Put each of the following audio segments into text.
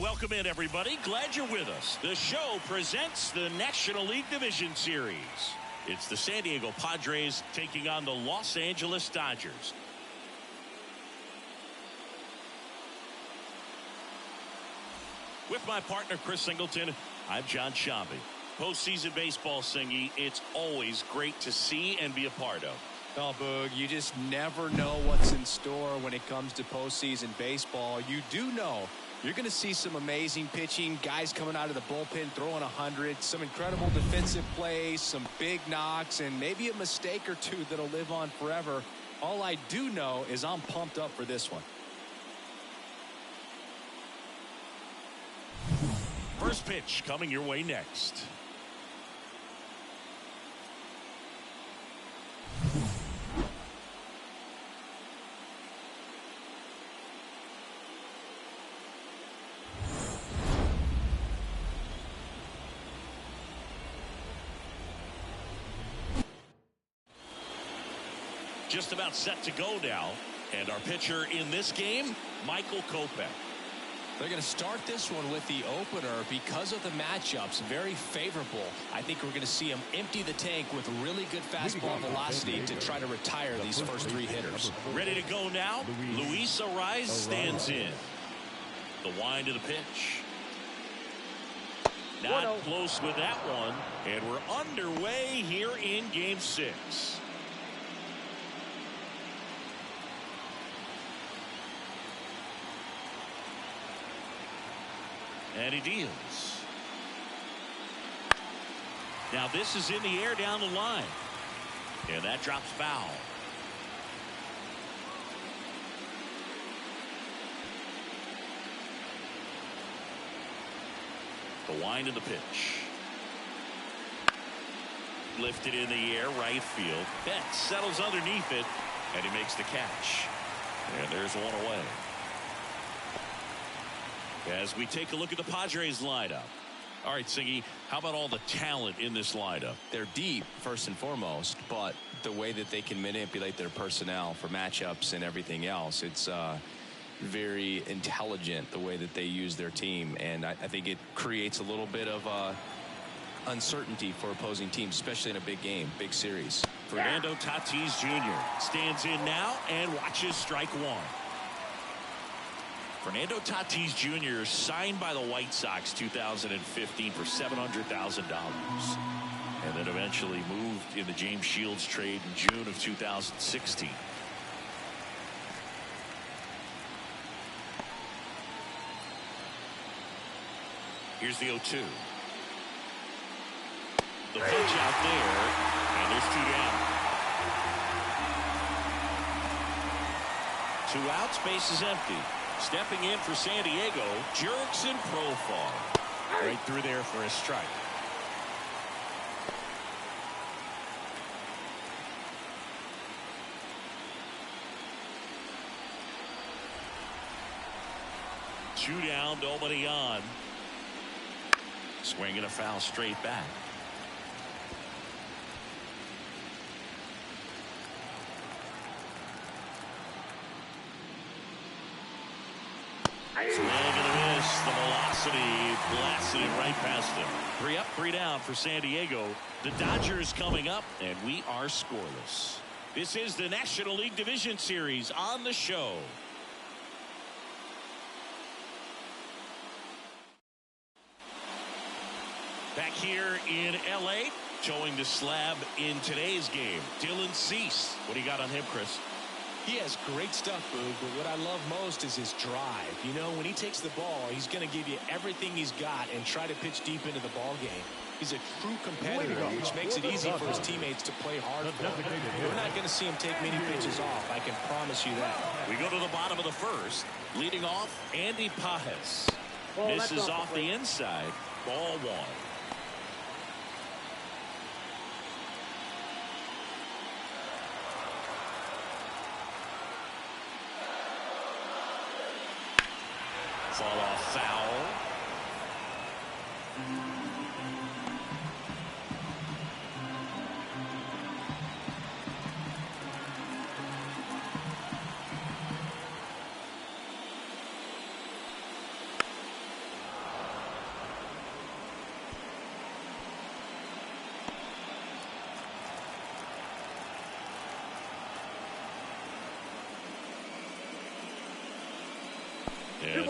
Welcome in, everybody. Glad you're with us. The show presents the National League Division Series. It's the San Diego Padres taking on the Los Angeles Dodgers. With my partner, Chris Singleton, I'm John Shambi. Postseason baseball, Singy, it's always great to see and be a part of. Oh, Boog, you just never know what's in store when it comes to postseason baseball. You do know you're going to see some amazing pitching, guys coming out of the bullpen throwing 100, some incredible defensive plays, some big knocks, and maybe a mistake or two that'll live on forever. All I do know is I'm pumped up for this one. First pitch coming your way next. Just about set to go now, and our pitcher in this game, Michael Kopech. They're going to start this one with the opener because of the matchups. Very favorable. I think we're going to see him empty the tank with really good fastball velocity to try to retire these first three hitters. Ready to go now. Luis Arraez stands in. The wind of the pitch. Not close with that one, and we're underway here in Game 6. And he deals. Now this is in the air down the line. And that drops foul. The wind of the pitch. Lifted in the air, right field. Betts settles underneath it, and he makes the catch. And there's one away. As we take a look at the Padres lineup. All right, Singy, how about all the talent in this lineup? They're deep, first and foremost, but the way that they can manipulate their personnel for matchups and everything else, it's very intelligent the way that they use their team. And I think it creates a little bit of uncertainty for opposing teams, especially in a big game, big series. Fernando Tatis Jr. stands in now and watches strike one. Fernando Tatis Jr. signed by the White Sox 2015 for $700,000 and then eventually moved in the James Shields trade in June of 2016. Here's the 0-2. The pitch out there, and there's two down. 2 outs, base is empty. Stepping in for San Diego, Jurickson Profar. Right through there for a strike. Two down, nobody on. Swinging a foul straight back. Swing and a miss. The velocity blasted it right past him. 3 up, 3 down for San Diego. The Dodgers coming up, and we are scoreless. This is the National League Division Series on the show. Back here in L.A., showing the slab in today's game, Dylan Cease. What do you got on him, Chris? He has great stuff, Boog, but what I love most is his drive. You know, when he takes the ball, he's going to give you everything he's got and try to pitch deep into the ball game. He's a true competitor, which makes it easy for his teammates to play hard for him. We're not going to see him take many pitches off, I can promise you that. We go to the bottom of the first. Leading off, Andy Pages. Misses off the inside. Ball one. Fall off foul.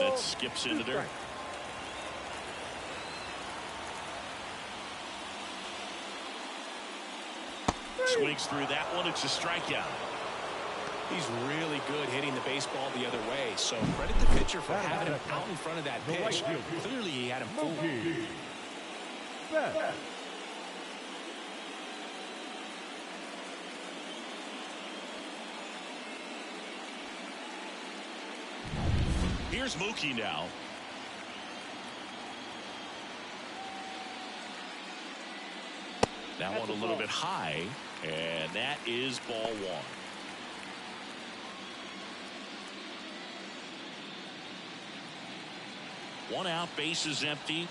That skips into dirt. Swings through that one. It's a strikeout. He's really good hitting the baseball the other way. So credit the pitcher for having him out in front of that pitch. Clearly he had him fooled. Here's Mookie now. That one a little bit high, and that is ball one. One out, bases empty.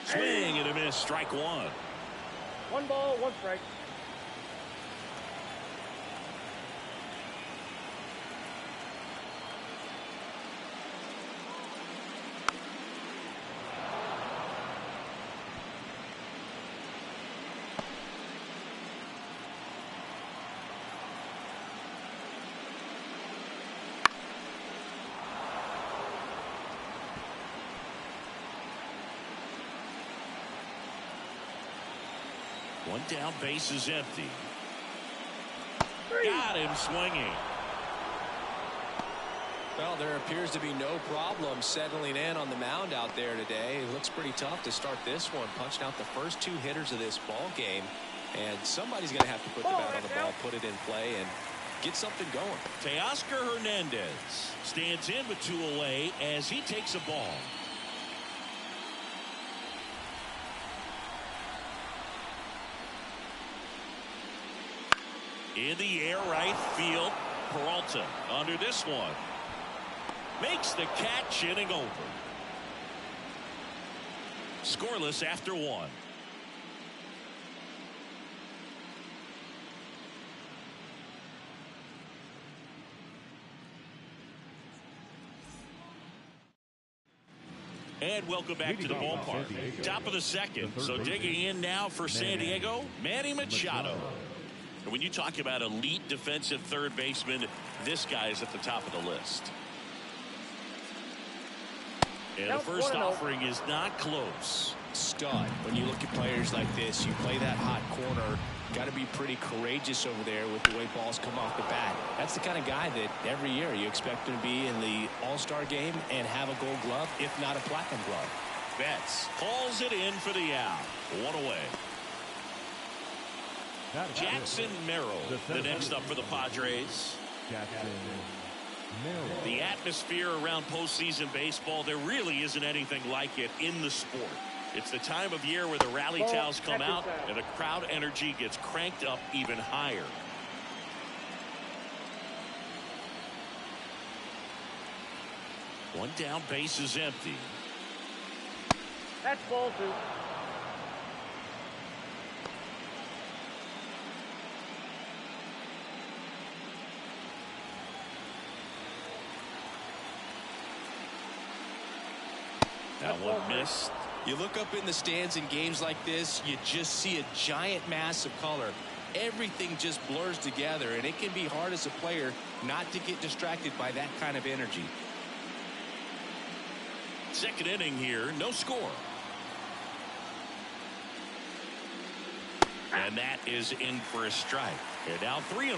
Swing and a miss, strike one. 1 ball, 1 strike. One down, bases empty. Got him swinging. Well, there appears to be no problem settling in on the mound out there today. It looks pretty tough to start this one. Punched out the first 2 hitters of this ball game, and somebody's going to have to put the bat on the ball, put it in play, and get something going. Teoscar Hernandez stands in with 2 away as he takes a ball. In the air, right field. Peralta under this one. Makes the catch, inning over. Scoreless after 1. And welcome back to the ballpark. Top of the second. So digging in now for San Diego, Manny Machado. And when you talk about elite defensive third baseman, this guy is at the top of the list. And the first offering is not close. Stud. When you look at players like this, you play that hot corner. Got to be pretty courageous over there with the way balls come off the bat. That's the kind of guy that every year you expect him to be in the All-Star game and have a Gold Glove, if not a Platinum Glove. Betts calls it in for the out. 1 away. Jackson Merrill, the next up for the Padres. The atmosphere around postseason baseball, there really isn't anything like it in the sport. It's the time of year where the rally towels come out and the crowd energy gets cranked up even higher. One down, base is empty. That's ball 2. That one missed. You look up in the stands in games like this, you just see a giant mass of color. Everything just blurs together, and it can be hard as a player not to get distracted by that kind of energy. Second inning here, no score. And that is in for a strike. They're now 3-1.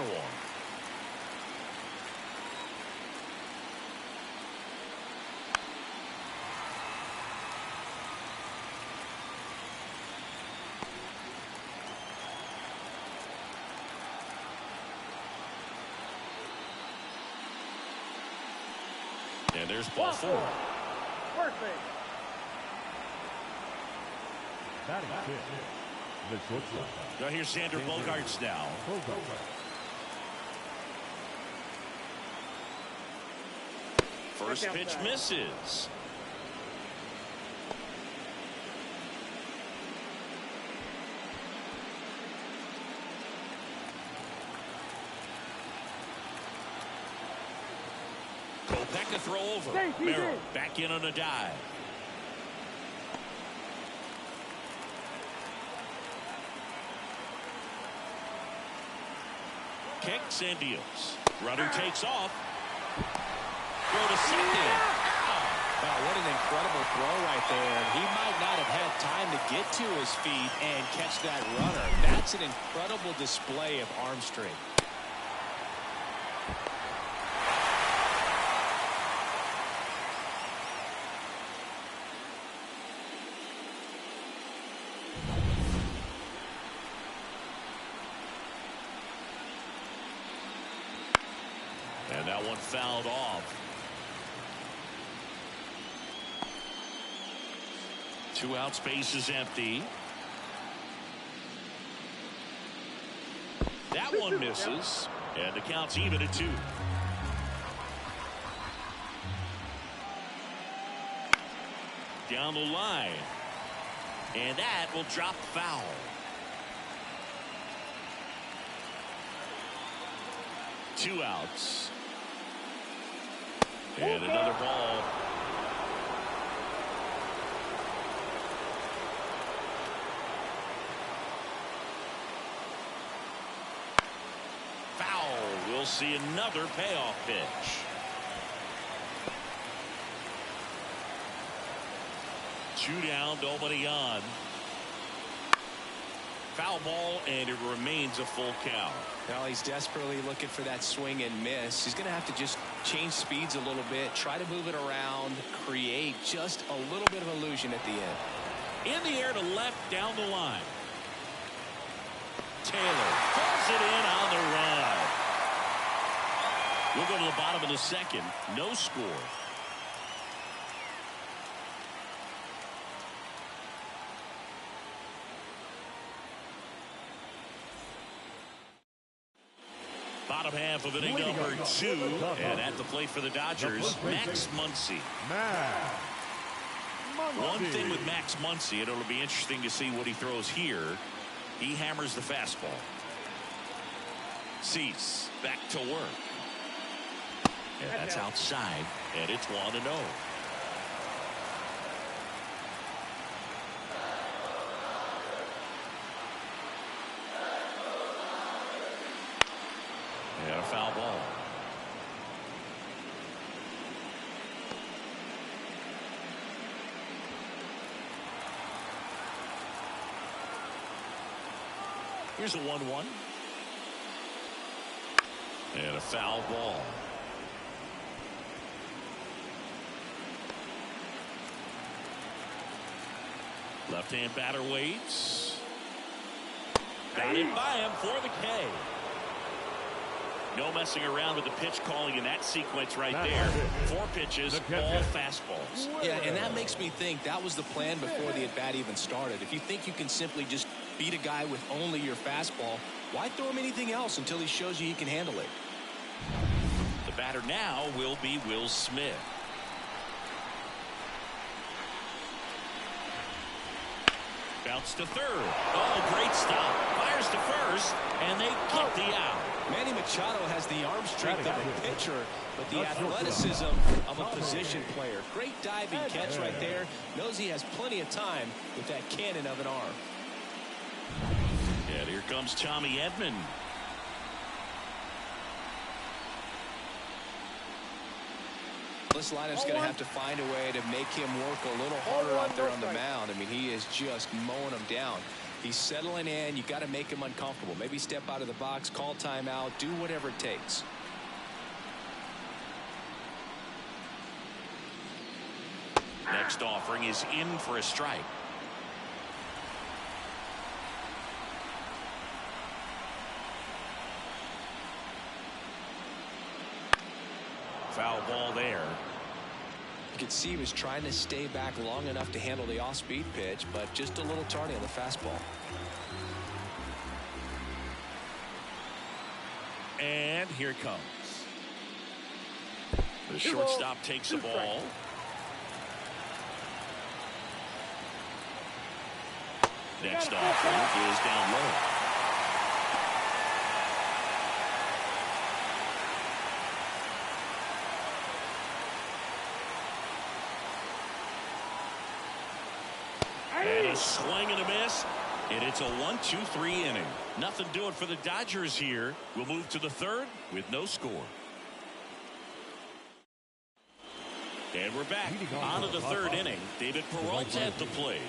And there's ball 4. First base. Now here's Xander Bogaerts now. First pitch misses. Kopech a throw over. Merrill back in on a dive. Kicks and deals. Runner takes off. Throw to second. Wow, what an incredible throw right there. He might not have had time to get to his feet and catch that runner. That's an incredible display of arm strength. And that one fouled off. 2 out, space is empty. That one misses, and the count's even at 2. Down the line, and that will drop foul. Two outs. And another ball. Foul. We'll see another payoff pitch. 2 down, nobody on. Foul ball, and it remains a full count. Well, he's desperately looking for that swing and miss. He's going to have to just change speeds a little bit, try to move it around, create just a little bit of illusion at the end. In the air to left, down the line. Taylor pulls it in on the run. We'll go to the bottom of the second. No score. Bottom half of inning number 2, and at the plate for the Dodgers, Max Muncy. One thing with Max Muncy, and it'll be interesting to see what he throws here. He hammers the fastball. Cease back to work. And that's outside, and it's 1-0. And a foul ball. Here's a 1-1. And a foul ball. Left-hand batter waits. Batted by him for the K. No messing around with the pitch calling in that sequence right there. 4 pitches, all fastballs. Yeah, and that makes me think that was the plan before the at-bat even started. If you think you can simply just beat a guy with only your fastball, why throw him anything else until he shows you he can handle it? The batter now will be Will Smith. Bounce to third. Oh, great stop. Fires to first, and they get the out. Manny Machado has the arm strength of a pitcher, but the athleticism of a position player. Great diving catch right there. Knows he has plenty of time with that cannon of an arm. And here comes Tommy Edman. This lineup's going to have to find a way to make him work a little harder out there on the mound. I mean, he is just mowing them down. He's settling in. You got to make him uncomfortable. Maybe step out of the box, call timeout, do whatever it takes. Next offering is in for a strike. Foul ball there. You could see he was trying to stay back long enough to handle the off-speed pitch, but just a little tardy on the fastball. And here it comes. The shortstop takes the ball. Next offering is down low. And a swing and a miss. And it's a 1-2-3 inning. Nothing doing for the Dodgers here. We'll move to the third with no score. And we're back on to the third inning. David Peralta at the plate.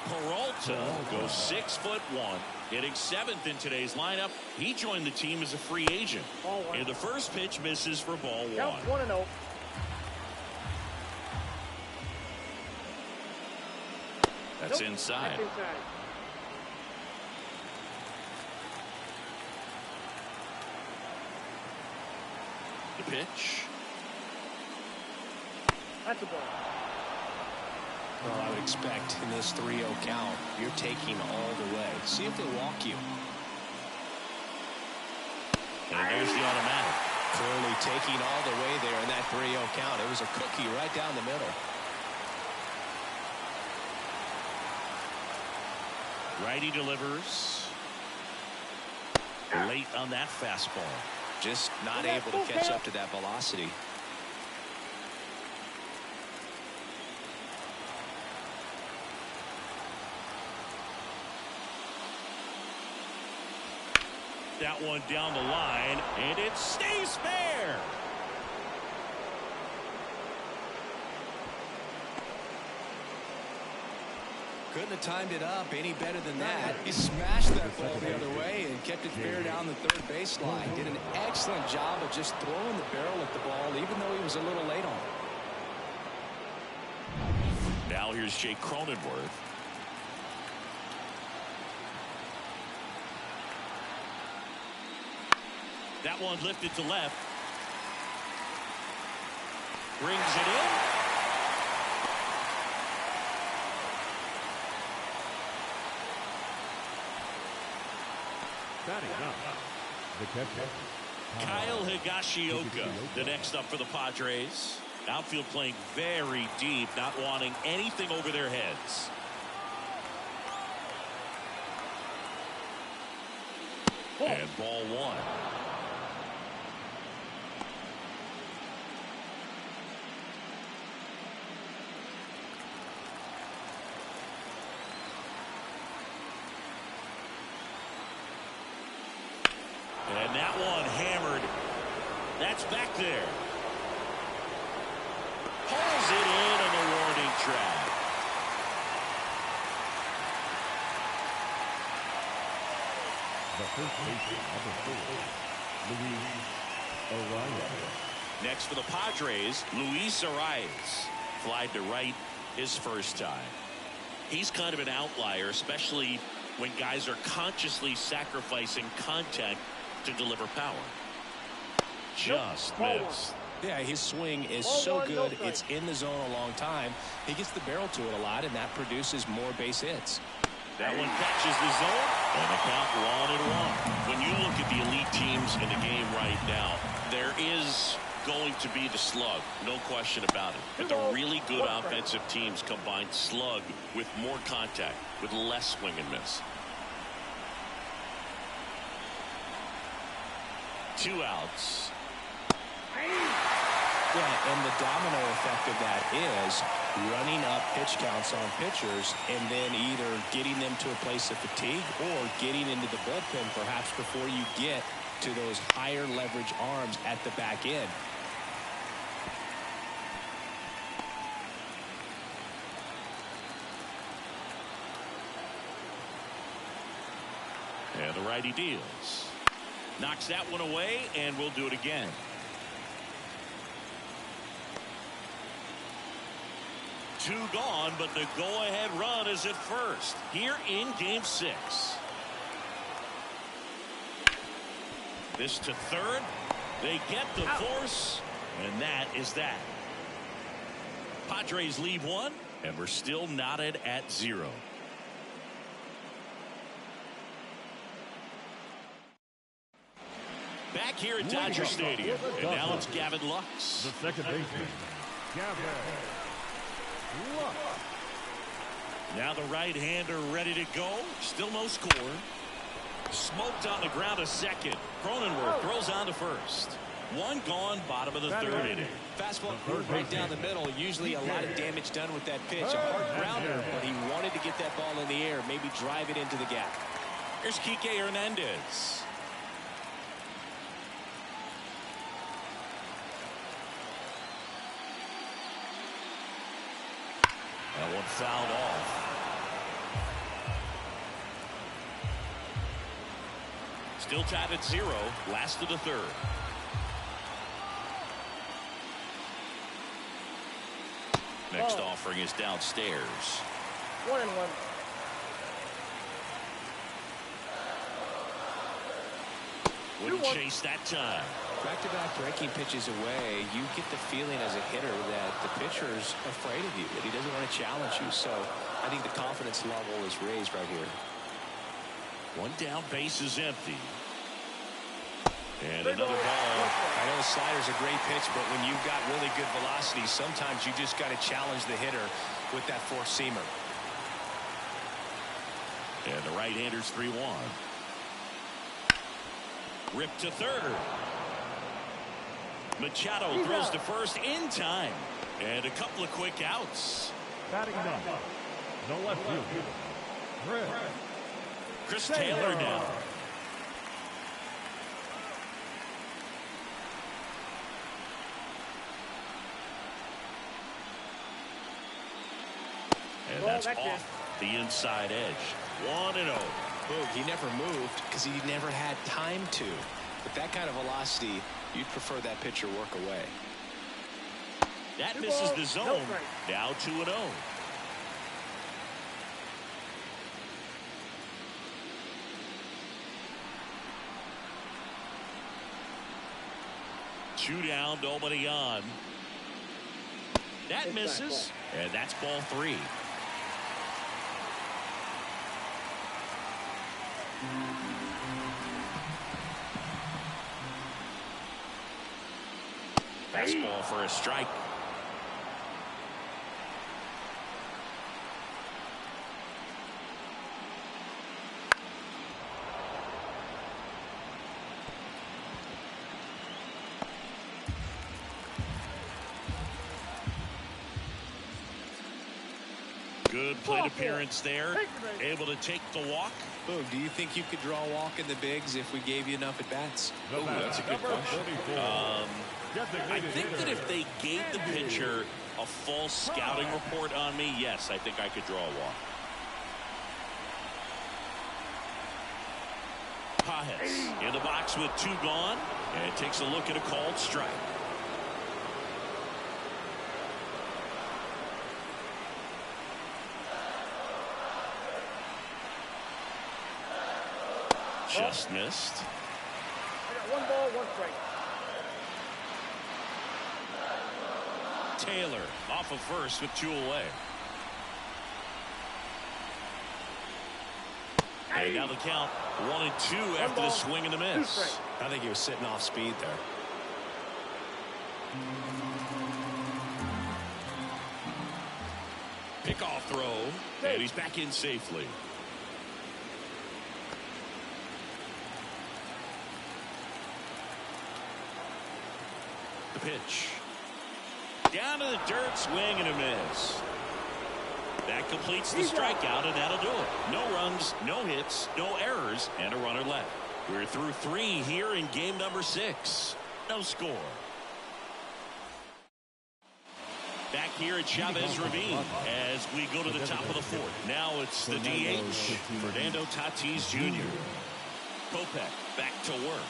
Peralta goes 6'1", hitting 7th in today's lineup. He joined the team as a free agent. And the first pitch misses for ball 1. Count 1-0. That's inside. That's inside. The pitch. That's a ball. Well, I would expect in this 3-0 count, you're taking all the way. See if they walk you. And there's the automatic. Clearly taking all the way there in that 3-0 count. It was a cookie right down the middle. Righty delivers. Late on that fastball. Just not able to catch up to that velocity. That one down the line, and it stays fair. Couldn't have timed it up any better than that. He smashed that ball the other way and kept it fair down the third baseline. Did an excellent job of just throwing the barrel at the ball, even though he was a little late on it. Now here's Jake Cronenworth. That one lifted to left. Brings it in. The catcher, Kyle Higashioka, the next up for the Padres. Outfield playing very deep, not wanting anything over their heads. And ball 1. And that one hammered. That's back there. Pulls it in on the warning track. the first baseman, number 4, Luis Arias. Next for the Padres, Luis Arias. Flied to right his first time. He's kind of an outlier, especially when guys are consciously sacrificing contact to deliver power. Just missed. Yeah, his swing is so good. It's in the zone a long time. He gets the barrel to it a lot, and that produces more base hits. That one catches the zone, and the count 1-1. When you look at the elite teams in the game right now, there is going to be the slug, no question about it. But the really good offensive teams combine slug with more contact, with less swing and miss. 2 outs. Yeah, and the domino effect of that is running up pitch counts on pitchers and then either getting them to a place of fatigue or getting into the bullpen perhaps before you get to those higher leverage arms at the back end. And the righty deals. Knocks that one away, and we'll do it again. Two gone, but the go-ahead run is at first here in Game 6. This to third. They get the force, and that is that. Padres lead 1, and we're still knotted at 0. Back here at Dodger Stadium, and now it's Gavin Lux. The second baseman, Gavin Lux. Now the right-hander ready to go. Still no score. Smoked on the ground a second. Cronenworth throws on to first. One gone, bottom of the third inning. Fastball groove right down the middle. Usually a lot of damage done with that pitch. A hard grounder, but he wanted to get that ball in the air, maybe drive it into the gap. Here's Kike Hernandez. That one fouled off. Still tied at 0. Last of the third. Next offering is downstairs. 1-1. Wouldn't chase that time. Back-to-back breaking pitches away, you get the feeling as a hitter that the pitcher's afraid of you, that he doesn't want to challenge you. So I think the confidence level is raised right here. One down, base is empty. And another ball. I know the slider's a great pitch, but when you've got really good velocity, sometimes you just got to challenge the hitter with that four-seamer. And the right-hander's 3-1. Ripped to third. Machado throws to first in time. And a couple of quick outs. Batting down. No left field. Chris Taylor down. And that's off the inside edge. 1-0. Boog, he never moved because he never had time to. With that kind of velocity, you'd prefer that pitcher work away. That misses the zone. Now 2-0. Two down, nobody on. That misses, and that's ball 3. Fastball for a strike. Good plate appearance there. Able to take the walk. Boog, do you think you could draw a walk in the bigs if we gave you enough at bats? Ooh, that's a good question. I think that if they gave the pitcher a full scouting report on me, yes, I think I could draw a walk. Pajes in the box with 2 gone, and takes a look at a called strike. Just missed. I got 1 ball, 1 strike. Taylor off of first with 2 away. And now the count 1-2 after the swing and a miss. I think he was sitting off speed there. Pickoff throw, and he's back in safely. The pitch. Down to the dirt, swing and a miss. That completes the strikeout, and that'll do it. No runs, no hits, no errors, and a runner left. We're through 3 here in game number 6. No score. Back here at Chavez Ravine as we go to the top of the 4th. Now it's the DH, Fernando Tatis Jr. Kopech back to work.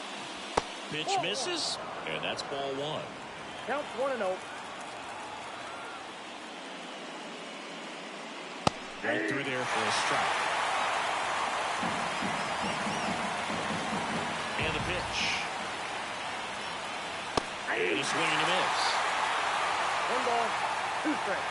Pitch misses, and that's ball 1. Counts 1-0. Right through there for a strike. And the pitch. And a swing and a miss. 1 ball, 2 strikes.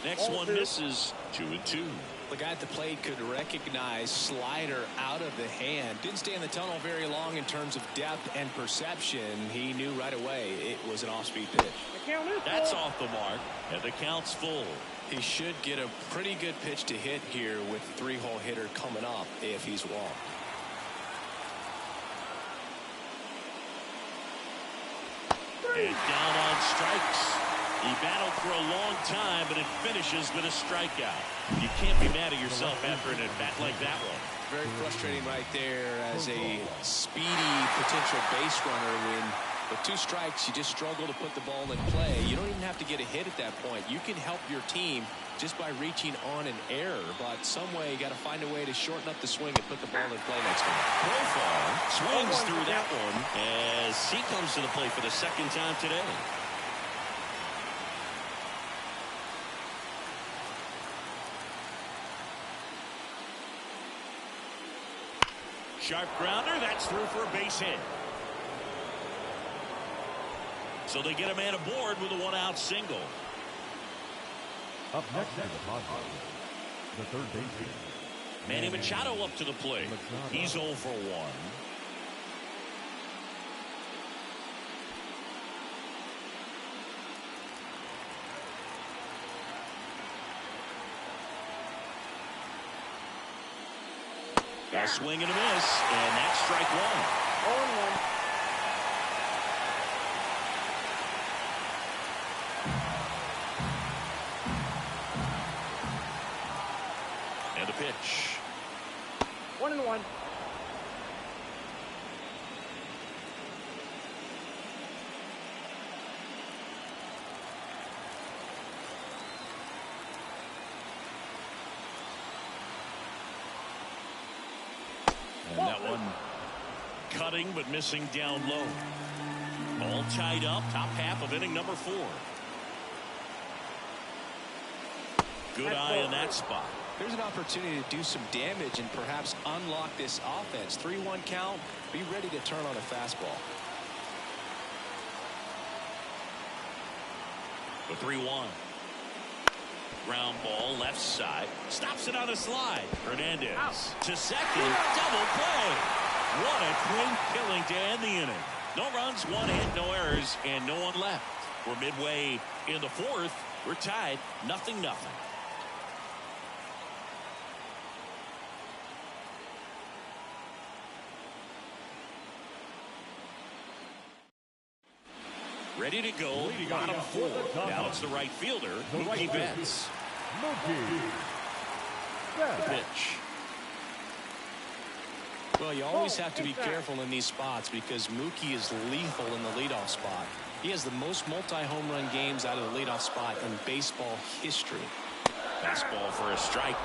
Next Ball one two. misses. 2-2. The guy at the plate could recognize slider out of the hand. Didn't stay in the tunnel very long in terms of depth and perception. He knew right away it was an off-speed pitch. The count is That's full. off the mark, and the count's full. He should get a pretty good pitch to hit here with the three-hole hitter coming up if he's walked. And down on strikes. He battled for a long time, but it finishes with a strikeout. You can't be mad at yourself after an at-bat like that one. Very frustrating right there as a speedy potential base runner when with 2 strikes you just struggle to put the ball in play. You don't even have to get a hit at that point. You can help your team just by reaching on an error, but some way you got to find a way to shorten up the swing and put the ball in play next time. Profar swings through that one as he comes to the plate for the second time today. Sharp grounder, that's through for a base hit. So they get a man aboard with a one-out single. Up next is the Padres. The third baseman. Manny Machado up to the plate. He's 0 for 1. A swing and a miss, and that's strike 1. 0-1. And a pitch. 1-1. And that one cutting but missing down low. All tied up, top half of inning number 4. Good eye in that spot. There's an opportunity to do some damage and perhaps unlock this offense. 3-1 count. Be ready to turn on a fastball. The 3-1. Ground ball left side. Stops it on a slide. Hernandez to second. Double play. What a clean killing to end the inning. No runs, 1 hit, no errors, and no one left. We're midway in the 4th. We're tied 0-0. Ready to go, bottom 4. Now it's the right fielder, Mookie Betts. Mookie. The pitch. Well, you always have to be careful in these spots because Mookie is lethal in the leadoff spot. He has the most multi-home run games out of the leadoff spot in baseball history. Fastball for a strike.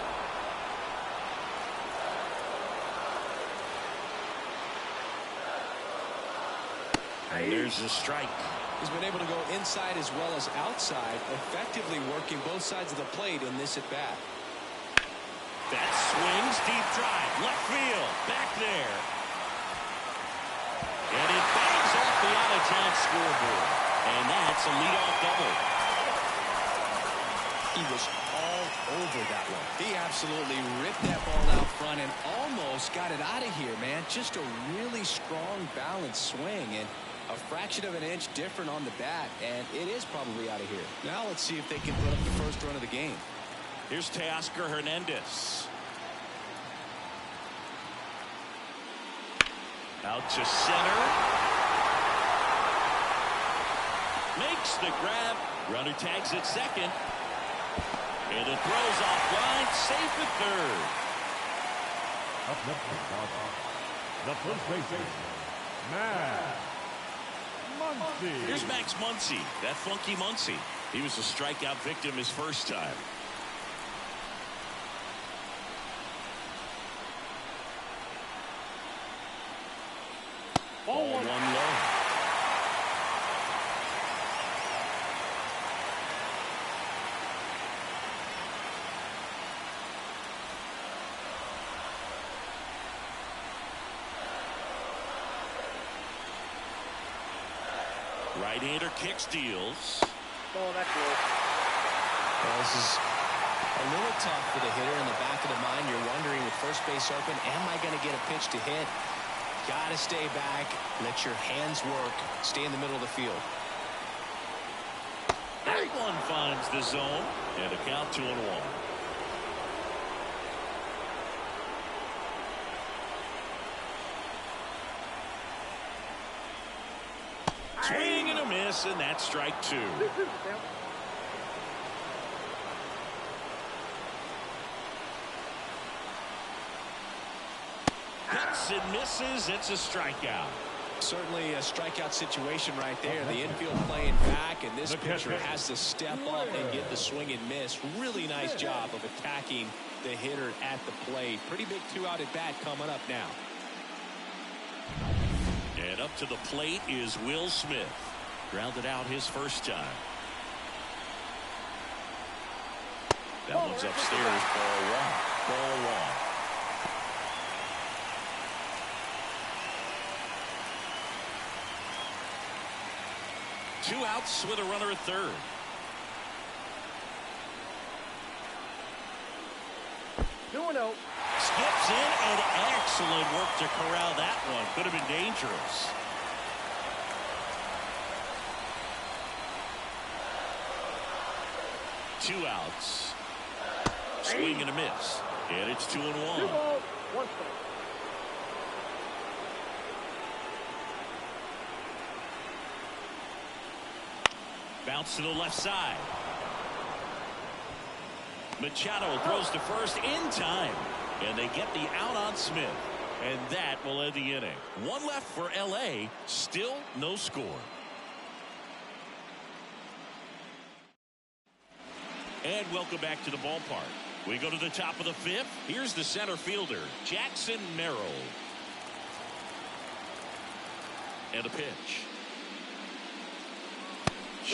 And there's the strike. He's been able to go inside as well as outside, effectively working both sides of the plate in this at-bat. That swings, deep drive, left field, back there. And it bangs off the out-of-town scoreboard. And that's a leadoff double. He was all over that one. He absolutely ripped that ball out front and almost got it out of here, man. Just a really strong, balanced swing, and a fraction of an inch different on the bat, and it is probably out of here. Now let's see if they can put up the first run of the game. Here's Teoscar Hernandez. Out to center. Makes the grab. Runner tags at second. And it throws off line. Safe at third. Up next is the first baseman. Max Muncy. Here's Max Muncy, that funky Muncy. He was a strikeout victim his first time. Ball 1 low. Right-hander kicks, deals. Oh, that's low. Well, this is a little tough for the hitter. In the back of the mind, you're wondering with first base open, am I going to get a pitch to hit? Got to stay back. Let your hands work. Stay in the middle of the field. That one finds the zone, and a count 2-1. Swing and a miss, and that's strike 2. Cuts and misses. It's a strikeout. Certainly a strikeout situation right there. The infield playing back, and this pitcher has to step up and get the swing and miss. Really nice job of attacking the hitter at the plate. Pretty big 2-out at bat coming up now. And up to the plate is Will Smith. Grounded out his first time. That one's upstairs. Ball one. Two outs with a runner at third. Skips in, and excellent work to corral that one. Could have been dangerous. Two outs. Swing and a miss. And it's 2-1. Bounce to the left side. Machado throws to first in time. And they get the out on Smith. And that will end the inning. One left for LA. Still no score. And welcome back to the ballpark. We go to the top of the fifth. Here's the center fielder, Jackson Merrill. And a pitch.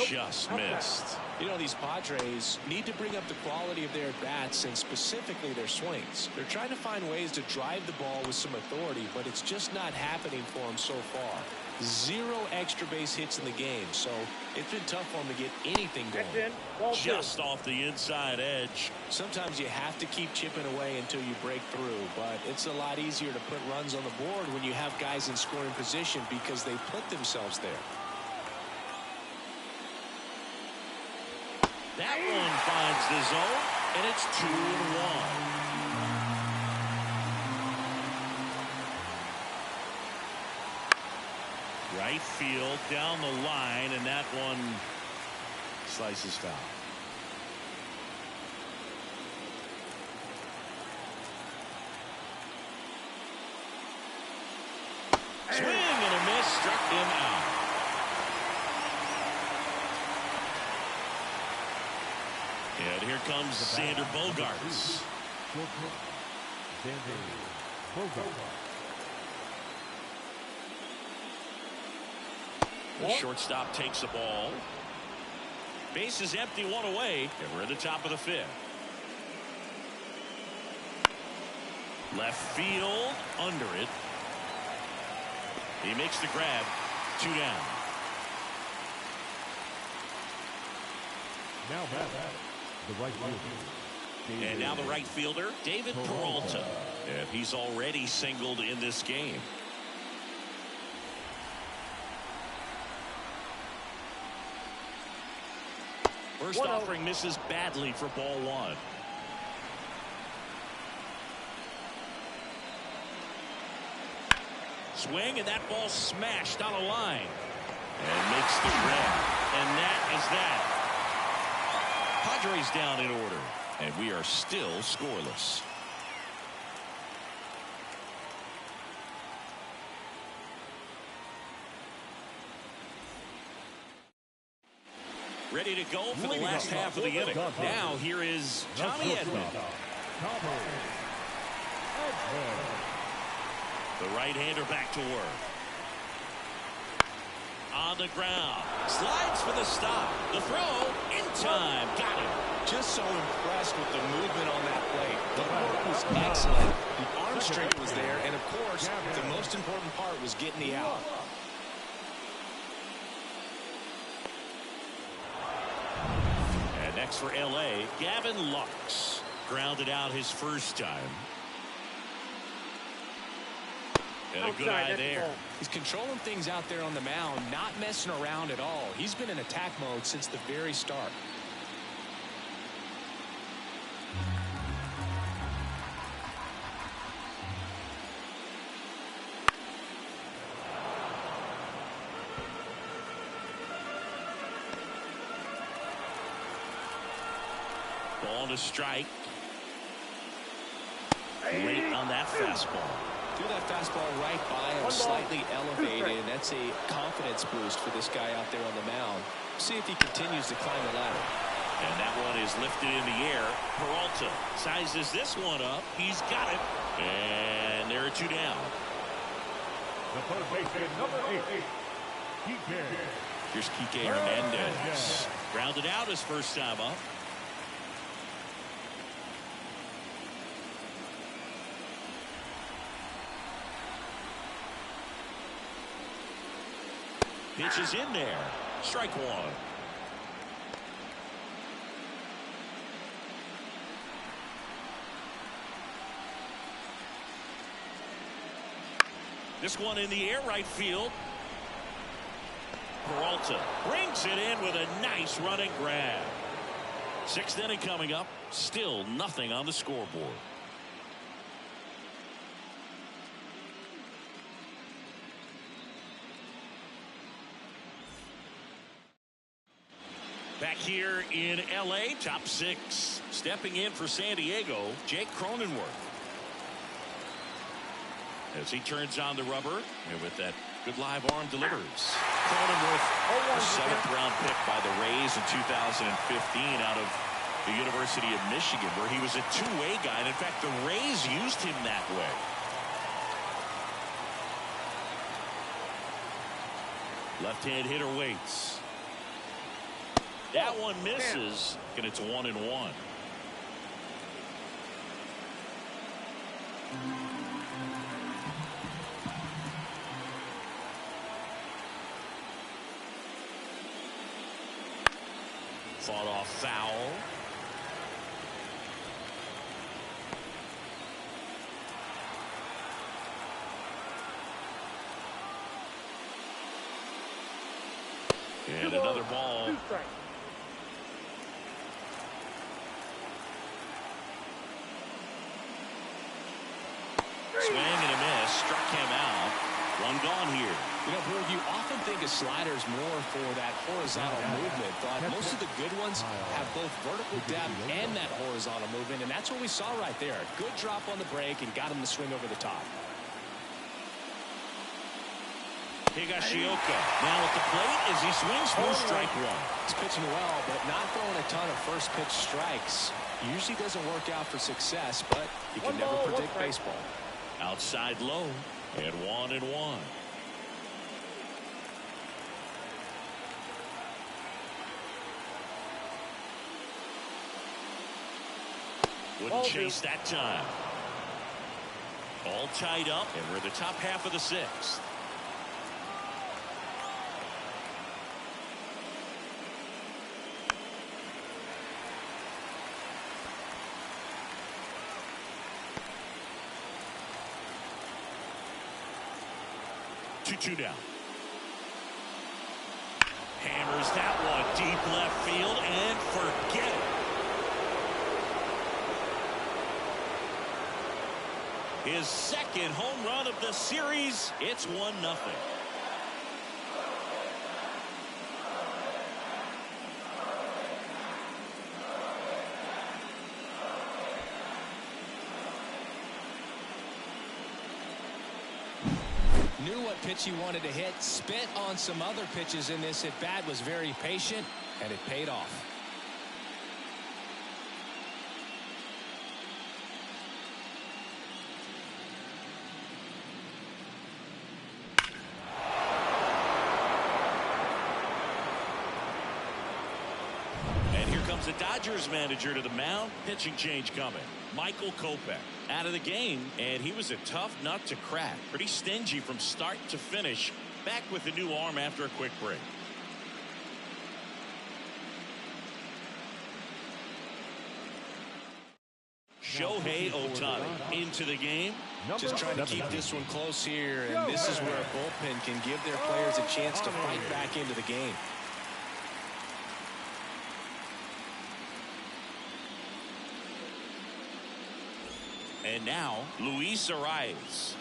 Just missed. You know, these Padres need to bring up the quality of their at-bats and specifically their swings. They're trying to find ways to drive the ball with some authority, but it's just not happening for them so far. 0 extra base hits in the game, so it's been tough for them to get anything going. Just off the inside edge. Sometimes you have to keep chipping away until you break through, but it's a lot easier to put runs on the board when you have guys in scoring position because they put themselves there. That one finds the zone, and it's 2-1. Right field down the line, and that one slices foul. Swing and a miss, struck him out. And here comes Xander Bogaerts. The shortstop takes the ball. Base is empty, one away, and we're at the top of the fifth. Left field, under it. He makes the grab, 2 down. Now back. The right fielder. And now the right fielder, David Peralta. And he's already singled in this game. First offering misses badly for ball one. Swing, and that ball smashed on a line. And makes the grab. And that is that. Padres down in order, and we are still scoreless. Ready to go for the last half of the inning. Now here is Tommy Edman. The right-hander back to work. On the ground. Slides for the stop. The throw in time. Got it. Just so impressed with the movement on that play. The work was excellent. The arm strength was there. And, of course, the most important part was getting the out. And box for LA, Gavin Lux. Grounded out his first time. And a good eye there. He's controlling things out there on the mound, not messing around at all. He's been in attack mode since the very start. Ball to strike. Late on that fastball. Threw that fastball right by him, slightly elevated, and that's a confidence boost for this guy out there on the mound. See if he continues to climb the ladder. And that one is lifted in the air. Peralta sizes this one up. He's got it. And there are two down. The first baseman, number 8, Kike. Here's Kike Hernandez. Grounded out his first time up. Pitch is in there. Strike one. This one in the air, right field. Peralta brings it in with a nice running grab. Sixth inning coming up. Still nothing on the scoreboard. Back here in LA, top six. Stepping in for San Diego, Jake Cronenworth. As he turns on the rubber, and with that good live arm delivers. Cronenworth, a seventh round pick by the Rays in 2015 out of the University of Michigan, where he was a two-way guy. And in fact, the Rays used him that way. Left-hand hitter waits. That one misses, and it's 1-1. Fought off foul. And another ball. Swing and a miss. Struck him out. One gone here. You know, Berg, you often think of sliders more for that horizontal movement, but most of the good ones have both vertical depth and that horizontal movement, and that's what we saw right there. Good drop on the break and got him to swing over the top. Higashioka now at the plate as he swings for strike one. He's pitching well, but not throwing a ton of first pitch strikes. Usually doesn't work out for success, but you can never predict baseball. Outside low and 1-1. Wouldn't chase that time. All tied up, and we're in the top half of the sixth. Two down. Hammers that one deep left field and forget it. His second home run of the series. It's 1-0. Knew what pitch he wanted to hit, spent on some other pitches in this at bat, was very patient, and it paid off. And here comes the Dodgers manager to the mound. Pitching change coming. Michael Kopech out of the game, and he was a tough nut to crack. Pretty stingy from start to finish. Back with the new arm after a quick break. Shohei Ohtani into the game. Just trying to keep this one close here, and this is where a bullpen can give their players a chance to fight back into the game. And now, Luis Arias.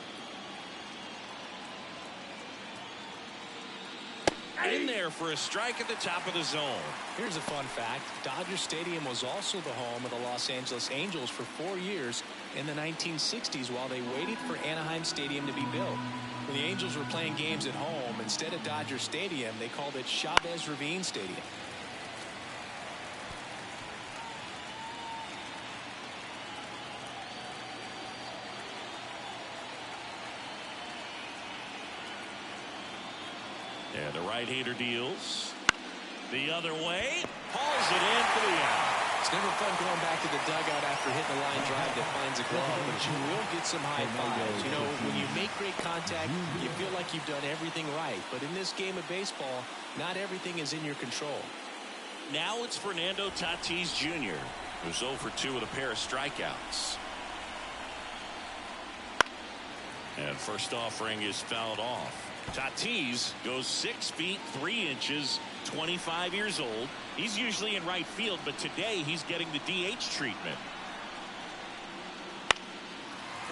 In there for a strike at the top of the zone. Here's a fun fact. Dodger Stadium was also the home of the Los Angeles Angels for 4 years in the 1960s while they waited for Anaheim Stadium to be built. When the Angels were playing games at home, instead of Dodger Stadium, they called it Chavez Ravine Stadium. And the right-hander deals. The other way. Hauls it in for the out. It's never fun going back to the dugout after hitting a line drive that finds a glove, but you will get some high fives. You know, when you make great contact, you feel like you've done everything right. But in this game of baseball, not everything is in your control. Now it's Fernando Tatis Jr., who's 0 for 2 with a pair of strikeouts. And first offering is fouled off. Tatis goes 6 feet 3 inches, 25 years old. He's usually in right field, but today he's getting the DH treatment.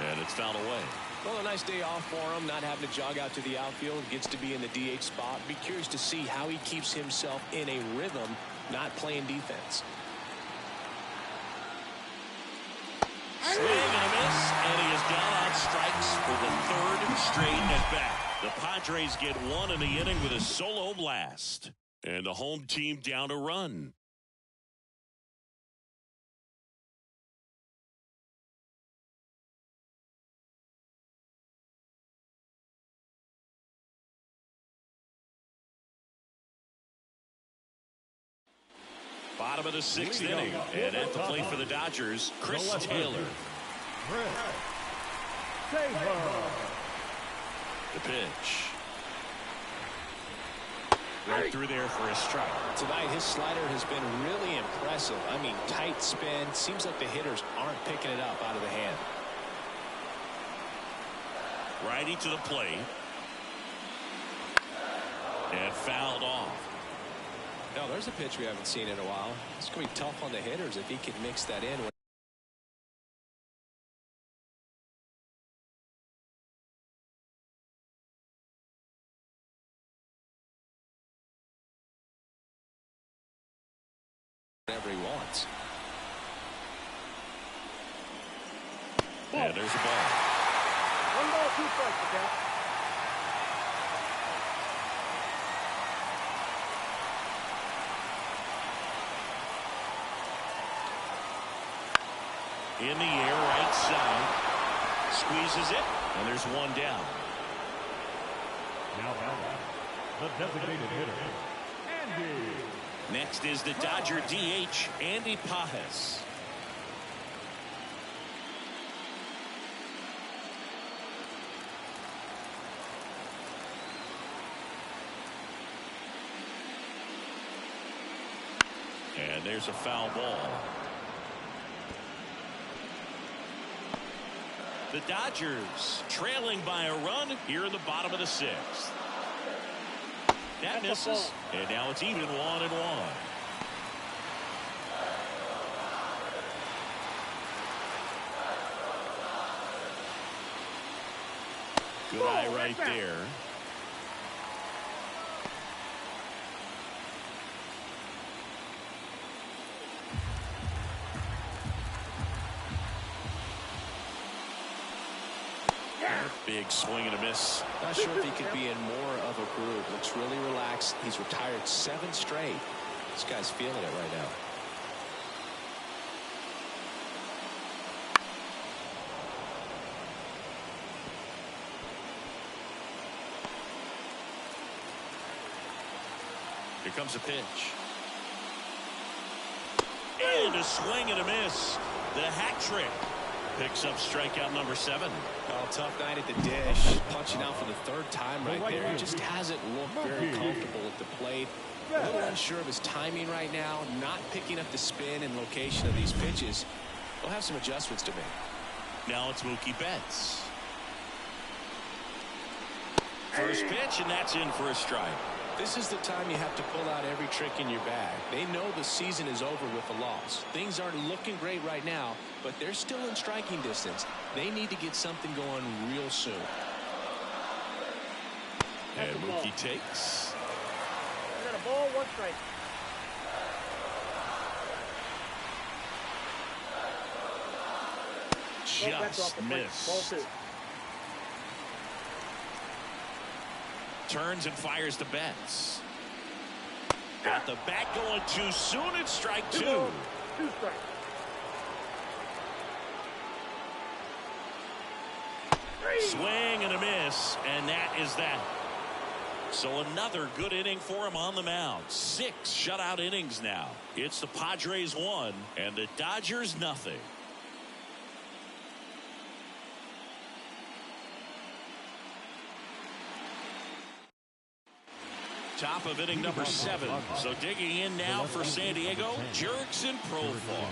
And it's fouled away. Well, a nice day off for him, not having to jog out to the outfield. Gets to be in the DH spot. Be curious to see how he keeps himself in a rhythm, not playing defense. Swing and a miss, and he is down on strikes for the 3rd straight at bat. The Padres get 1 in the inning with a solo blast. And the home team down a run. Bottom of the 6th inning. And at the plate for the Dodgers, Chris Taylor. The pitch. Right through there for a strike. Tonight, his slider has been really impressive. I mean, tight spin. Seems like the hitters aren't picking it up out of the hand. Righty to the plate. And fouled off. No, there's a pitch we haven't seen in a while. It's going to be tough on the hitters if he can mix that in. Whatever he wants. And there's a ball. 1 ball, 2 strikes, okay? In the air, right side. Squeezes it, and there's 1 down. Now the designated hitter, Andy. Next is the Dodger DH, Andy Pajes. And there's a foul ball. The Dodgers trailing by a run here in the bottom of the 6th. That misses, and now it's even 1-1. Good eye right there. Big swing and a miss. Not sure if he could be in more of a groove. Looks really relaxed. He's retired 7 straight. This guy's feeling it right now. Here comes a pitch. And a swing and a miss. The hat trick. Picks up strikeout number 7. Oh, tough night at the dish. Punching out for the 3rd time right there. He just hasn't looked very comfortable at the plate. A little unsure of his timing right now. Not picking up the spin and location of these pitches. They'll have some adjustments to make. Now it's Mookie Betts. First pitch, and that's in for a strike. This is the time you have to pull out every trick in your bag. They know the season is over with the loss. Things aren't looking great right now, but they're still in striking distance. They need to get something going real soon. And Mookie takes. I got a ball, 1 strike. Just missed. Ball 2. Turns and fires to Betts. Got the bat going too soon. It's strike 2. 2 strikes. Swing and a miss, and that is that. So another good inning for him on the mound. 6 shutout innings now. It's the Padres 1 and the Dodgers nothing. Top of inning number 7. So digging in now for San Diego, Jurickson Profar.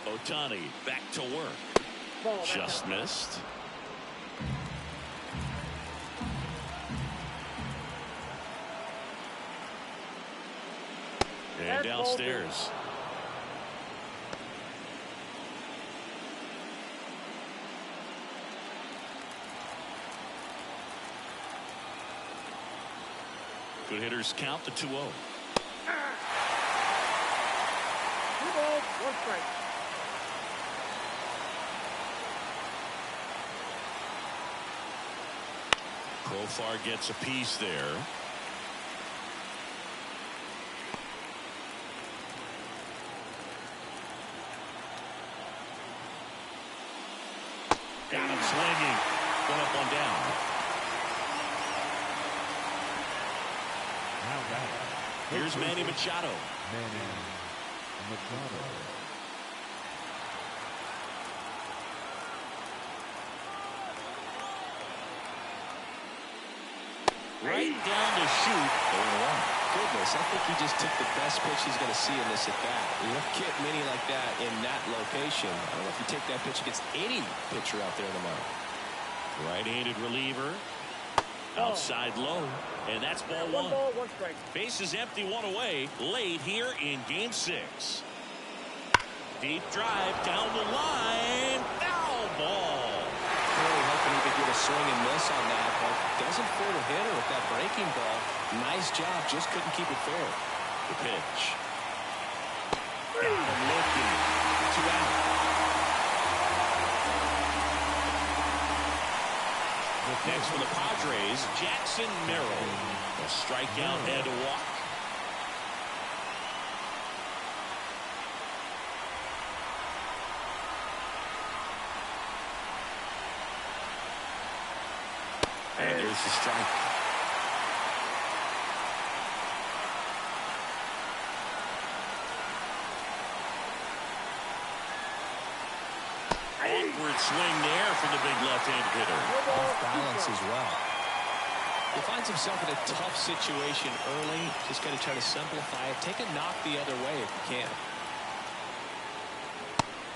Ohtani back to work. Just missed. And downstairs. Good hitters count to 2-0. 2 balls, 1 strike. Profar gets a piece there. Got him swinging. One up, 1 down. Here's Manny Machado. Right down to shoot. Goodness, I think he just took the best pitch he's going to see in this at bat. You don't get many like that in that location. I don't know if you take that pitch against any pitcher out there in the mound. Right-handed reliever. Outside low, and that's ball 1. 1 ball, 1 strike. Base is empty, 1 away. Late here in game 6. Deep drive down the line. Foul ball. Really hoping he could get a swing and miss on that, but doesn't fool the hitter with that breaking ball. Nice job, just couldn't keep it fair. The pitch. Got him looking. 2 out. Next for the Padres, Jackson Merrill. A strikeout and a walk. And there's the strike. Awkward swing there from the big left-handed hitter. Off balance as well. He finds himself in a tough situation early. Just got to try to simplify it. Take a knock the other way if you can.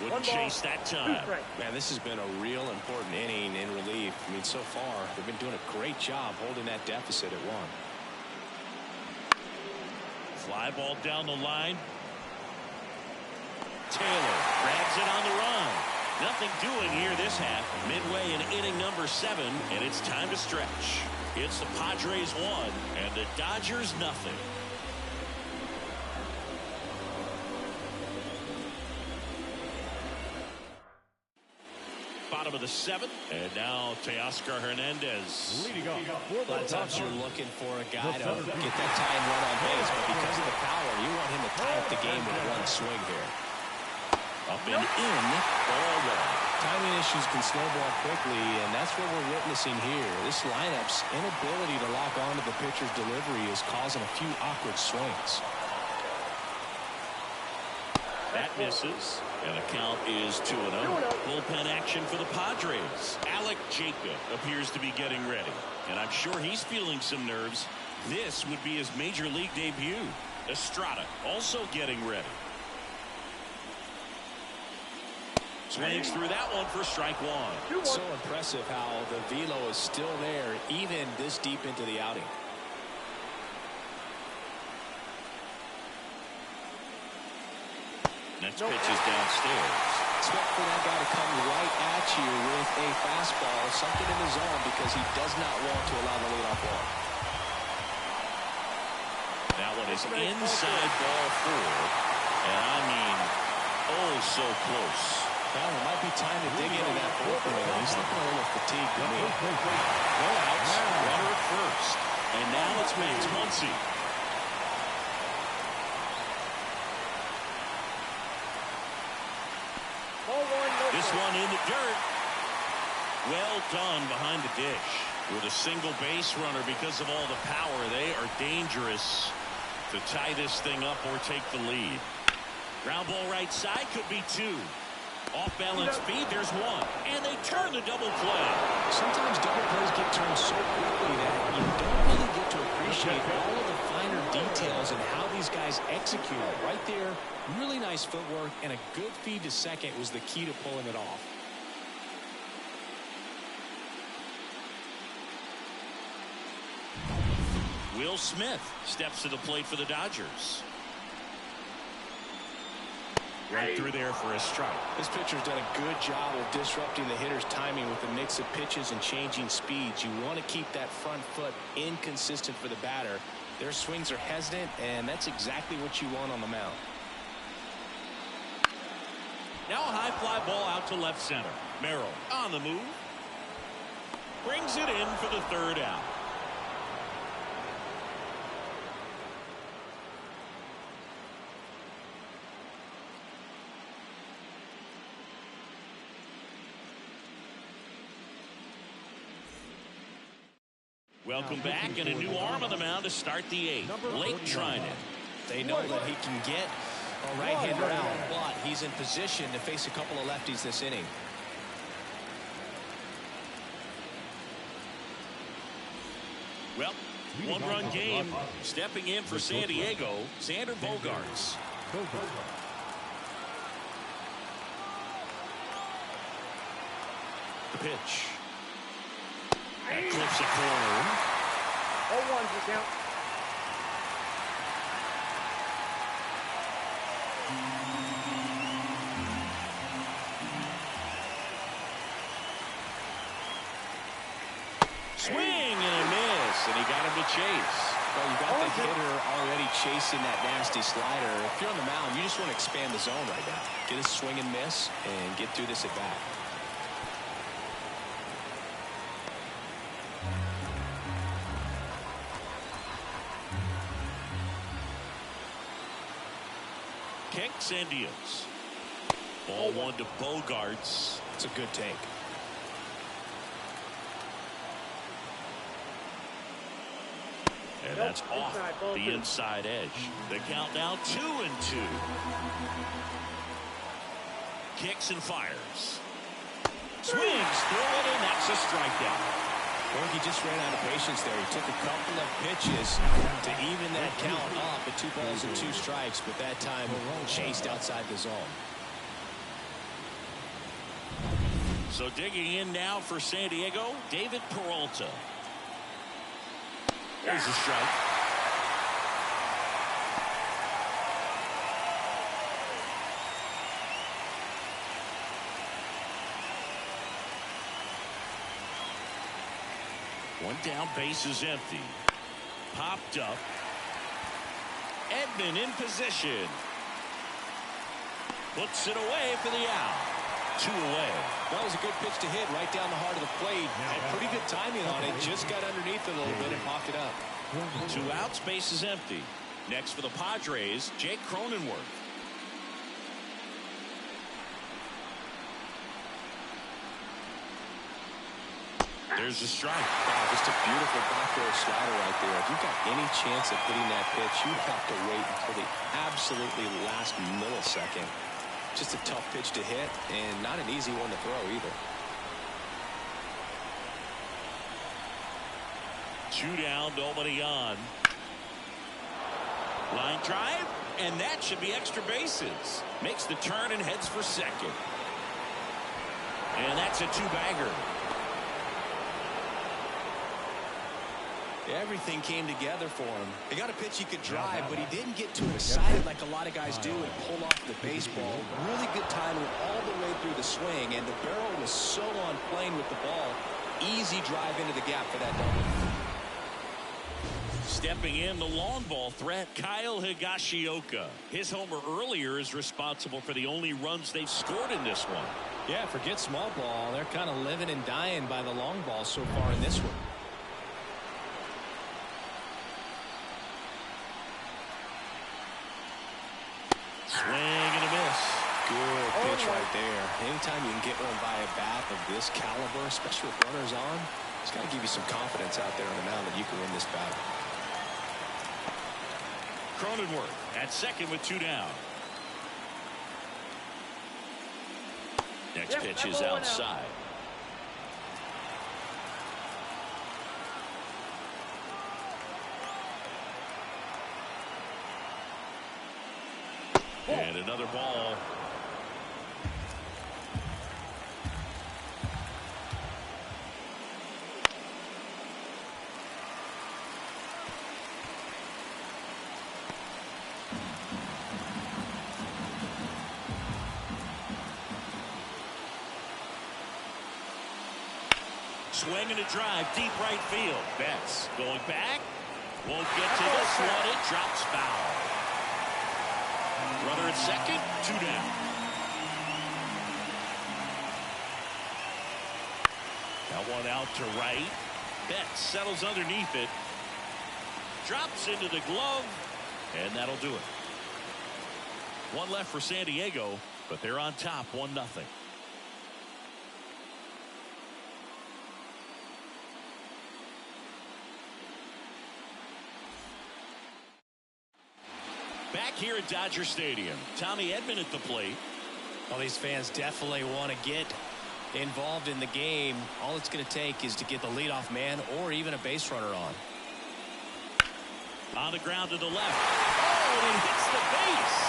Wouldn't chase that time. Man, this has been a real important inning in relief. I mean, so far, they've been doing a great job holding that deficit at 1. Fly ball down the line. Taylor grabs it on the run. Nothing doing here this half. Midway in inning number 7, and it's time to stretch. It's the Padres 1 and the Dodgers nothing. Bottom of the 7th, and now Teoscar Hernandez. A lot of times you're looking for a guy to get that tying run on base, but because of the power, you want him to tie up the game with 1 swing here. Up and in, ball 1. Timing issues can snowball quickly, and that's what we're witnessing here. This lineup's inability to lock onto the pitcher's delivery is causing a few awkward swings. That misses, and the count is 2-0. Bullpen action for the Padres. Alec Jacob appears to be getting ready, and I'm sure he's feeling some nerves. This would be his major league debut. Estrada also getting ready. Swings through that one for strike one. So impressive how the velo is still there even this deep into the outing. Next pitch is downstairs. Expect for that guy to come right at you with a fastball, something in the zone, because he does not want to allow the leadoff walk. That one is inside ball four. And I mean, oh, so close. Well, it might be time to dig into that bullpen. He's looking a little fatigued to me. No outs, runner at first. And now it's Max Muncy. This one in the dirt. Well done behind the dish. With a single base runner, because of all the power, they are dangerous to tie this thing up or take the lead. Ground ball right side, could be two. Off balance speed, there's one. And they turn the double play. Sometimes double plays get turned so quickly that you don't really get to appreciate all of the finer details and how these guys execute it. Right there, really nice footwork, and a good feed to second was the key to pulling it off. Will Smith steps to the plate for the Dodgers. Right through there for a strike. This pitcher's done a good job of disrupting the hitter's timing with a mix of pitches and changing speeds. You want to keep that front foot inconsistent for the batter. Their swings are hesitant, and that's exactly what you want on the mound. Now a high fly ball out to left center. Merrill on the move. Brings it in for the third out. Welcome back, and a new arm on the mound to start the eighth. Blake Trinan. They know that he can get a right-hander out, but he's in position to face a couple of lefties this inning. Well, one-run game. Stepping in for San Diego, Xander Bogaerts. The pitch. That clips a corner. 0-1's the count. Swing and a miss, and he got him to chase. Well, you got the hitter already chasing that nasty slider. If you're on the mound, you just want to expand the zone right now. Get a swing and miss and get through this at bat. Kicks and deals. Ball one to Bogaerts. It's a good take. And that's off the inside edge. The count now 2-2. Kicks and fires. Swings through it, and that's a strikeout. Well, he just ran out of patience there. He took a couple of pitches to even that count up at 2 balls and 2 strikes, but that time chased outside the zone. So digging in now for San Diego, David Peralta. There's a strike. One down, base is empty. Popped up. Edman in position. Puts it away for the out. 2 away. That was a good pitch to hit right down the heart of the plate. Had pretty good timing on it. Just got underneath it a little bit and popped it up. 2 outs, base is empty. Next for the Padres, Jake Cronenworth. There's a strike. Wow, just a beautiful back row slider right there. If you've got any chance of hitting that pitch, you have to wait until the absolutely last millisecond. Just a tough pitch to hit, and not an easy one to throw either. 2 down, nobody on. Line drive, and that should be extra bases. Makes the turn and heads for second. And that's a 2-bagger. Everything came together for him. He got a pitch he could drive, but he didn't get too excited like a lot of guys do and pull off the baseball. Really good timing all the way through the swing, and the barrel was so on plane with the ball. Easy drive into the gap for that double. Stepping in, the long ball threat, Kyle Higashioka. His homer earlier is responsible for the only runs they've scored in this one. Yeah, forget small ball. They're kind of living and dying by the long ball so far in this one. Swing and a miss. Good pitch right there. Anytime you can get one by a bat of this caliber, especially with runners on, it's got to give you some confidence out there on the mound that you can win this battle. Cronenworth at second with 2 down. Next pitch is outside. And another ball. Swing and a drive, deep right field. Betts going back. Won't get to this one. It drops foul. Runner at second, 2 down. That one out to right. Betts settles underneath it. Drops into the glove, and that'll do it. One left for San Diego, but they're on top 1-0. Back here at Dodger Stadium, Tommy Edman at the plate. Well, these fans definitely want to get involved in the game. All it's going to take is to get the leadoff man or even a base runner on. On the ground to the left. Oh, and it hits the base.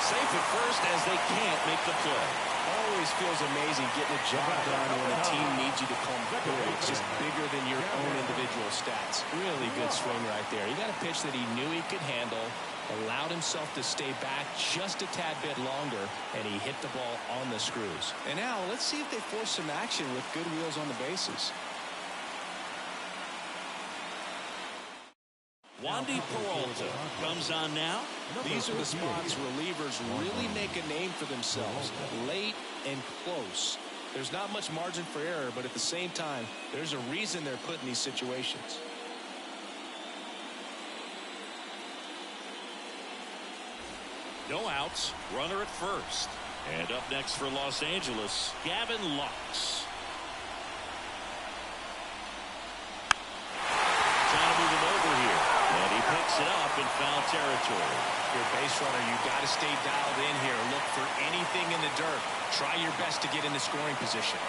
Safe at first as they can't make the play. Always feels amazing getting a job done when a team needs you to come through. It's just bigger than your own individual stats. Really good swing right there. He got a pitch that he knew he could handle, allowed himself to stay back just a tad bit longer, and he hit the ball on the screws. And now let's see if they force some action with good wheels on the bases. Wandy Peralta comes on now. These are the spots relievers really make a name for themselves. Late and close. There's not much margin for error, but at the same time, there's a reason they're put in these situations. No outs. Runner at first. And up next for Los Angeles, Gavin Lux. Trying to move him over here. And he picks it up in foul territory. If you're a base runner, you've got to stay dialed in here. Look for anything in the dirt. Try your best to get in the scoring position.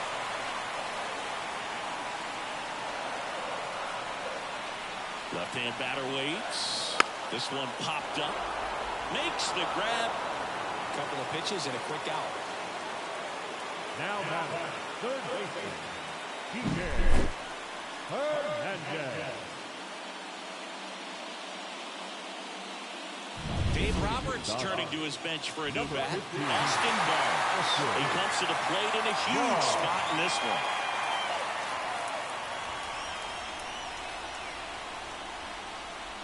Left-hand batter waits. This one popped up. Makes the grab. A couple of pitches and a quick out. Now batting, third baseman, DJ Hernandez. Dave Roberts turning to his bench for a new bat. Austin Barnes. He comes to the plate in a huge spot in this one.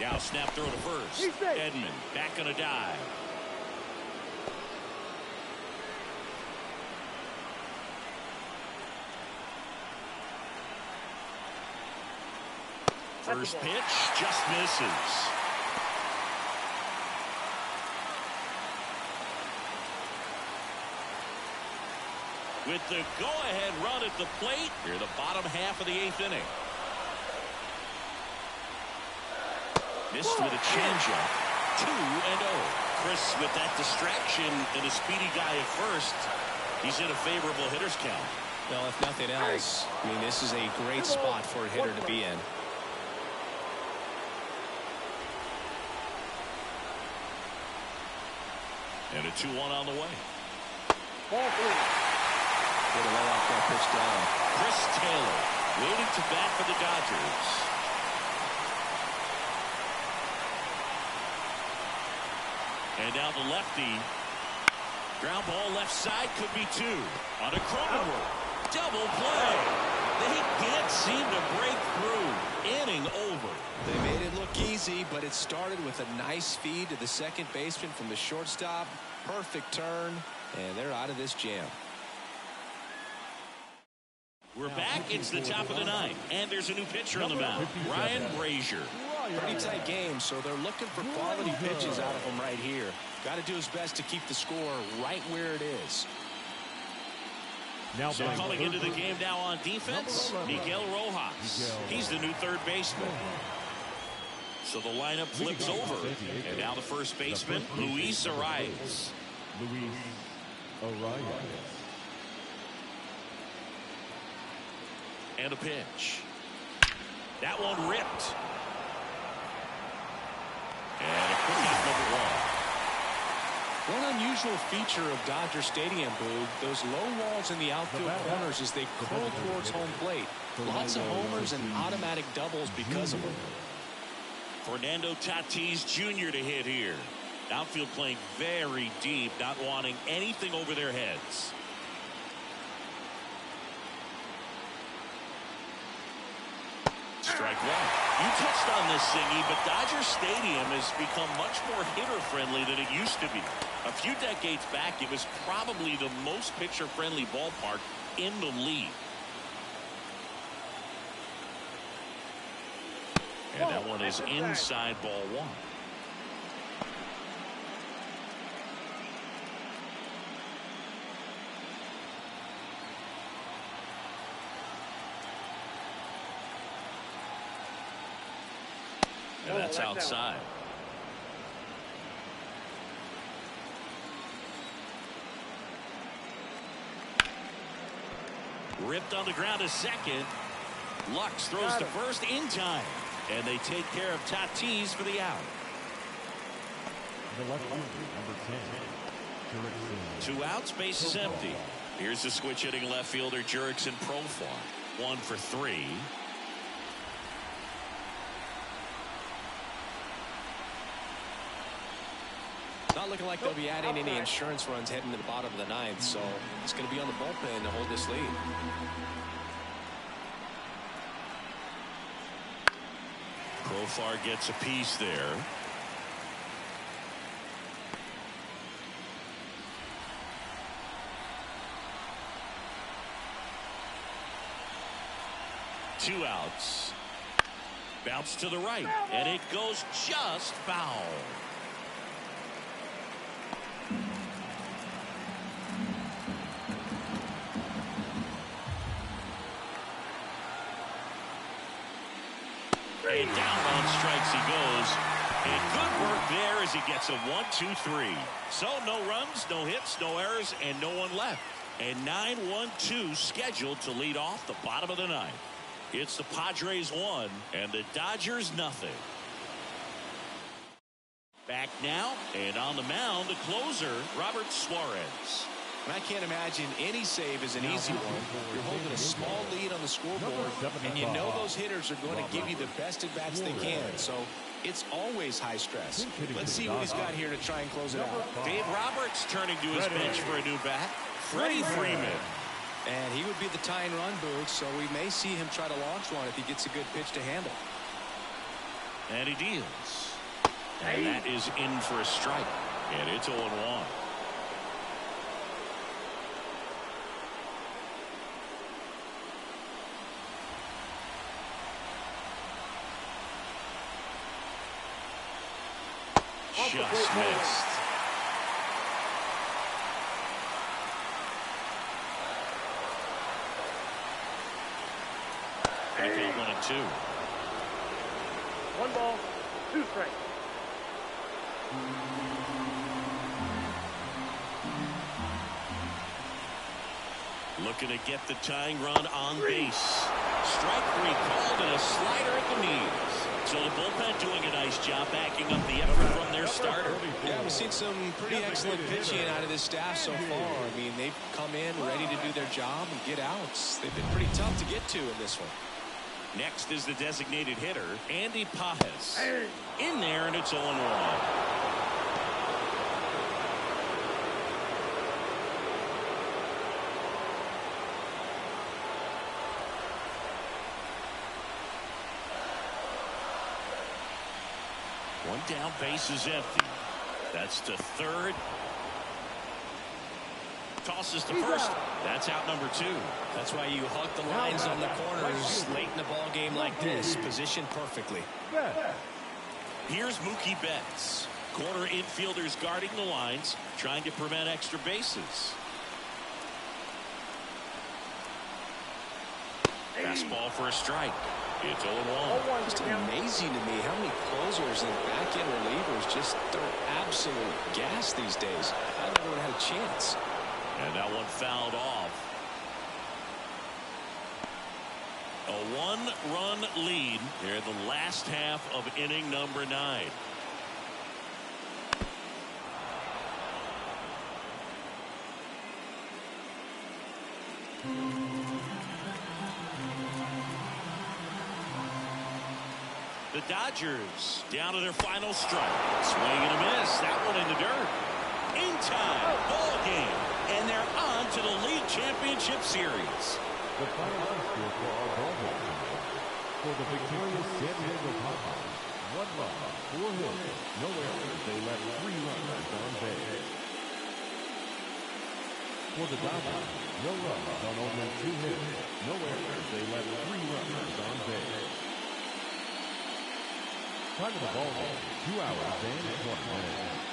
Now snap throw to first. Edman back on a dive. First pitch just misses. With the go-ahead run at the plate, here the bottom half of the 8th inning. Missed with a changeup. 2-0. Chris with that distraction and a speedy guy at first. He's in a favorable hitter's count. Well, if nothing else, I mean, this is a great spot for a hitter to be in. And a 2-1 on the way. Ball 3. Get a lay off that pitch down. Chris Taylor waiting to bat for the Dodgers. And now the lefty. Ground ball left side, could be 2. On a Cronenworth. Double play. They can't seem to break through. Inning over. They made it look easy, but it started with a nice feed to the second baseman from the shortstop. Perfect turn, and they're out of this jam. We're back. It's the top of the 9th, and there's a new pitcher on the mound, Ryan Brazier. Pretty tight game, so they're looking for quality pitches out of him right here. Got to do his best to keep the score right where it is. Now So coming into the game now on defense, Miguel Rojas. He's the new third baseman. So the lineup flips over, and now the first baseman, Luis Arias. Luis Arias. And a pitch. That one ripped. And a quickie, number 1. One unusual feature of Dodger Stadium, Boog, those low walls in the outfield corners as they curl towards home plate. Lots of homers and automatic doubles because of them. Fernando Tatis Jr. to hit here. Outfield playing very deep, not wanting anything over their heads. Strike 1. You touched on this, Singy, but Dodger Stadium has become much more hitter-friendly than it used to be. A few decades back, it was probably the most pitcher-friendly ballpark in the league. And that one is inside ball 1. And that's outside. Ripped on the ground to second. Lux throws to first in time. And they take care of Tatis for the out. The left fielder, number 10, Jurickson. 2 outs, base is empty. Here's the switch hitting left fielder Jurickson Profar. 1 for 3. Not looking like they'll be adding any insurance runs heading to the bottom of the 9th, so it's going to be on the bullpen to hold this lead. Profar gets a piece there. Two outs. Bounce to the right, and it goes just foul. And down on strikes he goes. And good work there as he gets a 1-2-3. So no runs, no hits, no errors, and no one left. And 9-1-2 scheduled to lead off the bottom of the 9th. It's the Padres 1 and the Dodgers nothing. Back now, and on the mound, the closer, Robert Suarez. And I can't imagine any save is an easy one. You're holding a small lead on the scoreboard, and you know those hitters are going to give you the best at-bats they can. So it's always high stress. Let's see what he's got here to try and close it out. Dave Roberts turning to his bench for a new bat. Freddie Freeman. And he would be the tying run, Boog, so we may see him try to launch one if he gets a good pitch to handle. And he deals. And that is in for a strike. And it's 0-1. Just missed. Back out 1-2. 1 ball, 2 strikes. Looking to get the tying run on base. Strike 3 called and a slider at the knees. So the bullpen doing a nice job backing up the effort from their starter. Yeah, we've seen some pretty excellent pitching out of this staff so far. I mean, they've come in ready to do their job and get outs. They've been pretty tough to get to in this one. Next is the designated hitter, Andy Pajes. In there, and it's 0-1. One down, base is empty. That's to third. Tosses to first. That's out number 2. That's why you hug the lines on the corners late in the ball game like this. Positioned perfectly. Here's Mookie Betts. Corner infielders guarding the lines, trying to prevent extra bases. Fastball for a strike. It's 0-1. Just amazing to me how many closers and back-end relievers just throw absolute gas these days. I never had a chance. And that one fouled off. A 1-run lead here in the last half of inning number 9. The Dodgers down to their final strike. Swing and a miss. That one in the dirt. In time. Ball game. And they're on to the league championship series. The final score for our ball game. For the victorious San Diego Padres, 1 run, 4 hits, no errors. They left 3 runners on base. For the Dodgers, no runs on only 2 hits, no errors. They left 3 runners on base. Time of the ball game, 2 hours and 20 minutes.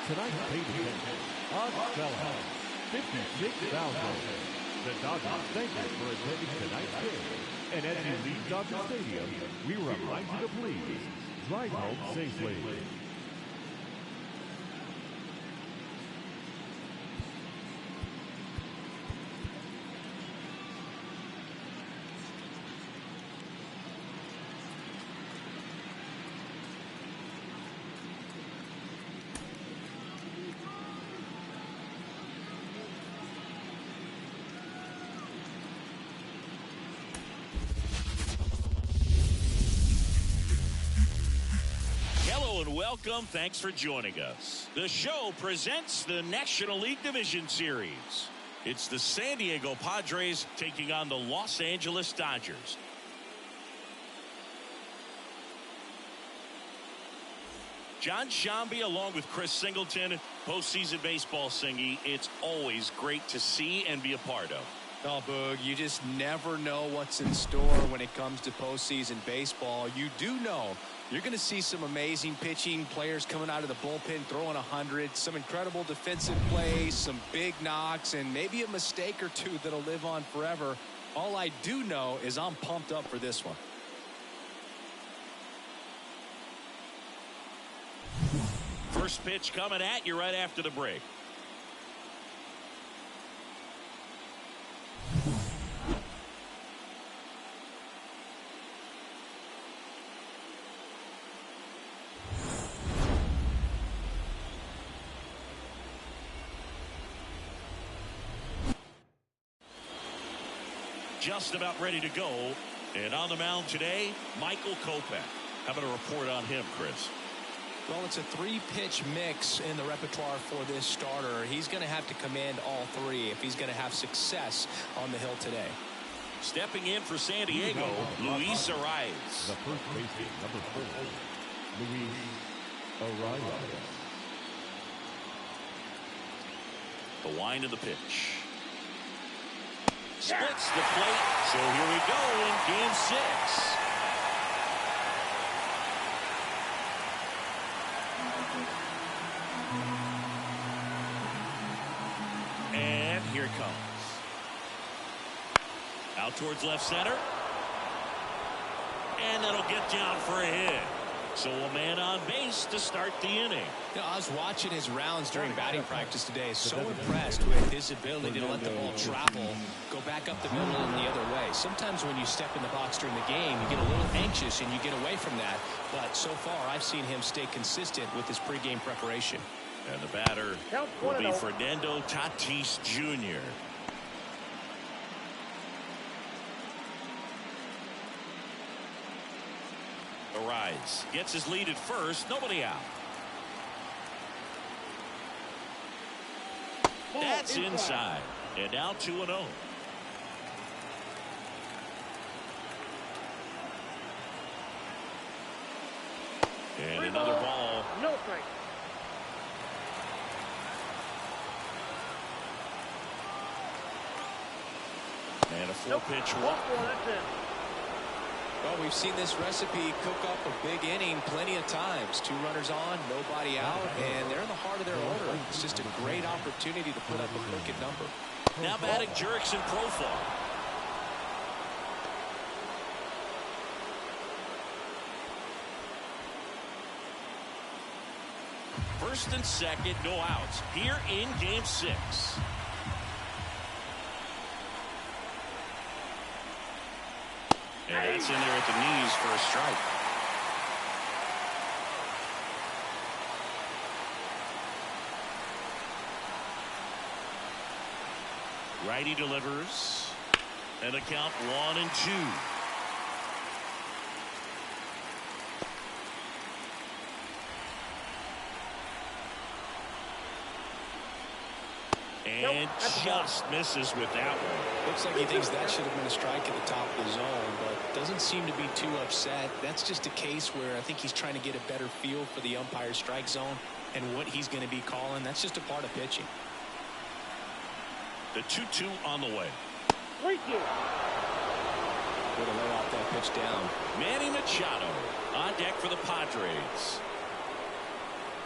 Tonight's paid attendance, odds fell out, 56,000. The Dodgers thank you for attending tonight's game. And as you leave Dodger Stadium, we remind you to please drive home safely. And welcome. Thanks for joining us. The show presents the National League Division Series. It's the San Diego Padres taking on the Los Angeles Dodgers. John Shambi along with Chris Singleton, postseason baseball singy. It's always great to see and be a part of. Oh, Boog, you just never know what's in store when it comes to postseason baseball. You do know you're going to see some amazing pitching, players coming out of the bullpen throwing 100, some incredible defensive plays, some big knocks, and maybe a mistake or two that'll live on forever. All I do know is I'm pumped up for this one. First pitch coming at you right after the break. Just about ready to go. And on the mound today, Michael Kopech. How about a report on him, Chris? Well, it's a 3-pitch mix in the repertoire for this starter. He's going to have to command all 3 if he's going to have success on the hill today. Stepping in for San Diego, Luis Arias. The first baseman, number 4, Luis Arias. The wind of the pitch. Splits the plate. So here we go in game 6. And here it comes. Out towards left center. And that'll get down for a hit. So a man on base to start the inning. You know, I was watching his rounds during batting practice today. So impressed with his ability to let the ball travel, go back up the middle and the other way. Sometimes when you step in the box during the game, you get a little anxious and you get away from that. But so far, I've seen him stay consistent with his pregame preparation. And the batter will be Fernando Tatis Jr. Arise, gets his lead at first, nobody out. That's inside. And now 2-0. And another ball. No strike. And a 4-pitch walk. Well, we've sseen this recipe cook up a big inning plenty of times. 2 runners on, nobody out, and they're in the heart of their order. It's just a great opportunity to put up a crooked number. Now batting Jurickson Profar. First and second, no outs here in Game 6. And that's in there at the knees for a strike. Righty delivers. And the count 1-2. And just misses with that one. Looks like he thinks that should have been a strike at the top of the zone, but doesn't seem to be too upset. That's just a case where I think he's trying to get a better feel for the umpire's strike zone and what he's going to be calling. That's just a part of pitching. The 2-2 on the way. 3-2. Going to lay off that pitch down. Manny Machado on deck for the Padres.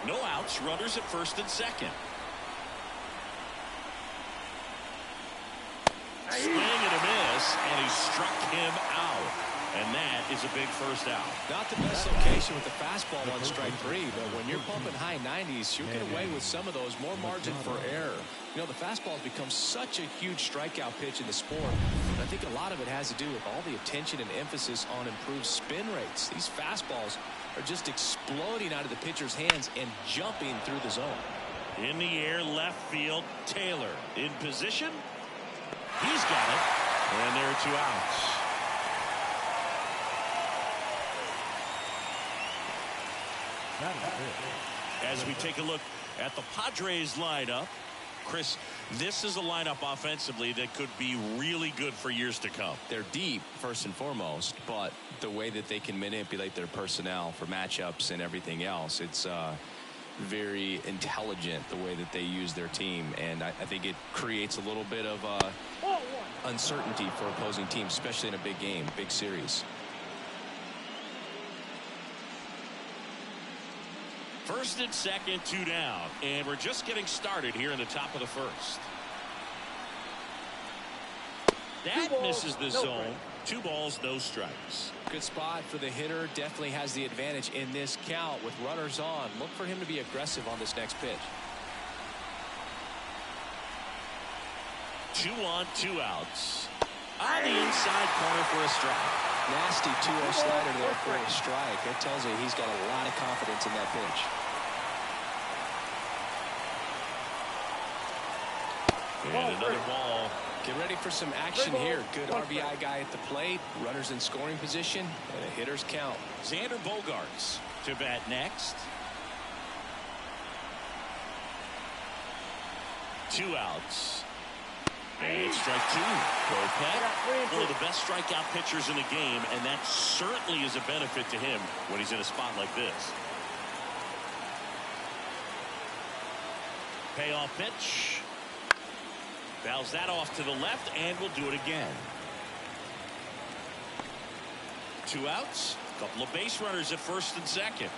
No outs, runners at first and second. Swing and a miss, and he struck him out. And that is a big first out. Not the best location with the fastball on strike 3, but when you're pumping high 90s, you'll get away with some of those, more margin for error. You know, the fastball has become such a huge strikeout pitch in the sport. And I think a lot of it has to do with all the attention and emphasis on improved spin rates. These fastballs are just exploding out of the pitcher's hands and jumping through the zone. In the air, left field, Taylor in position. He's got it, and there are 2 outs. As we take a look at the Padres lineup, Chris, this is a lineup offensively that could be really good for years to come. They're deep, first and foremost, but the way that they can manipulate their personnel for matchups and everything else, it's very intelligent the way that they use their team, and I think it creates a little bit of uncertainty for opposing teams, especially in a big game, big series. First and second, 2 down, and we're just getting started here in the top of the first. That misses the zone. 2 balls, no strikes. Good spot for the hitter. Definitely has the advantage in this count with runners on. Look for him to be aggressive on this next pitch. 2 on, 2 outs. On the inside corner for a strike. Nasty 2-0 slider there for a strike. That tells you he's got a lot of confidence in that pitch. And another ball. Get ready for some action here. Good RBI guy at the plate. Runners in scoring position. And a hitter's count. Xander Bogaerts to bat next. 2 outs. And strike 2. Kopech, one of the best strikeout pitchers in the game, and that certainly is a benefit to him when he's in a spot like this. Payoff pitch. Fouls that off to the left, and we'll do it again. 2 outs. A couple of base runners at first and second.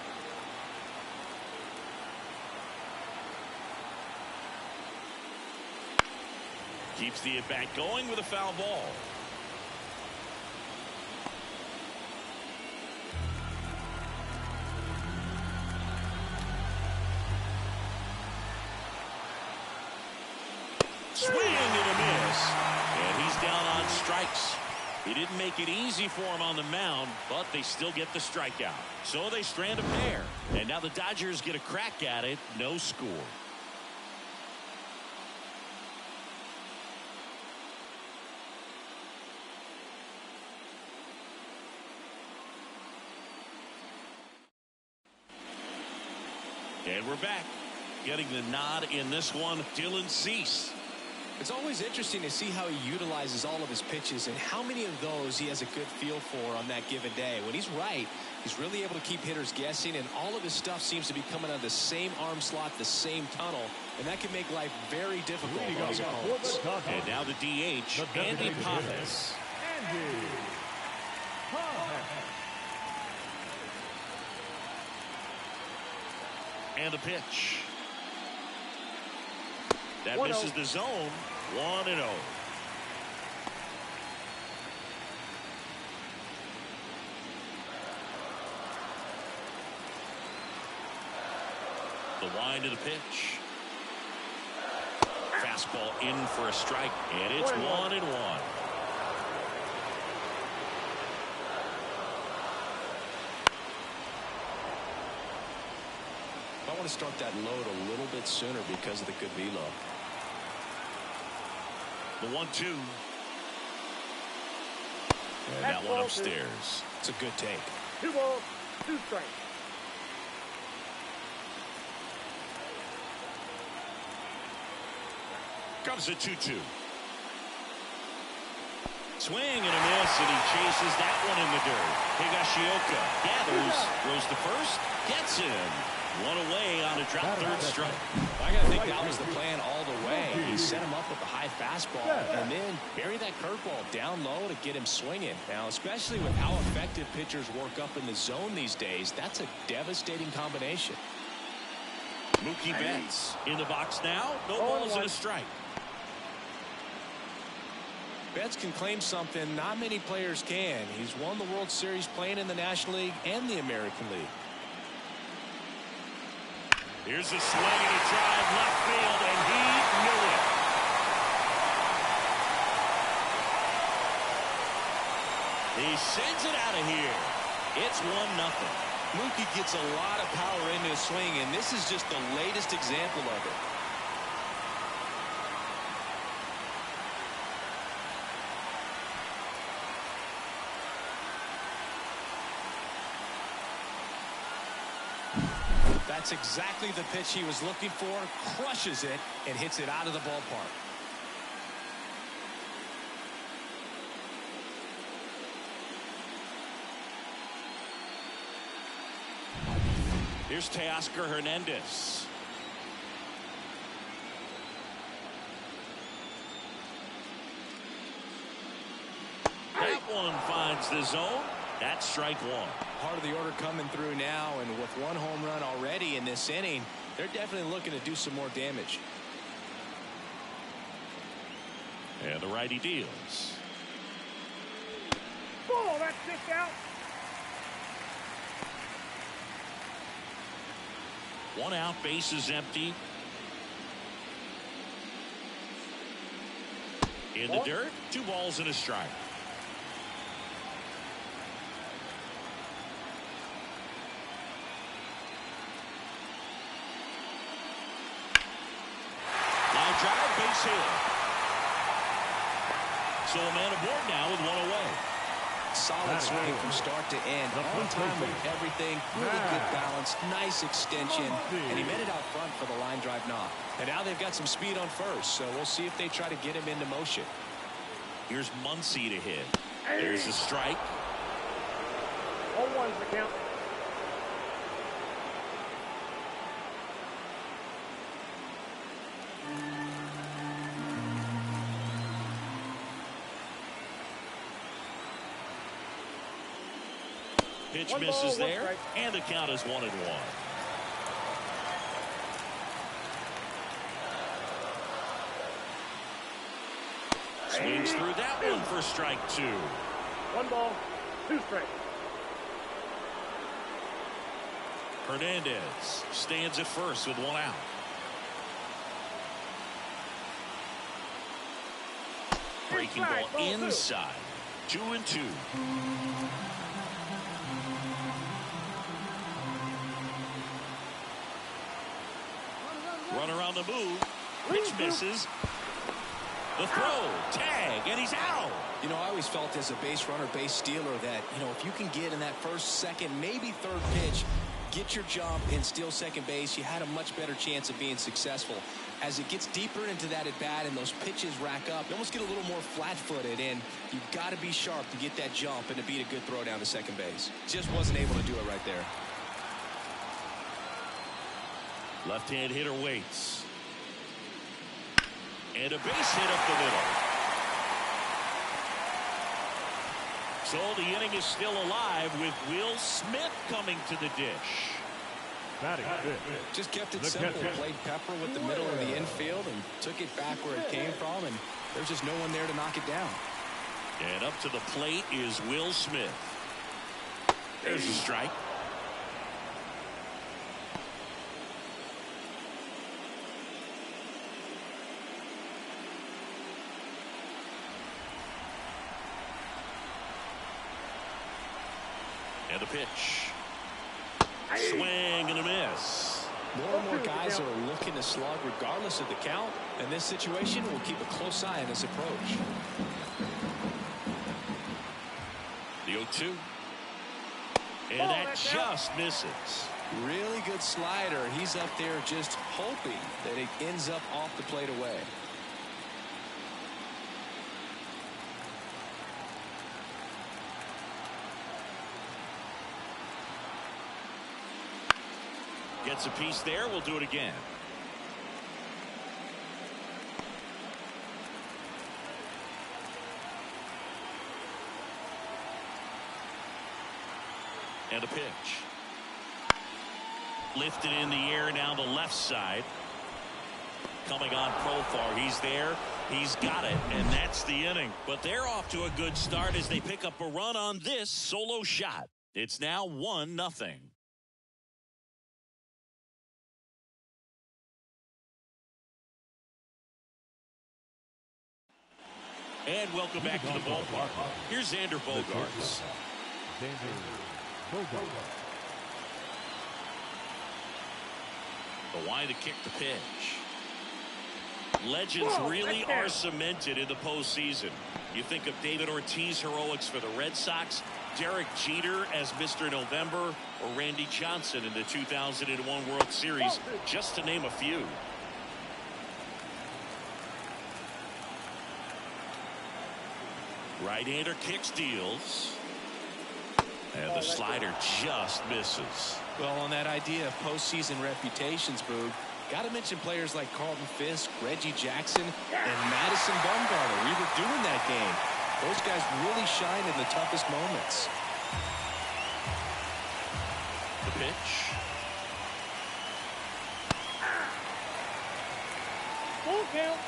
Keeps the at-bat going with a foul ball. Swing and a miss. And he's down on strikes. He didn't make it easy for him on the mound, but they still get the strikeout. So they strand a pair. And now the Dodgers get a crack at it. No score. And we're back. Getting the nod in this one, Dylan Cease. It's always interesting to see how he utilizes all of his pitches and how many of those he has a good feel for on that given day. When he's right, he's really able to keep hitters guessing, and all of his stuff seems to be coming out of the same arm slot, the same tunnel, and that can make life very difficult for his opponents. And now the DH, Andy Padres. And the pitch. That misses the zone. 1-0. The wind of the pitch. Fastball in for a strike, and it's 1-1. I want to start that load a little bit sooner because of the good velo. The 1-2. And that one upstairs. It's a good take. 2 balls, 2 strikes. Comes a 2-2. Swing and a miss, and he chases that one in the dirt. Higashioka gathers, throws to first, gets him. One away on a drop third strike. I got to think that was the plan all the way. He set him up with a high fastball and then bury that curveball down low to get him swinging. Now, especially with how effective pitchers work up in the zone these days, that's a devastating combination. Mookie Betts in the box now. No balls and a strike. Betts can claim something not many players can. He's won the World Series playing in the National League and the American League. Here's a swing and a drive left field, and he knew it. He sends it out of here. It's 1-0. Mookie gets a lot of power into his swing, and this is just the latest example of it. That's exactly the pitch he was looking for. Crushes it and hits it out of the ballpark. Here's Teoscar Hernandez. That one finds the zone. That's strike 1. Part of the order coming through now, and with 1 home run already in this inning, they're definitely looking to do some more damage. And the righty deals. Ball, that's 6 out. 1 out, base is empty. In the dirt, 2 balls and a strike. Line drive, base hit. So a man aboard now with 1 away. Solid swing from start to end. On time with everything. Really good balance. Nice extension. And he made it out front for the line drive knock. And now they've got some speed on first. So we'll see if they try to get him into motion. Here's Muncy to hit. There's a strike. 0-1's the count. Pitch misses there, and the count is 1-1. Swings through that one for strike 2. 1 ball, 2 strikes. Hernandez stands at first with 1 out. Breaking ball inside. 2-2. Runner on the move. Pitch misses. The throw. Tag. And he's out. You know, I always felt as a base runner, base stealer that, you know, if you can get in that first, second, maybe third pitch, get your jump and steal second base, you had a much better chance of being successful. As it gets deeper into that at bat and those pitches rack up, you almost get a little more flat-footed, and you've got to be sharp to get that jump and to beat a good throw down to second base. Just wasn't able to do it right there. Left-hand hitter waits. And a base hit up the middle. So the inning is still alive with Will Smith coming to the dish. Just kept it simple. Played pepper with the middle of the infield and took it back where it came from, and there's just no one there to knock it down. And up to the plate is Will Smith. There's a strike. And the pitch. Swing and a miss. More and more guys are looking to slug regardless of the count, and this situation will keep a close eye on his approach. The 0-2. And that just misses. Really good slider. He's up there just hoping that it ends up off the plate away. Gets a piece there. We'll do it again. And a pitch. Lifted in the air down the left side. Coming on Profar. He's there. He's got it. And that's the inning. But they're off to a good start as they pick up a run on this solo shot. It's now 1-0. And welcome back to the ballpark. Here's Xander Bogaerts. The wide to kick the pitch. Legends really are cemented in the postseason. You think of David Ortiz heroics for the Red Sox, Derek Jeter as Mr. November, or Randy Johnson in the 2001 World Series, just to name a few. Right-hander kicks, deals. And the slider just misses. Well, on that idea of postseason reputations, Boog, got to mention players like Carlton Fisk, Reggie Jackson, and Madison Bumgarner. We were doing that game. Those guys really shine in the toughest moments. The pitch. Full count.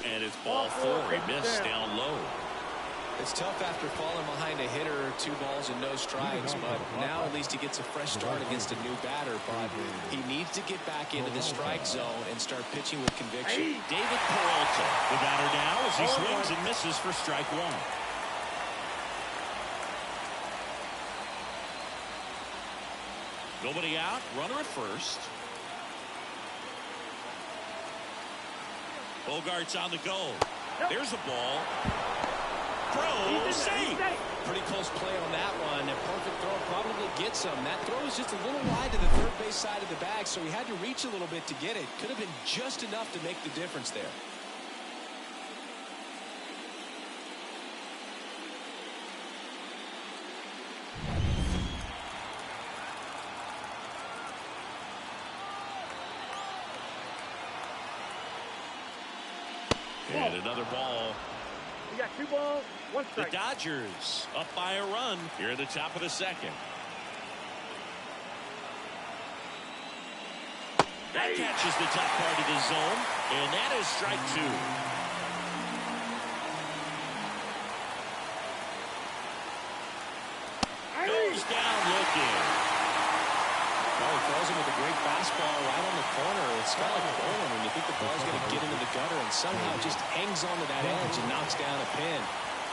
And it's ball 4. He missed down low. It's tough after falling behind a hitter, 2 balls and no strikes, but now at least he gets a fresh start against a new batter. But he needs to get back into the strike zone and start pitching with conviction. David Peralta, the batter now as he swings and misses for strike 1. Nobody out, runner at first. Bogaerts on the go. There's a ball. Throw, safe. Pretty close play on that one. A perfect throw probably gets him. That throw is just a little wide to the third base side of the bag, so he had to reach a little bit to get it. Could have been just enough to make the difference there. And another ball. You got 2 balls, 1 strike. The Dodgers up by a run here at the top of the second. That catches the top part of the zone, and that is strike 2. in. Oh, he throws him with a great fastball right on the corner. It's kind of like bowling when you think the ball's going to get into the gutter and somehow just hangs onto that edge and knocks down a pin.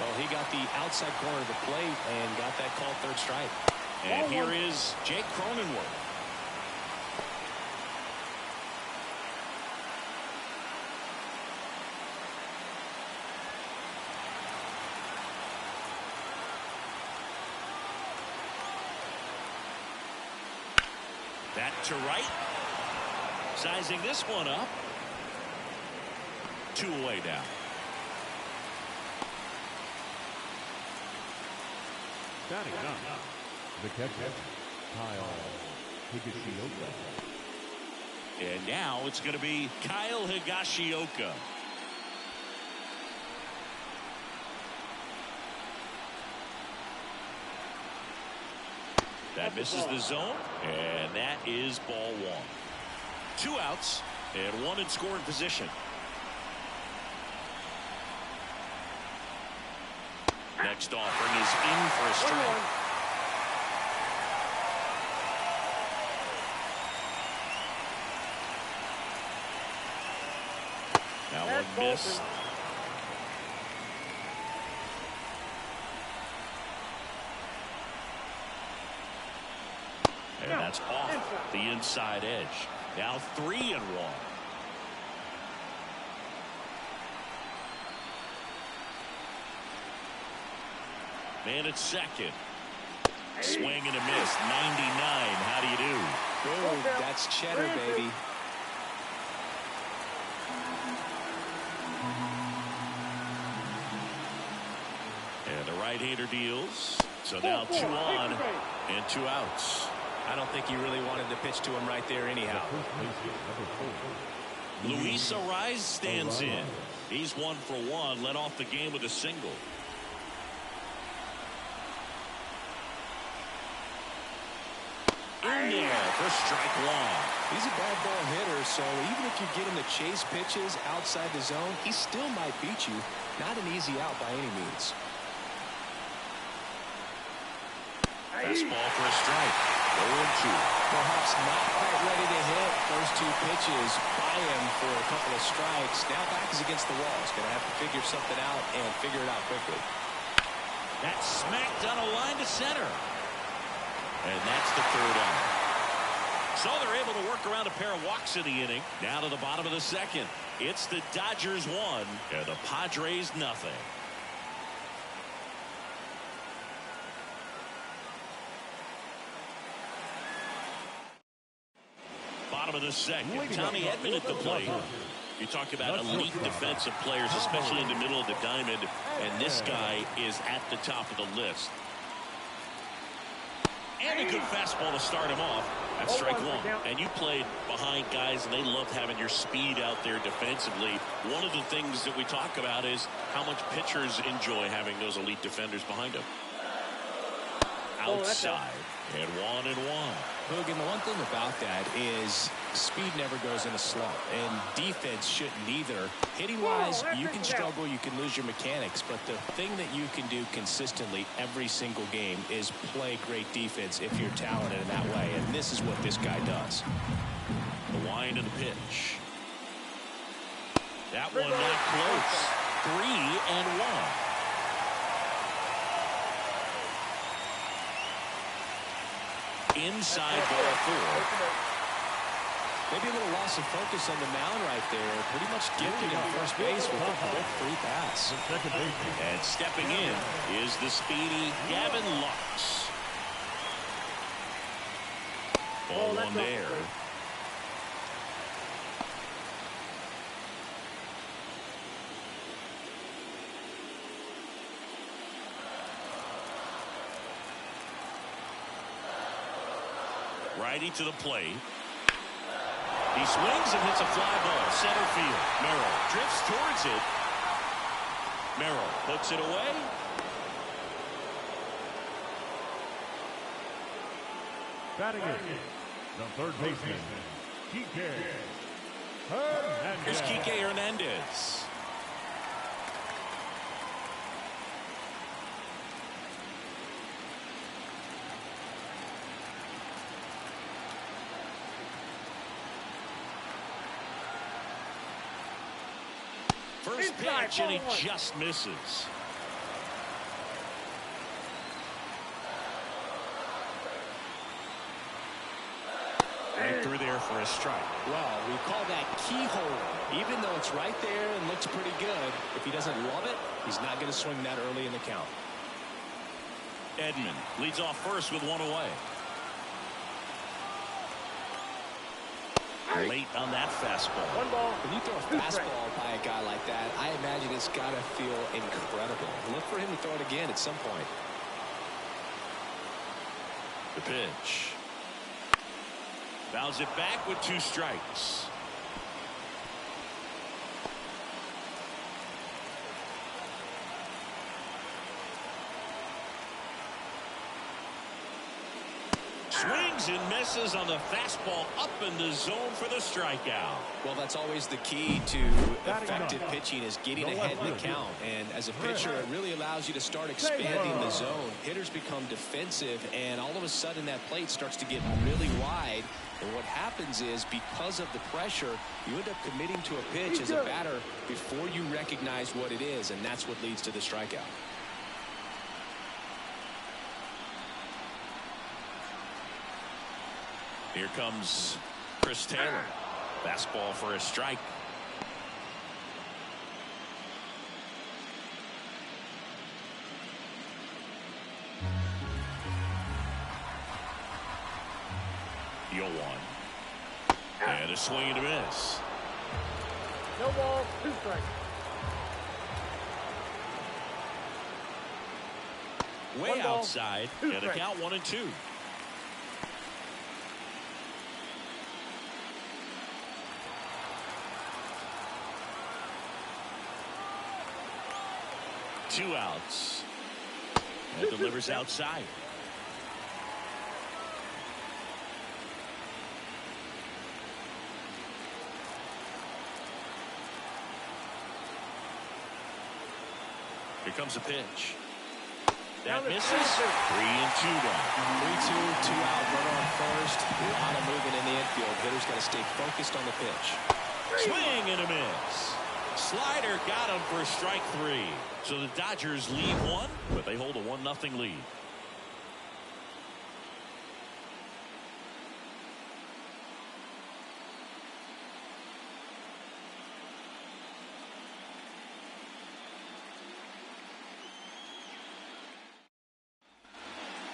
Well, he got the outside corner of the plate and got that called third strike. And here is Jake Cronenworth. That to right. Sizing this one up. 2 away now. Batting up, the catcher, Kyle Higashioka. And now it's going to be Kyle Higashioka. That misses the zone, and that is ball 1. 2 outs, and 1 in scoring position. Next offering is in for a strike. Now one missed. And that's off the inside edge. Now 3-1. Man at second. Swing and a miss. 99. How do you do? Boom. That's cheddar, baby. And the right-hander deals. So now 2 on and 2 outs. I don't think he really wanted to pitch to him right there anyhow. Luis Arraez stands in. He's 1 for 1. Led off the game with a single. In there for strike 1. He's a bad ball hitter, so even if you get him to chase pitches outside the zone, he still might beat you. Not an easy out by any means. Fastball for a strike. 0-2. Perhaps not quite ready to hit those 2 pitches by him for a couple of strikes. Now back is against the wall. He's going to have to figure something out and figure it out quickly. That's smacked on a line to center. And that's the 3rd out. So they're able to work around a pair of walks in the inning. Now to the bottom of the 2nd. It's the Dodgers 1 and the Padres nothing. Bottom of the 2nd. Tommy Edman at the plate. You talk about elite defensive players, especially in the middle of the diamond, and this guy is at the top of the list. And a good fastball to start him off. That's strike 1. And you played behind guys, and they loved having your speed out there defensively. One of the things that we talk about is how much pitchers enjoy having those elite defenders behind them. Outside, and 1-1. Hogan, the one thing about that is speed never goes in a slump, and defense shouldn't either. Hitting-wise, you can struggle, you can lose your mechanics, but the thing that you can do consistently every single game is play great defense if you're talented in that way, and this is what this guy does. The wind of the pitch. That one not close. 3-1. Inside ball 4. Maybe a little loss of focus on the mound right there. Pretty much gifted in first base with a quick free pass. And stepping in is the speedy Gavin Lux. Ball 1 there. Righty to the plate. He swings and hits a fly ball. Center field. Merrill drifts towards it. Merrill puts it away. Batting in, the 3rd baseman, Kike Hernandez. Here's Kike Hernandez. pitch, and he just misses. Right through there for a strike. Well, we call that keyhole. Even though it's right there and looks pretty good, if he doesn't love it, he's not going to swing that early in the count. Edman leads off first with one away. Late on that fastball. One ball. When you throw a fastball by a guy like that, I imagine it's got to feel incredible. Look for him to throw it again at some point. The pitch. Fouls it back with 2 strikes. Swings and misses on the fastball up in the zone for the strikeout. Well, that's always the key to effective pitching, is getting ahead in the count. And as a pitcher, it really allows you to start expanding the zone. Hitters become defensive, and all of a sudden that plate starts to get really wide. And what happens is, because of the pressure, you end up committing to a pitch as a batter before you recognize what it is, and that's what leads to the strikeout. Here comes Chris Taylor. Fastball for a strike. The 0-1. And a swing and a miss. No ball, 2 strikes. Way One ball, outside. 2 And a strikes. count 1-2. Two outs. And delivers outside. Here comes a pitch. That misses. 3-2 down. 3-2, 2 out, runner on first. A lot of movement in the infield. Hitters got to stay focused on the pitch. Swing and a miss. Slider got him for strike 3. So the Dodgers lead 1, but they hold a 1-0 lead.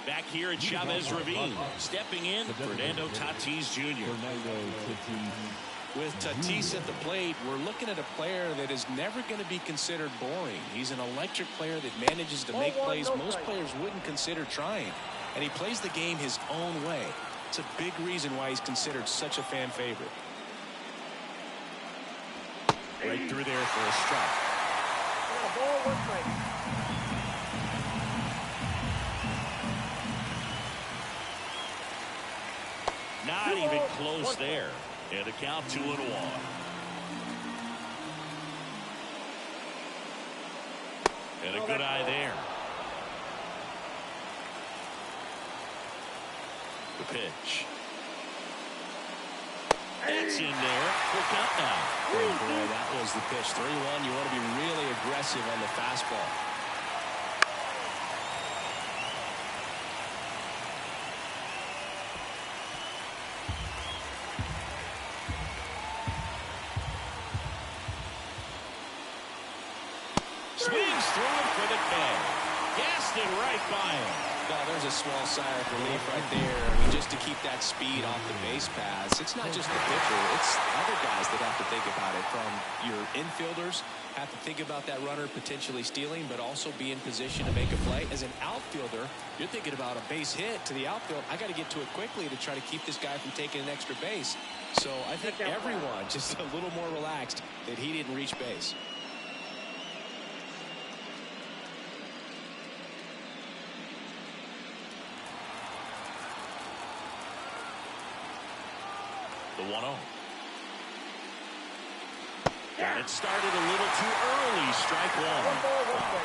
Back here at Chavez Ravine, stepping in, Fernando Tatis Jr. With Tatis at the plate, we're looking at a player that is never going to be considered boring. He's an electric player that manages to make plays most players wouldn't consider trying. And he plays the game his own way. It's a big reason why he's considered such a fan favorite. Right through there for a strike. Got a ball, 1 strike. Not even close there. And a count 2-1. And a good eye there. The pitch. That's in there. Full count now. Oh boy, that was the pitch. 3-1. You want to be really aggressive on the fastball. Swings through it for the K. Gassed it right by him. No, there's a small sigh of relief right there. I mean, just to keep that speed off the base paths. It's not just the pitcher. It's other guys that have to think about it. From your infielders have to think about that runner potentially stealing, but also be in position to make a play. As an outfielder, you're thinking about a base hit to the outfield. I got to get to it quickly to try to keep this guy from taking an extra base. So I think everyone just a little more relaxed that he didn't reach base. The 1-0. Got it started a little too early. Strike 1.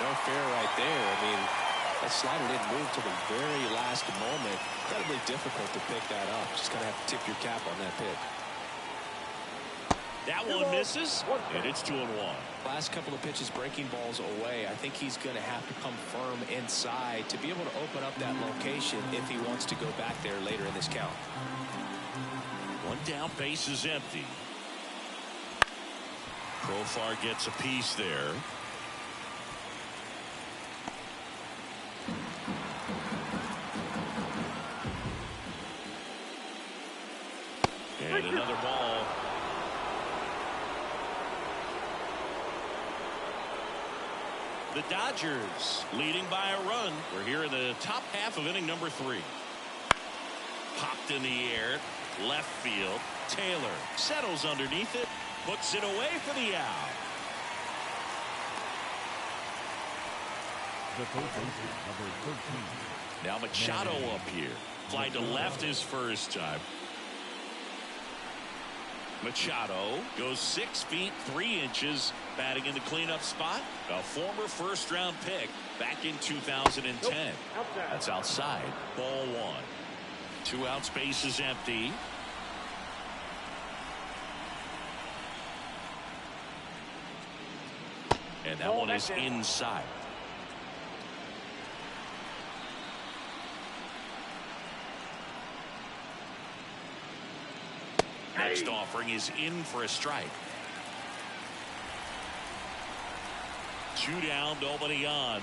No fair right there. I mean, that slider didn't move to the very last moment. Incredibly difficult to pick that up. Just going to have to tip your cap on that pitch. That one misses, and it's 2-1. Last couple of pitches breaking balls away. I think he's going to have to come firm inside to be able to open up that location if he wants to go back there later in this count. One down, base is empty. Profar gets a piece there. And another ball. The Dodgers leading by a run. We're here in the top half of inning number 3. Popped in the air, left field. Taylor settles underneath it, puts it away for the out. The first baseman, number 13. Now Machado up here. Fly to left his first time. Machado goes 6 feet 3 inches, batting in the cleanup spot. A former first-round pick back in 2010. That's outside. Ball 1. 2 outs, base is empty. And that one is inside. Next offering is in for a strike. 2 down, nobody on.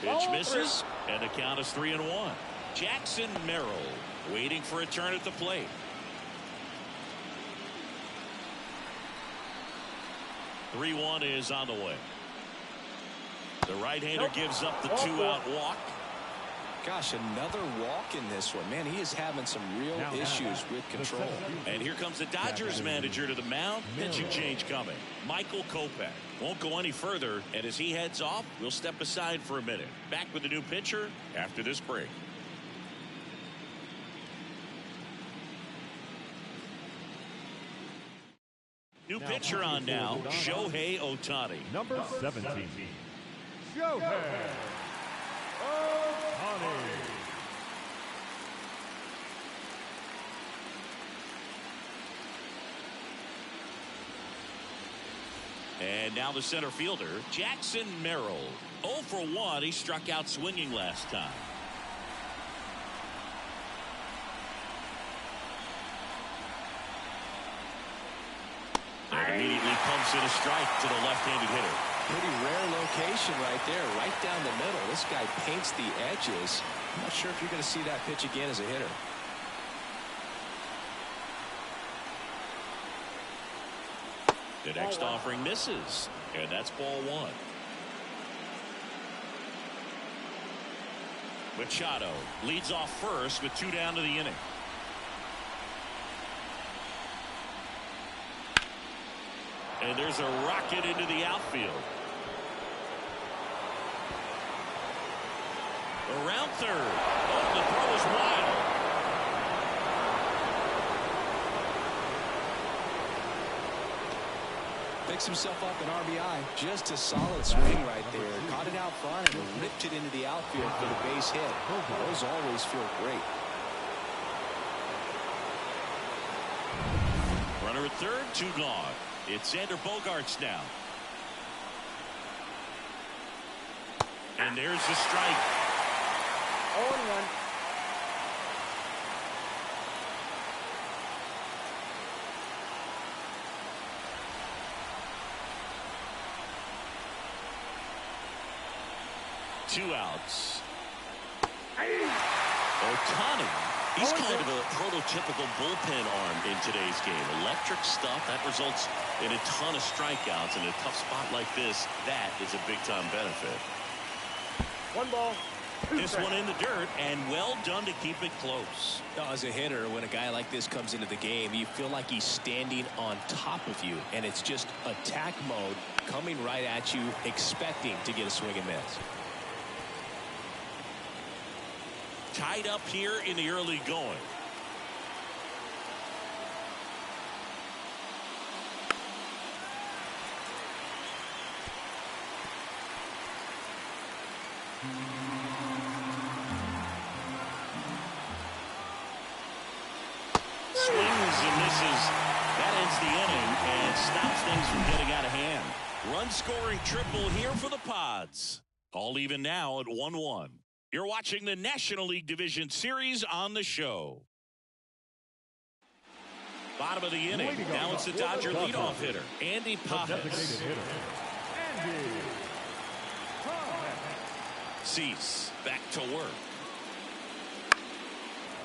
Pitch misses, and the count is 3-1. Jackson Merrill waiting for a turn at the plate. 3-1 is on the way. The right-hander gives up the 2-out walk. Gosh, another walk in this one. Man, he is having some real issues with control. And here comes the Dodgers manager to the mound. Pitching change coming. Michael Kopech won't go any further, and as he heads off, we'll step aside for a minute. Back with the new pitcher after this break. New pitcher on now, Shohei Ohtani. Number 17, Shohei Ohtani. And now the center fielder, Jackson Merrill. 0 for 1. He struck out swinging last time. And immediately pumps in a strike to the left-handed hitter. Pretty rare location right there, right down the middle. This guy paints the edges. I'm not sure if you're going to see that pitch again as a hitter. The next offering misses, and that's ball 1. Machado leads off first with 2 down to the inning. And there's a rocket into the outfield. Around third. Oh, the throw is wild. Picks himself up an RBI. Just a solid swing right there. Caught it out front and ripped it into the outfield for the base hit. Those always feel great. Runner at third, 2 gone. It's Xander Bogaerts now. And there's the strike. 0-1. Two outs. Ohtani. He's kind of a prototypical bullpen arm in today's game. Electric stuff that results in a ton of strikeouts. In a tough spot like this, that is a big-time benefit. 1 ball. 2 This one in the dirt, and well done to keep it close. As a hitter, when a guy like this comes into the game, you feel like he's standing on top of you, and it's just attack mode coming right at you, expecting to get a swing and miss. Tied up here in the early going. Swings and misses. That ends the inning and stops things from getting out of hand. Run-scoring triple here for the Pods. All even now at 1-1. You're watching the National League Division Series on the show. Bottom of the inning. Now it's the Dodger leadoff hitter, Andy Padres. Cease back to work.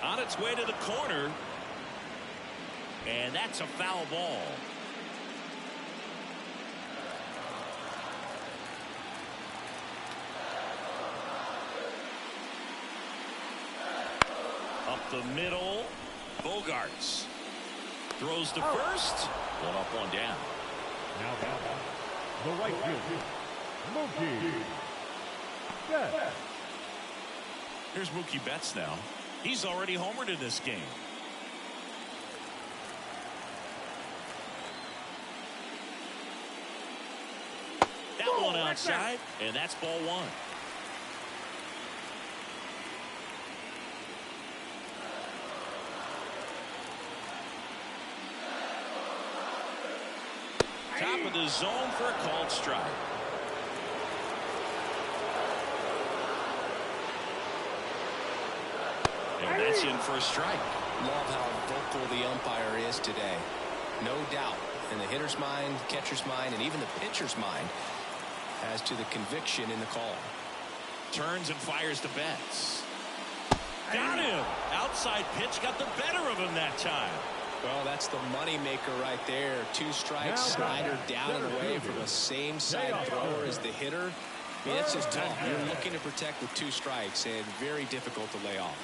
On its way to the corner. And that's a foul ball. Up the middle. Bogarts. Throws to first. One up, one down. Now the right fielder, Mookie. Betts. Here's Mookie Betts now. He's already homered in this game. That one outside, and that's ball one. Top of the zone for a called strike. And that's in for a strike. Love how vocal the umpire is today. No doubt in the hitter's mind, catcher's mind, and even the pitcher's mind as to the conviction in the call. Turns and fires to Betts. Got him. Outside pitch got the better of him that time. Well, that's the money maker right there. Two strikes, slider down and away from a same side thrower as the hitter. I mean, that's just tough. You're looking to protect with two strikes and very difficult to lay off.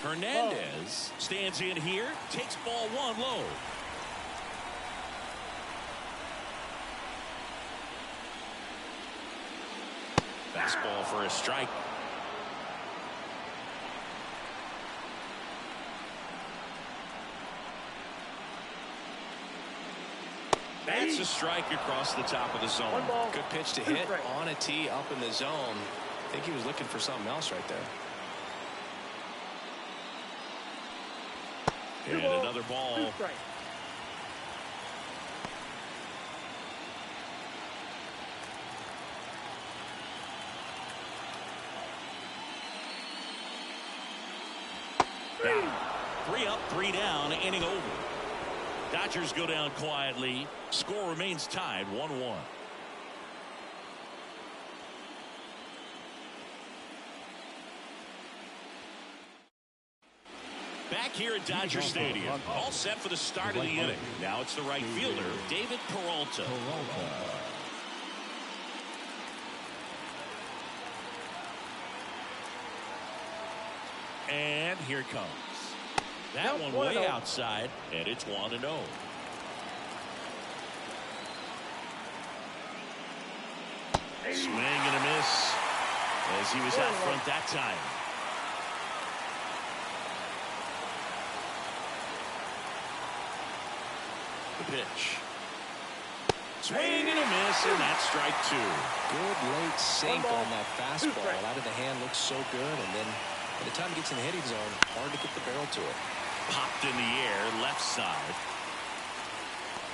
Hernandez stands in here, takes ball one low. Fastball for a strike. That's a strike across the top of the zone. Good pitch to hit on a tee up in the zone. I think he was looking for something else right there. And another ball. Three up, three down, inning over. Dodgers go down quietly. Score remains tied 1-1. Back here at Dodger Stadium, all set for the start of the inning. Now it's the right fielder, David Peralta. And here it comes. That one way outside, and it's 1-0. Swing and a miss as he was out front that time. The pitch. Swing and a miss, and that's strike two. Good late sink on that fastball. Out of the hand looks so good, and then by the time it gets in the hitting zone, hard to get the barrel to it. Popped in the air, left side.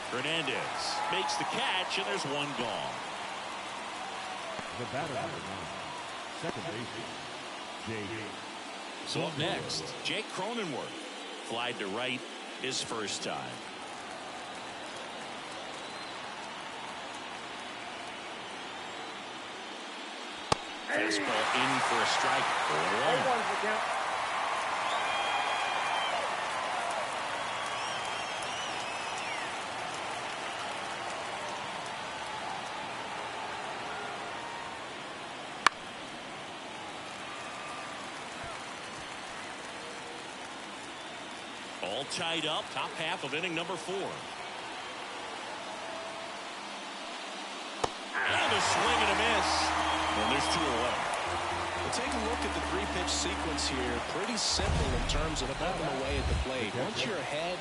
Hernandez makes the catch, and there's one gone. The batter number 9, second baseman, Jake. So up next, Jake Cronenworth. Flied to right his first time. Fastball in for a strike. 0-1. All tied up, top half of inning number 4. And a swing and a miss. And there's 2 away. Well, take a look at the 3-pitch sequence here. Pretty simple in terms of putting them away at the plate. Once you're ahead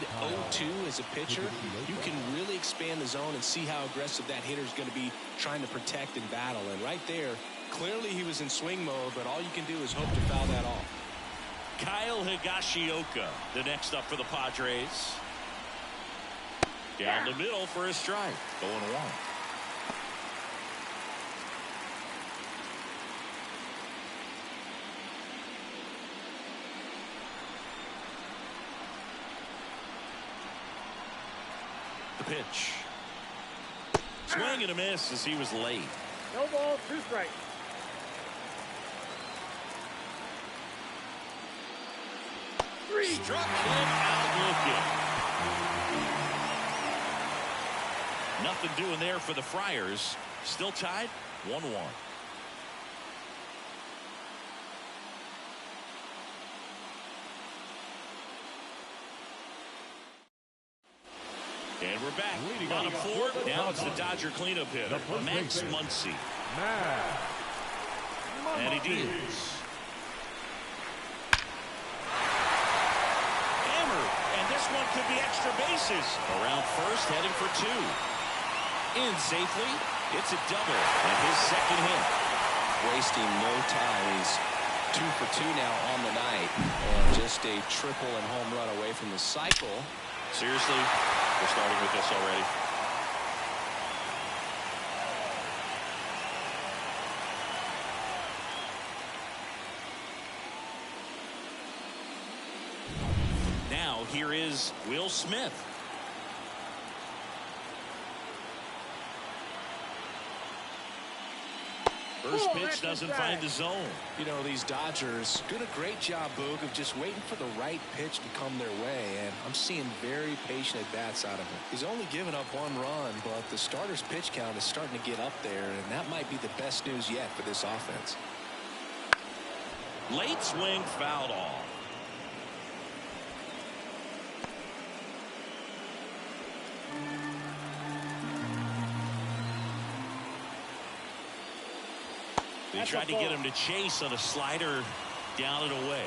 0-2 as a pitcher, you can really expand the zone and see how aggressive that hitter is going to be trying to protect and battle. And right there, clearly he was in swing mode, but all you can do is hope to foul that off. Kyle Higashioka, the next up for the Padres. Down the middle for a strike. 0-1. The pitch. Swing and a miss as he was late. No ball, 2 strikes. Struck him out looking. Nothing doing there for the Friars. Still tied 1-1. And we're back. Bottom 4. Now it's the Dodger cleanup hitter, Max Muncy. And he deals. This one could be extra bases. Around first, heading for 2. In safely. It's a double and his second hit. Wasting no time. He's 2 for 2 now on the night, and just a triple and home run away from the cycle. Seriously, we're starting with this already. Now here is Will Smith. First pitch doesn't find the zone. You know, these Dodgers did a great job, Boog, of just waiting for the right pitch to come their way, and I'm seeing very patient at-bats out of him. He's only given up 1 run, but the starter's pitch count is starting to get up there, and that might be the best news yet for this offense. Late swing fouled off. They tried to get him to chase on a slider down and away.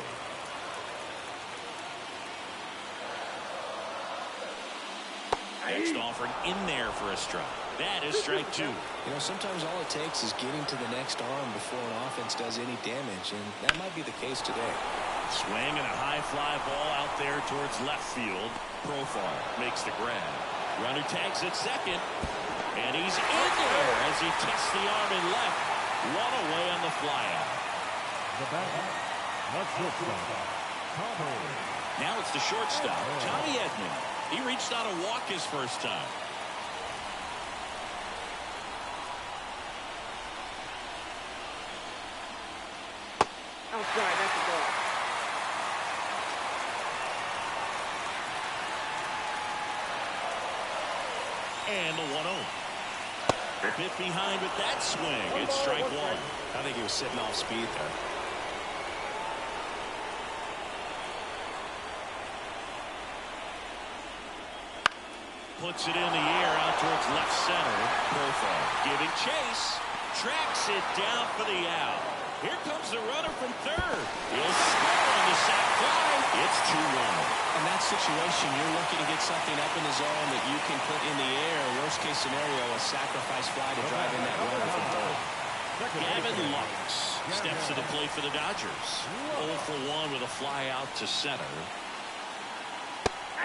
Next offering in there for a strike. That is strike 2. You know, sometimes all it takes is getting to the next arm before an offense does any damage, and that might be the case today. Swing and a high fly ball out there towards left field. Profile makes the grab. Runner tags at second, and he's in there as he tests the arm in left. One away on the flyout. The batter, the shortstop, Tommy. Now it's the shortstop, Tommy Edman. He reached out to walk his first time. Outside, that's a ball. And the 1-0. A bit behind with that swing. It's strike 1. I think he was sitting off speed there. Puts it in the air out towards left center. Profile giving chase. Tracks it down for the out. Here comes the runner from third. He'll score on the sac fly. It's 2-1. In that situation, you're looking to get something up in the zone that you can put in the air. Worst case scenario, a sacrifice fly to drive in that runner from third. Gavin Lux steps to the plate for the Dodgers. 0 for 1 with a fly out to center.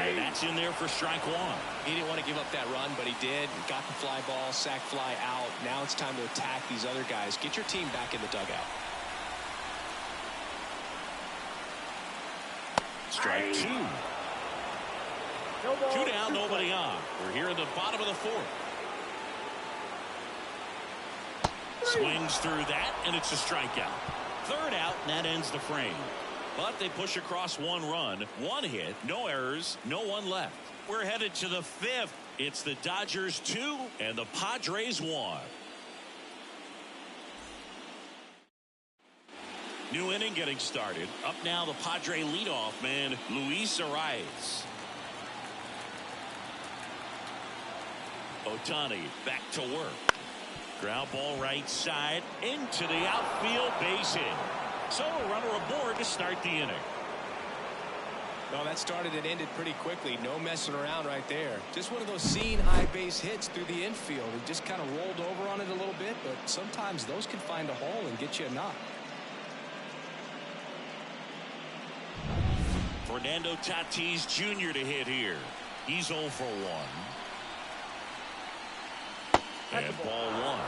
And that's in there for strike 1. He didn't want to give up that run, but he did. Got the fly ball, sac fly out. Now it's time to attack these other guys. Get your team back in the dugout. Strike 2. 2 down, nobody on. We're here in the bottom of the 4th. Swings through that, and it's a strikeout. Third out, and that ends the frame. But they push across 1 run, 1 hit, no errors, no one left. We're headed to the 5th. It's the Dodgers 2 and the Padres 1. New inning getting started. Up now the Padre leadoff man, Luis Arias. Ohtani back to work. Ground ball right side into the outfield, base hit. So a runner aboard to start the inning. Well, that started and ended pretty quickly. No messing around right there. Just one of those seeing high base hits through the infield. He just kind of rolled over on it a little bit, but sometimes those can find a hole and get you a knock. Fernando Tatis Jr. to hit here. He's 0 for 1. And ball 1.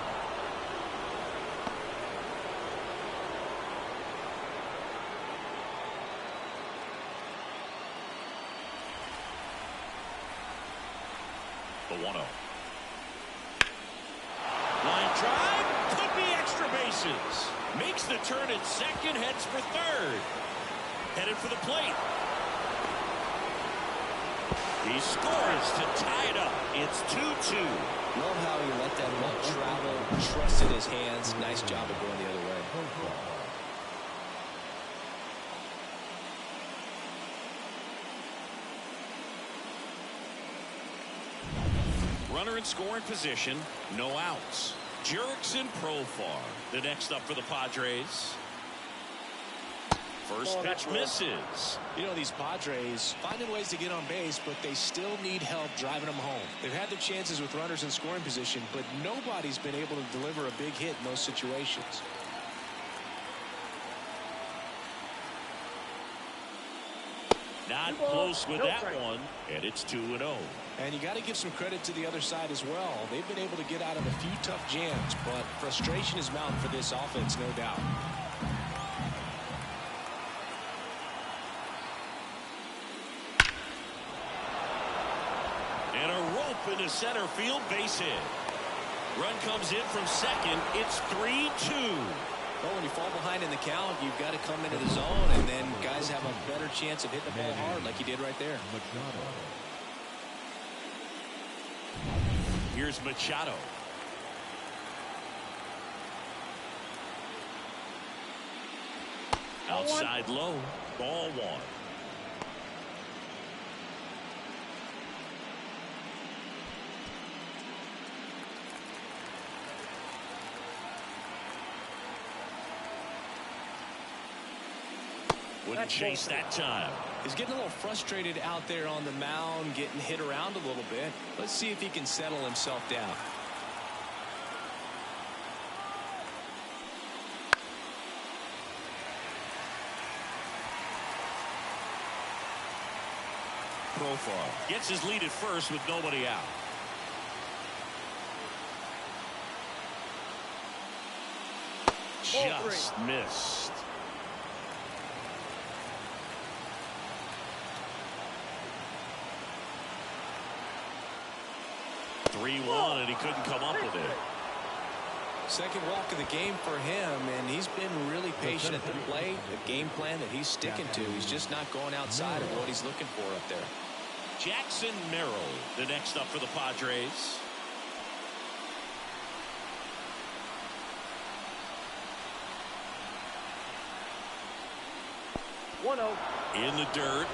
The 1-0. Line drive. Could be extra bases. Makes the turn at second. Heads for third. Headed for the plate. He scores to tie it up. It's 2-2. Love how he let that ball travel, trusted his hands. Nice job of going the other way. Runner in scoring position, no outs. Jurickson Profar, the next up for the Padres. First pitch misses. You know, these Padres finding ways to get on base, but they still need help driving them home. They've had their chances with runners in scoring position, but nobody's been able to deliver a big hit in those situations. Not close with that one, and it's 2-0. And you got to give some credit to the other side as well. They've been able to get out of a few tough jams, but frustration is mounting for this offense, no doubt. And a rope into center field, base hit. Run comes in from second. It's 3-2. Well, when you fall behind in the count, you've got to come into the zone, and then guys have a better chance of hitting the ball hard like he did right there. Here's Machado. Outside low. Ball 1. Wouldn't chase that time. He's getting a little frustrated out there on the mound, getting hit around a little bit. Let's see if he can settle himself down. Profar gets his lead at first with nobody out. Just missed. And he couldn't come up with it. Second walk of the game for him, and he's been really patient at the plate. The game plan that he's sticking to. He's just not going outside of what he's looking for up there. Jackson Merrill, the next up for the Padres. In the dirt,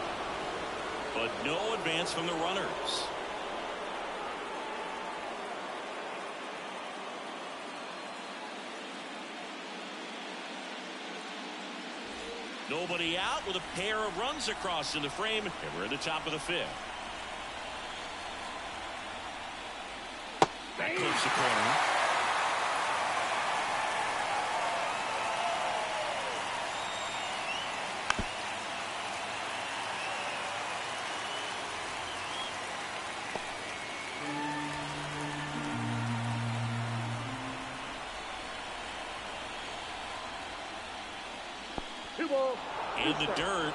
but no advance from the runners. Nobody out with a pair of runs across in the frame, and we're in the top of the 5th. That clips the corner. In the dirt.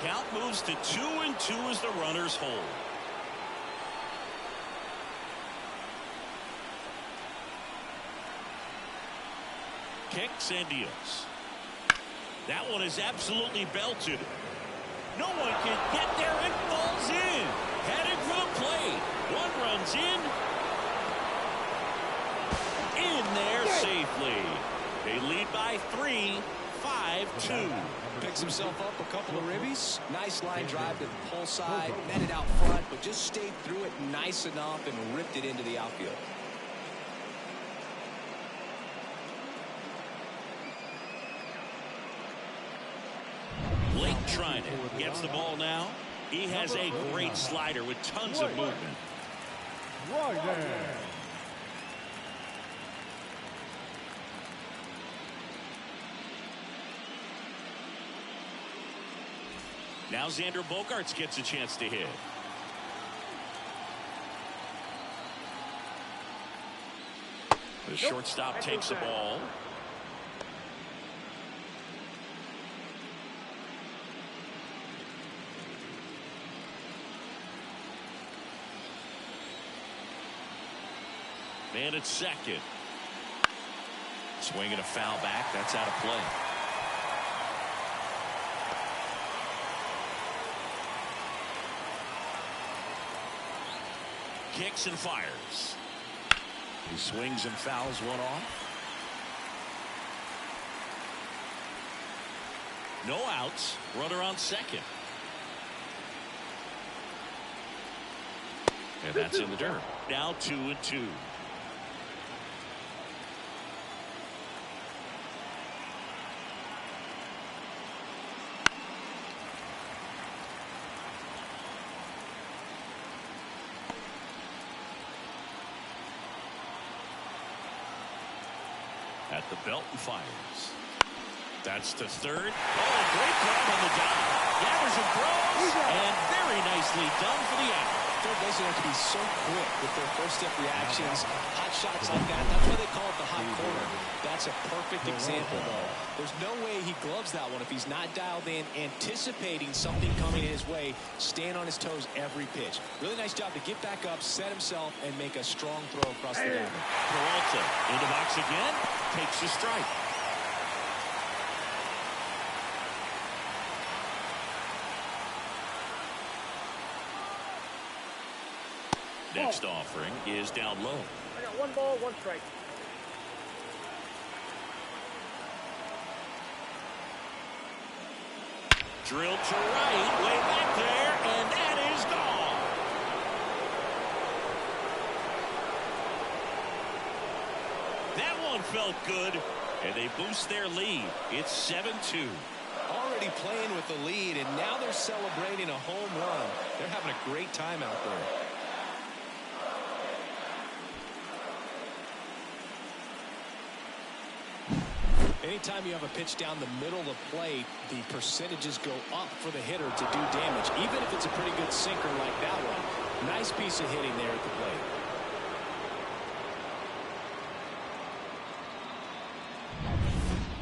Count moves to 2-2 as the runners hold. Kicks and deals. That one is absolutely belted. No one can get there. It falls in. Headed for the plate. One runs in. In there safely. They lead by 3. 5-2. Picks himself up a couple of ribbies. Nice line drive to the pull side. Met it out front, but just stayed through it nice enough and ripped it into the outfield. Blake Trinan gets the ball now. He has a great slider with tons of movement. Right there. Now Xander Bogaerts gets a chance to hit. The shortstop takes the ball. Man at second. Swinging a foul back. That's out of play. Kicks and fires. He swings and fouls one off. No outs. Runner on second. And that's in the dirt. Now 2-2. At the belt and fires. That's to third. Oh, great grab on the dive. Gathers and throws. And very nicely done for the out. Third basemen have to be so quick with their first step reactions. Hot shots like that. That's why they call it the hot corner. That's a perfect example, though. There's no way he gloves that one if he's not dialed in, anticipating something coming his way, staying on his toes every pitch. Really nice job to get back up, set himself, and make a strong throw across the diamond. Peralta in the box again. Takes a strike. Next offering is down low. I got 1 ball, 1 strike. Drilled to right, way back there, and that is gone. That one felt good, and they boost their lead. It's 7-2. Already playing with the lead, and now they're celebrating a home run. They're having a great time out there. Anytime you have a pitch down the middle of the plate, the percentages go up for the hitter to do damage, even if it's a pretty good sinker like that one. Nice piece of hitting there at the plate.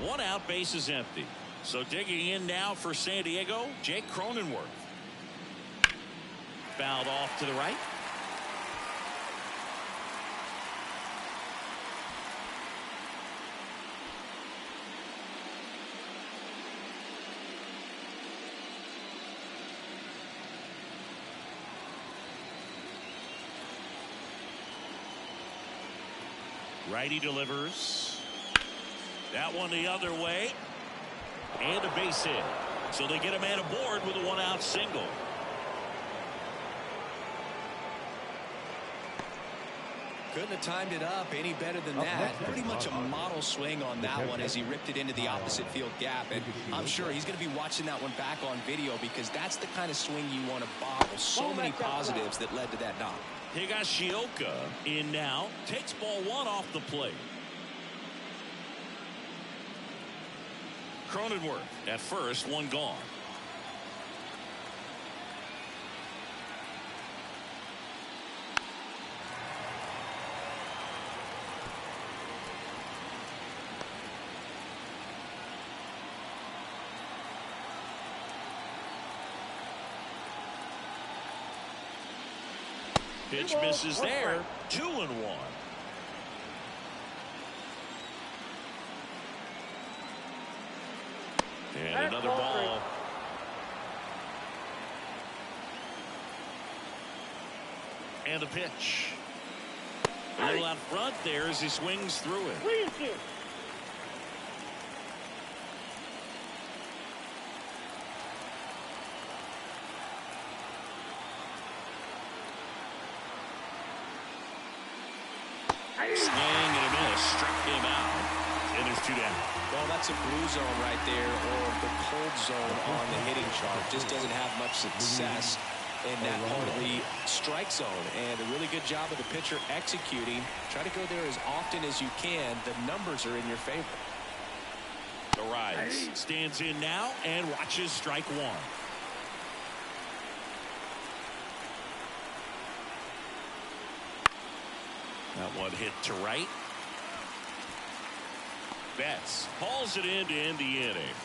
One out, base is empty. So digging in now for San Diego, Jake Cronenworth. Fouled off to the right. Righty delivers. That one the other way. And a base hit. So they get a man aboard with a 1-out single. Couldn't have timed it up any better than that. Pretty much a model swing on that one as he ripped it into the opposite field gap. And I'm sure he's going to be watching that one back on video because that's the kind of swing you want to bottle. So many positives that led to that knock. Higashioka in now. Takes ball 1 off the plate. Cronenworth at first, 1 gone. Pitch misses there. 2-1. And another ball. And a pitch. A little out front there as he swings through it. Swing and a miss. Struck him out. And there's 2 down. Well, that's a blue zone right there, or the cold zone on the hitting chart. Just doesn't have much success in that part of the strike zone. And a really good job of the pitcher executing. Try to go there as often as you can. The numbers are in your favor. Arias stands in now and watches strike 1. That one hit to right. Betts hauls it in to end the inning.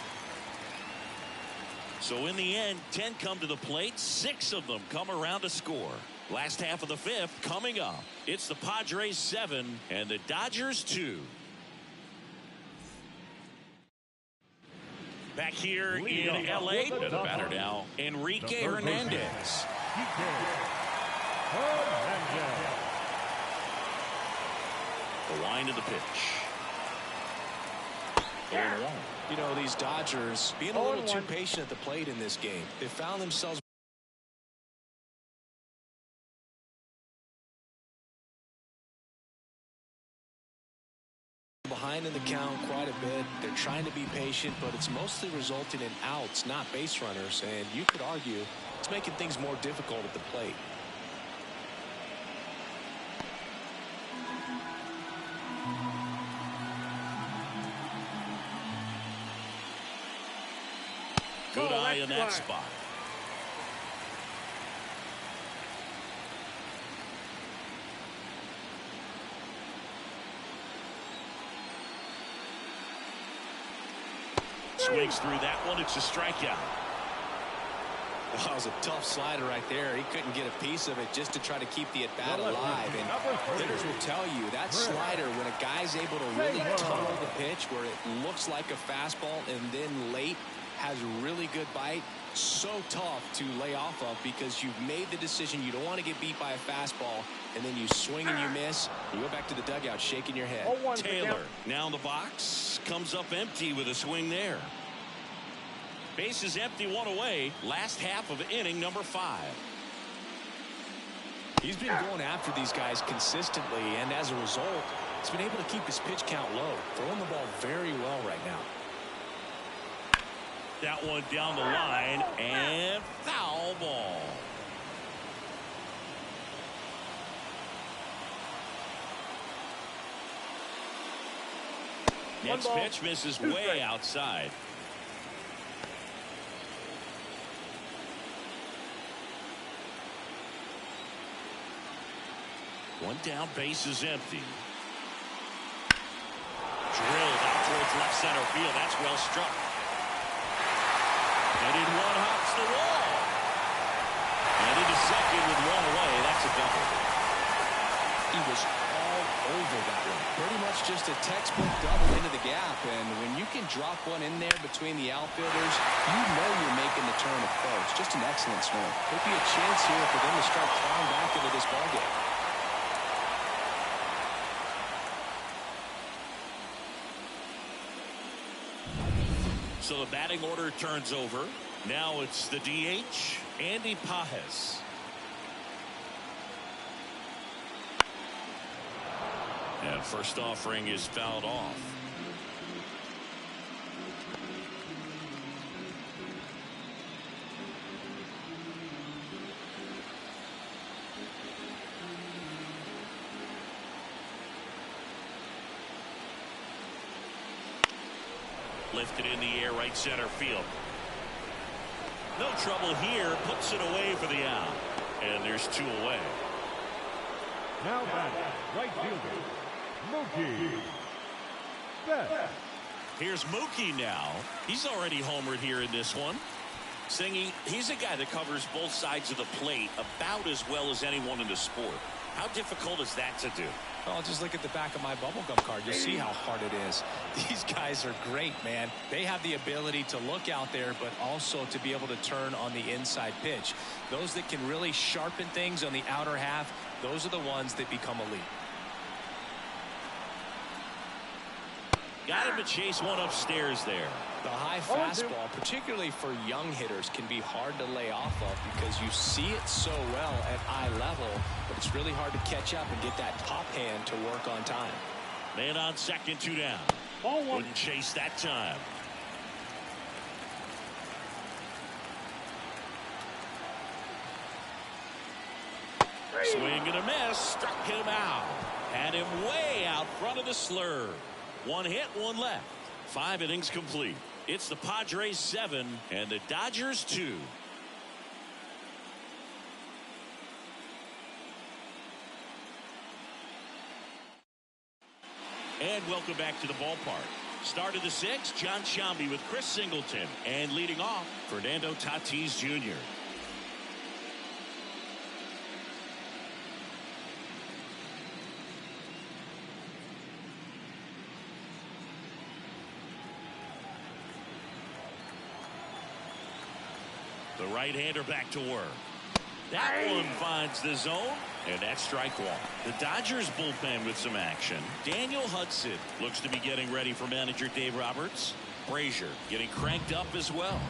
So in the end, 10 come to the plate. 6 of them come around to score. Last half of the 5th coming up. It's the Padres 7 and the Dodgers 2. Back here in L.A. and the batter now, Enrique Hernandez. The line of the pitch. You know, these Dodgers being a little too patient at the plate in this game. They found themselves behind in the count quite a bit. They're trying to be patient, but it's mostly resulting in outs, not base runners. And you could argue it's making things more difficult at the plate. Good eye in that spot. Swings through that one. It's a strikeout. Well, that was a tough slider right there. He couldn't get a piece of it just to try to keep the at-bat alive. And hitters will tell you that slider, when a guy's able to really tunnel the pitch where it looks like a fastball and then late has really good bite, so tough to lay off of because you've made the decision you don't want to get beat by a fastball, and then you swing and you miss. You go back to the dugout shaking your head. Taylor now in the box, comes up empty with a swing there. Base is empty, 1 away. Last half of inning number 5. He's been going after these guys consistently, and as a result, he's been able to keep his pitch count low, throwing the ball very well right now. That one down the line, and foul ball. Next pitch misses way outside. One down, base is empty. Drilled out towards left center field. That's well struck. And in one hops the wall. And into second with 1 away. That's a double. He was all over that one. Pretty much just a textbook double into the gap. And when you can drop one in there between the outfielders, you know you're making the turn of first. Just an excellent swing. Could be a chance here for them to start plowing back into this ballgame. So the batting order turns over. Now it's the DH, Andy Pajes. And first offering is fouled off. Lifted in the air, right center field. No trouble here. Puts it away for the out. And there's 2 away. Now back, right fielder, Mookie Betts. Here's Mookie now. He's already homered here in this one. Singing, he's a guy that covers both sides of the plate about as well as anyone in the sport. How difficult is that to do? Well, just look at the back of my bubblegum card. You'll see how hard it is. These guys are great, man. They have the ability to look out there, but also to be able to turn on the inside pitch. Those that can really sharpen things on the outer half, those are the ones that become elite. Got him to chase one upstairs there. The high fastball, particularly for young hitters, can be hard to lay off of because you see it so well at eye level, but it's really hard to catch up and get that top hand to work on time. Man on second, 2 down. Wouldn't chase that time. Swing and a miss. Struck him out. Had him way out front of the slur. 1 hit, 1 left. 5 innings complete. It's the Padres 7 and the Dodgers 2. And welcome back to the ballpark. Start of the sixth, John Sciambi with Chris Singleton. And leading off, Fernando Tatis Jr. The right-hander back to work. That one finds the zone, and that's strike one. The Dodgers bullpen with some action. Daniel Hudson looks to be getting ready for manager Dave Roberts. Brazier getting cranked up as well.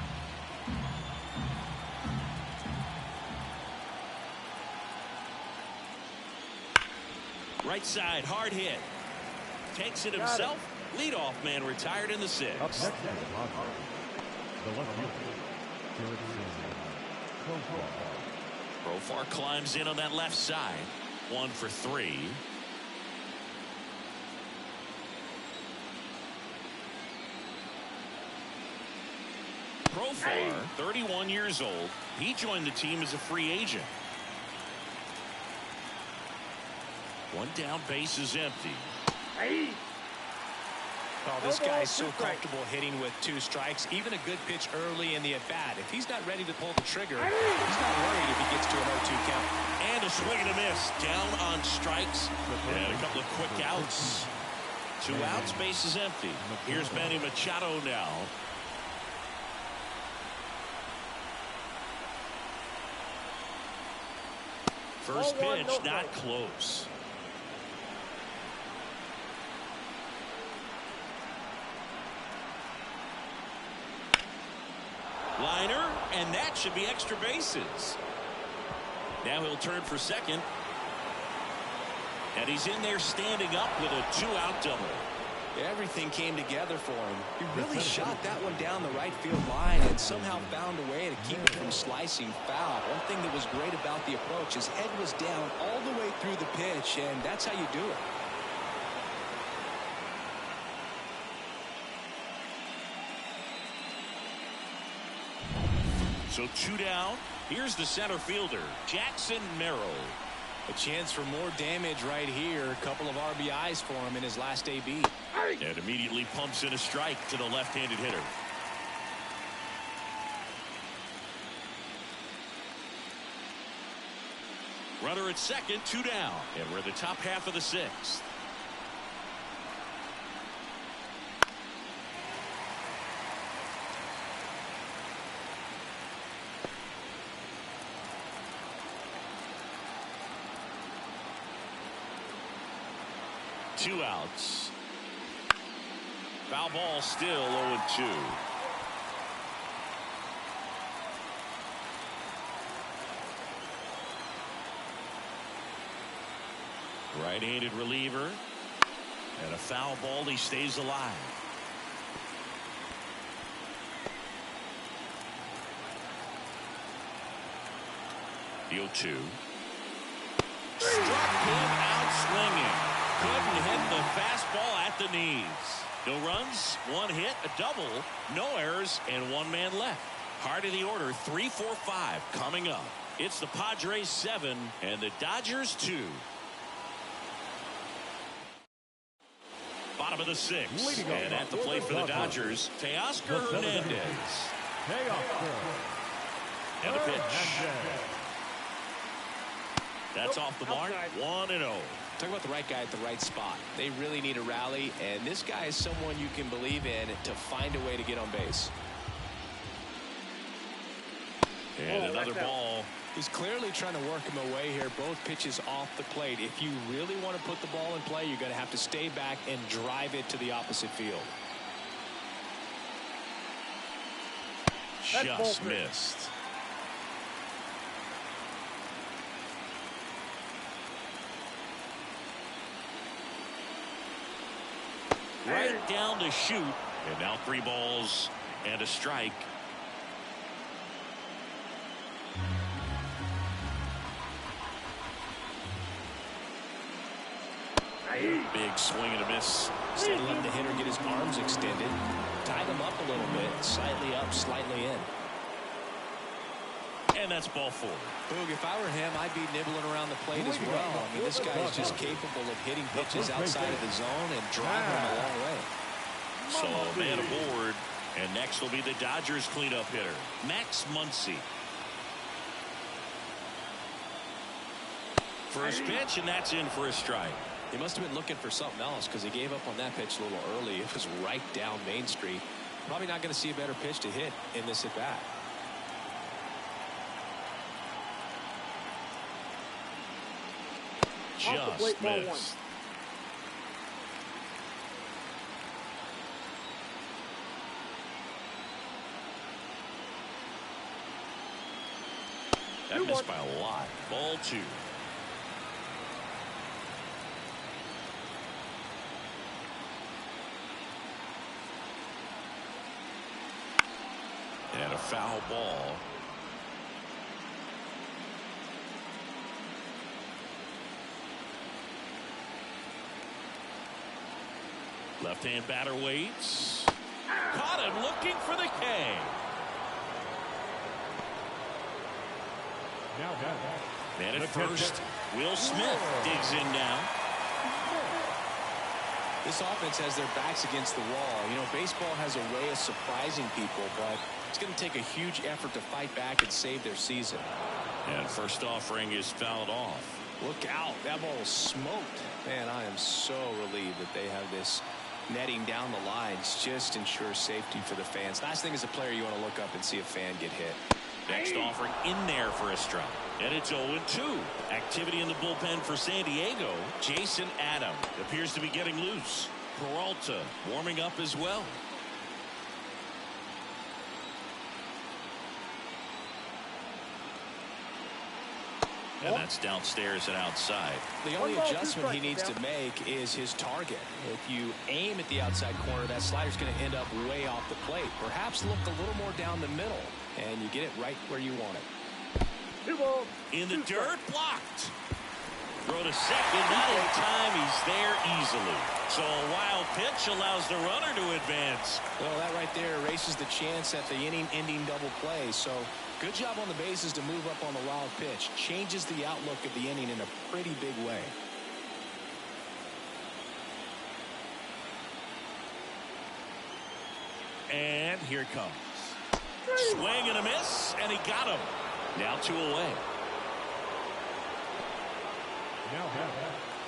Right side, hard hit. Takes it himself. Leadoff man retired in the sixth. Up next is the left fielder, Profar climbs in on that left side. 1 for 3. Profar, 31 years old. He joined the team as a free agent. One down, base is empty. Oh, this guy's so comfortable hitting with 2 strikes. Even a good pitch early in the at-bat. If he's not ready to pull the trigger, he's not worried if he gets to an 0-2 count. And a swing and a miss. Down on strikes. And a couple of quick outs. 2 outs, base is empty. Here's Manny Machado now. First pitch, not close. Liner, and that should be extra bases. Now he'll turn for second. And he's in there standing up with a 2-out double. Everything came together for him. He really shot that one down the right field line and somehow found a way to keep it from slicing foul. One thing that was great about the approach, his head was down all the way through the pitch, and that's how you do it. So 2 down. Here's the center fielder, Jackson Merrill. A chance for more damage right here. A couple of RBIs for him in his last AB. And immediately pumps in a strike to the left-handed hitter. Runner at second, 2 down. And we're in the top half of the sixth. Two outs. Foul ball, still 0-2. Right-handed reliever. And a foul ball, he stays alive. The 0-2. Struck him out swinging. Couldn't hit the fastball at the knees. No runs, 1 hit, a double, no errors, and 1 man left. Heart of the order, 3, 4, 5 coming up. It's the Padres 7 and the Dodgers 2. Bottom of the 6th, and at the plate for the Dodgers, Teoscar Hernandez. And a pitch. That's off the mark, 1-0. Talk about the right guy at the right spot. They really need a rally, and this guy is someone you can believe in to find a way to get on base. And another ball. He's clearly trying to work him away here. Both pitches off the plate. If you really want to put the ball in play, you're going to have to stay back and drive it to the opposite field. Just missed. Right down to shoot. And now 3 balls and a strike. Big swing and a miss. Instead of letting the hitter get his arms extended, tied him up a little bit, slightly up, slightly in. And that's ball 4. Boog, if I were him, I'd be nibbling around the plate as well. I mean, this guy is just capable of hitting pitches outside of the zone and driving them a long way. So a man aboard. And next will be the Dodgers cleanup hitter, Max Muncy. First pitch, and that's in for a strike. He must have been looking for something else because he gave up on that pitch a little early. It was right down Main Street. Probably not going to see a better pitch to hit in this at bat. Just missed. That missed by a lot. Ball 2. And a foul ball. Left-hand batter waits. Caught him looking for the K. Man at first. Will Smith digs in now. This offense has their backs against the wall. You know, baseball has a way of surprising people, but it's going to take a huge effort to fight back and save their season. And first offering is fouled off. Look out. That ball was smoked. Man, I am so relieved that they have this netting down the lines. Just ensures safety for the fans. Last thing as a player, you want to look up and see a fan get hit. Next offering in there for a strike. And it's 0-2. Activity in the bullpen for San Diego. Jason Adam appears to be getting loose. Peralta warming up as well. And that's downstairs and outside. The only adjustment he needs to make is his target. If you aim at the outside corner, that slider's going to end up way off the plate. Perhaps look a little more down the middle, and you get it right where you want it. In the dirt, blocked. Throw to second, not in time. He's there easily. So a wild pitch allows the runner to advance. Well, that right there erases the chance at the inning-ending double play. So good job on the bases to move up on the wild pitch. Changes the outlook of the inning in a pretty big way. And here it comes. Swing and a miss, and he got him. Now 2 away.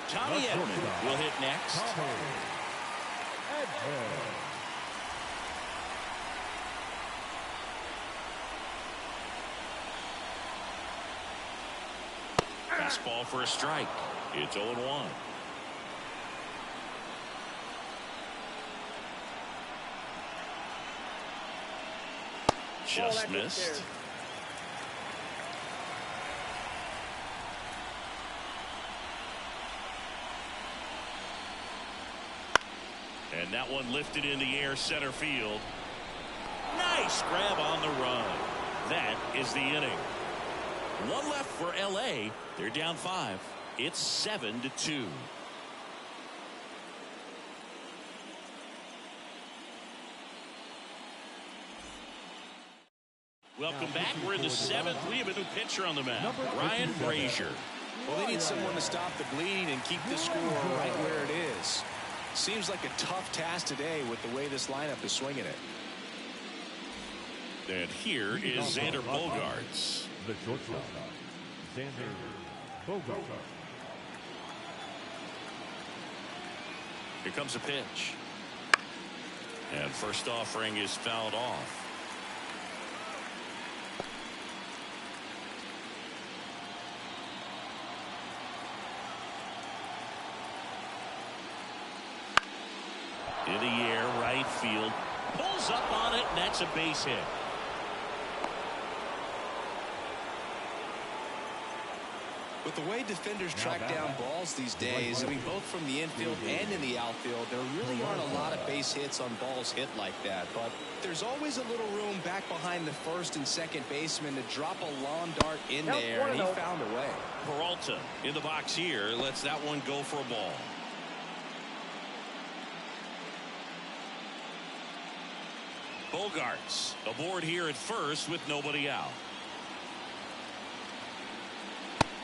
Tommy Edman will hit next. Fastball for a strike. It's 0-1. Just missed. And that one lifted in the air center field. Nice grab on the run. That is the inning. One left for LA. They're down 5. It's 7-2. Welcome back. We're in the 7th. We have a new pitcher on the mound, Ryan Brazier. Well, they need someone to stop the bleeding and keep the score right where it is. Seems like a tough task today with the way this lineup is swinging it. And here is Xander Bogaerts. The shortstop, Xander Bogaerts. Here comes a pitch. And first offering is fouled off. In the air, right field. Pulls up on it, and that's a base hit. With the way defenders track down balls these days, I mean, both from the infield and in the outfield, there really aren't a lot of base hits on balls hit like that. But there's always a little room back behind the first and second baseman to drop a lawn dart in there, and he found a way. Peralta in the box here lets that one go for a ball. Bogaerts aboard here at first with nobody out.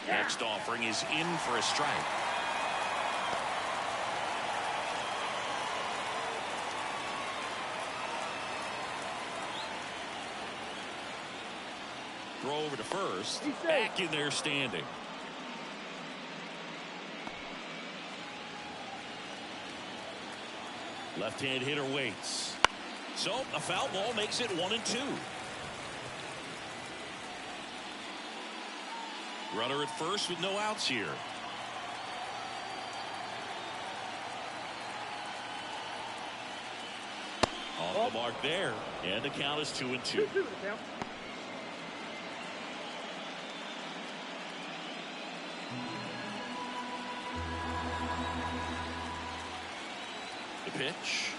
Next offering is in for a strike. Throw over to first. Back in there standing. Left-hand hitter waits. So a foul ball makes it 1-2. Runner at first with no outs here. Off the mark there. And the count is 2-2. The pitch.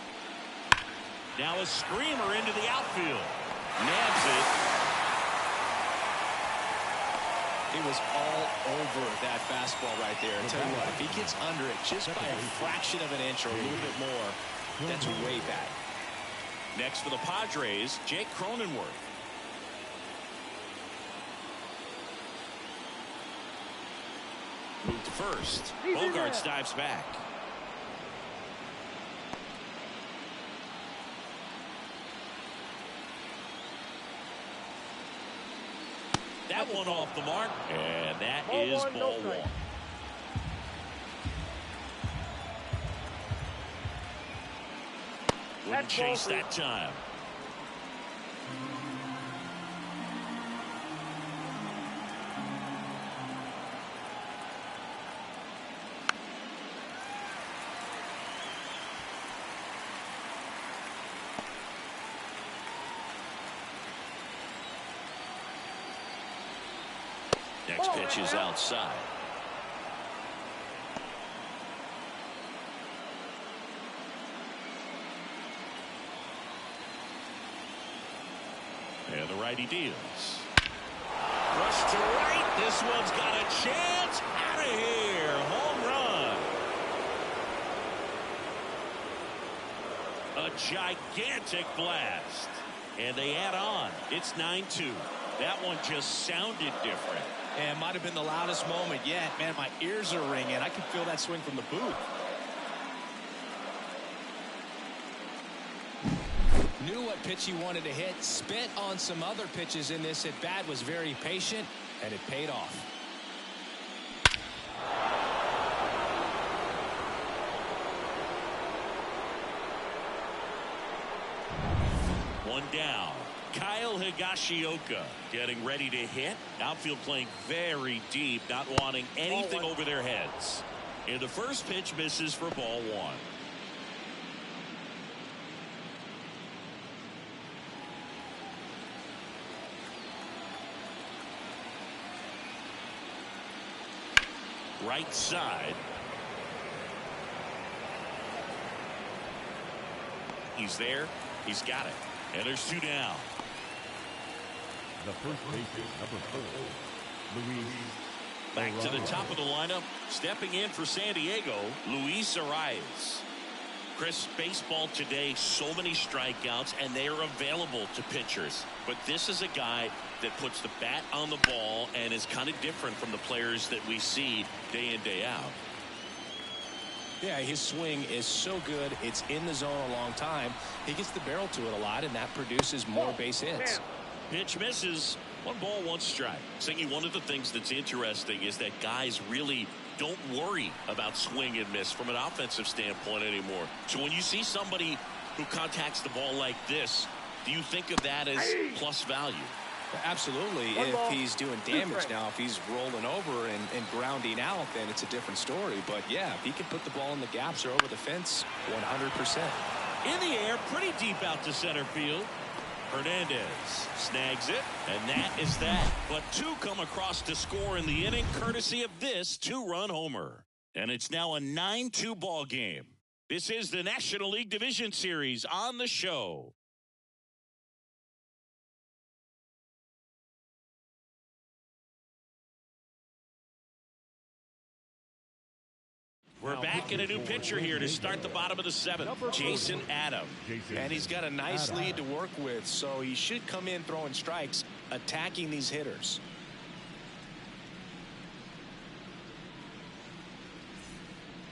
Now a screamer into the outfield. Nabs it. He was all over that fastball right there. I tell you what, if he gets under it just by a fraction of an inch or a little bit more, that's way back. Next for the Padres, Jake Cronenworth. Move to first. Bogarts dives back. That one off the mark, and that is ball one. Wouldn't chase that time. Next pitch is outside. And the righty deals. Rush to right. This one's got a chance. Out of here. Home run. A gigantic blast. And they add on. It's 9-2. That one just sounded different. And might have been the loudest moment yet. Man, my ears are ringing. I can feel that swing from the booth. Knew what pitch he wanted to hit. Spent on some other pitches in this at bat. Was very patient, and it paid off. One down. Kyle Higashioka getting ready to hit. Outfield playing very deep, not wanting anything over their heads. And the first pitch misses for ball one. Right side. He's there. He's got it. And there's two down. The first baseman, number 4, Luis. Back to the top of the lineup. Stepping in for San Diego, Luis Arias. Chris, baseball today, so many strikeouts, and they are available to pitchers. But this is a guy that puts the bat on the ball and is kind of different from the players that we see day in, day out. Yeah, his swing is so good. It's in the zone a long time. He gets the barrel to it a lot, and that produces more base hits. Pitch misses. 1 ball, 1 strike. Singy, one of the things that's interesting is that guys really don't worry about swing and miss from an offensive standpoint anymore. So when you see somebody who contacts the ball like this, do you think of that as plus value? Absolutely. If he's doing damage now, if he's rolling over and grounding out, then it's a different story. But yeah, if he can put the ball in the gaps or over the fence, 100%. In the air, pretty deep out to center field. Hernandez snags it, and that is that. But 2 come across to score in the inning, courtesy of this 2-run homer. And it's now a 9-2 ball game. This is the National League Division Series on the show. We're back in a new pitcher here to start the bottom of the 7th. Jason Adam. And he's got a nice lead to work with, so he should come in throwing strikes, attacking these hitters.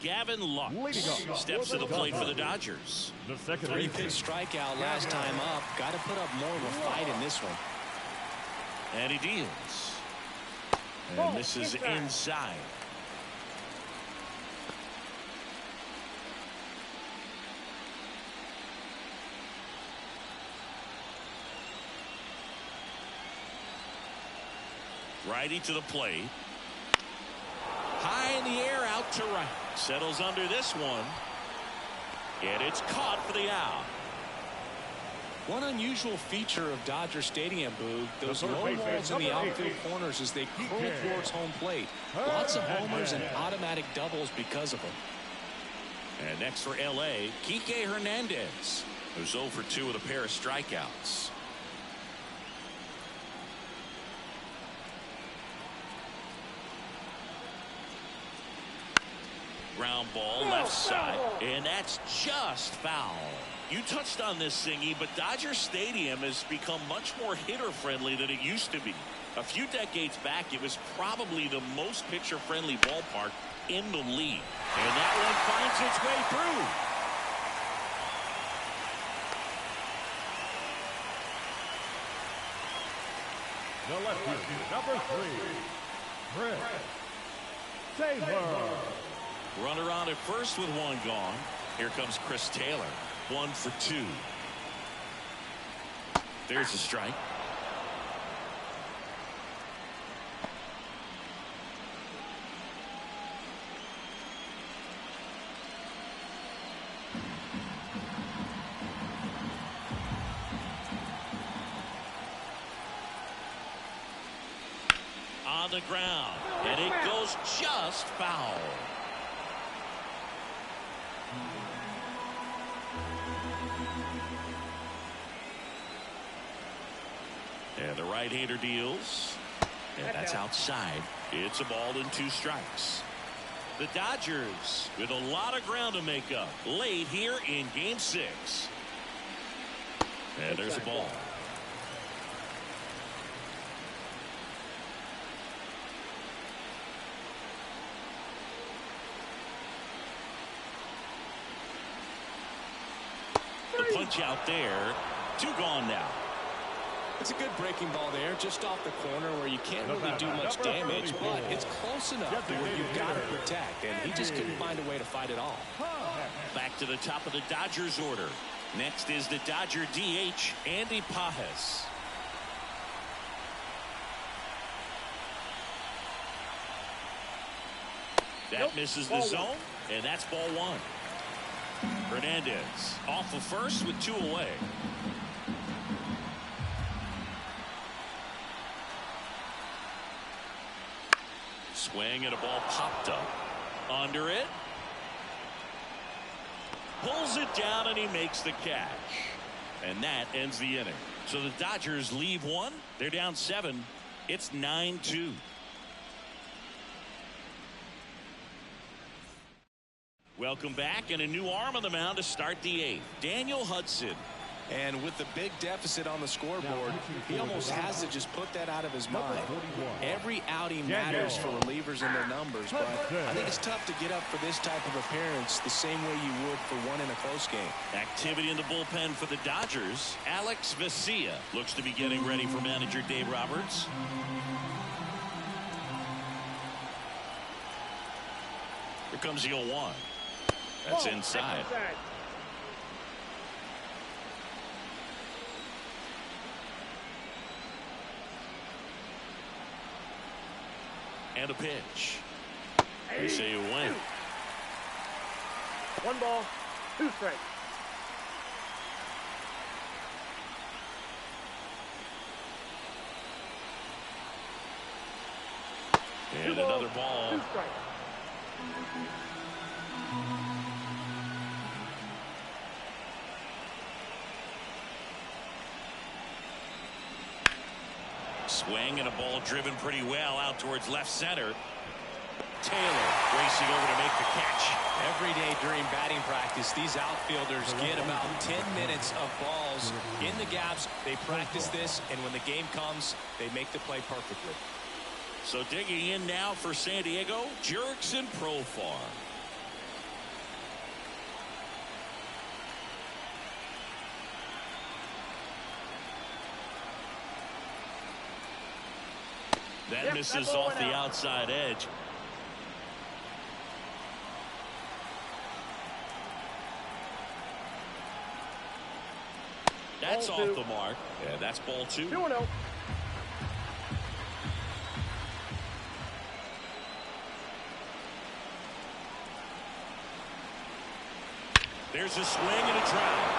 Gavin Lux steps to the plate for the Dodgers. The second 3-pitch strikeout last time up. Got to put up more of a fight in this one. And he deals. And this is inside. Righty to the plate. High in the air, out to right. Settles under this one. And it's caught for the out. One unusual feature of Dodger Stadium, Boog, those low balls in the outfield corners as they curl towards home plate. Lots of homers and automatic doubles because of them. And next for L.A., Kike Hernandez, who's 0 for 2 with a pair of strikeouts. Ground ball left side, and that's just foul. You touched on this, Singy, but Dodger Stadium has become much more hitter-friendly than it used to be. A few decades back, it was probably the most pitcher-friendly ballpark in the league. And that one finds its way through. The lefty, number 3, Chris Taylor. Runner on at first with one gone. Here comes Chris Taylor. 1 for 2. There's a strike. On the ground, and it goes just foul. And the right-hander deals. And that's outside. It's a ball and 2 strikes. The Dodgers with a lot of ground to make up late here in Game 6. And there's a ball. The punch out there. 2 gone now. It's a good breaking ball there, just off the corner where you can't really do much damage, but it's close enough where you've got to protect, and he just couldn't find a way to fight it all. Back to the top of the Dodgers order. Next is the Dodger DH, Andy Pages. That misses the zone, and that's ball 1. Hernandez off of first with 2 away. Swing, and a ball popped up. Under it. Pulls it down, and he makes the catch. And that ends the inning. So the Dodgers leave 1. They're down 7. It's 9-2. Welcome back, and a new arm on the mound to start the 8th. Daniel Hudson. And with the big deficit on the scoreboard, he almost has to just put that out of his mind. Every outing matters for relievers and their numbers, but I think it's tough to get up for this type of appearance the same way you would for one in a close game. Activity in the bullpen for the Dodgers. Alex Vesia looks to be getting ready for manager Dave Roberts. Here comes the 0-1. That's inside. And a pitch. They say you win. 1 ball, 2 strikes. And another ball. 2 strikes. Swing, and a ball driven pretty well out towards left center. Taylor racing over to make the catch. Every day during batting practice, these outfielders get about 10 minutes of balls in the gaps. They practice this, and when the game comes, they make the play perfectly. So digging in now for San Diego, Jurickson Profar. That Yep, misses that's off going the out. outside edge. That's Ball off two. the mark. Yeah, that's ball 2. 2-0. There's a swing and a drive.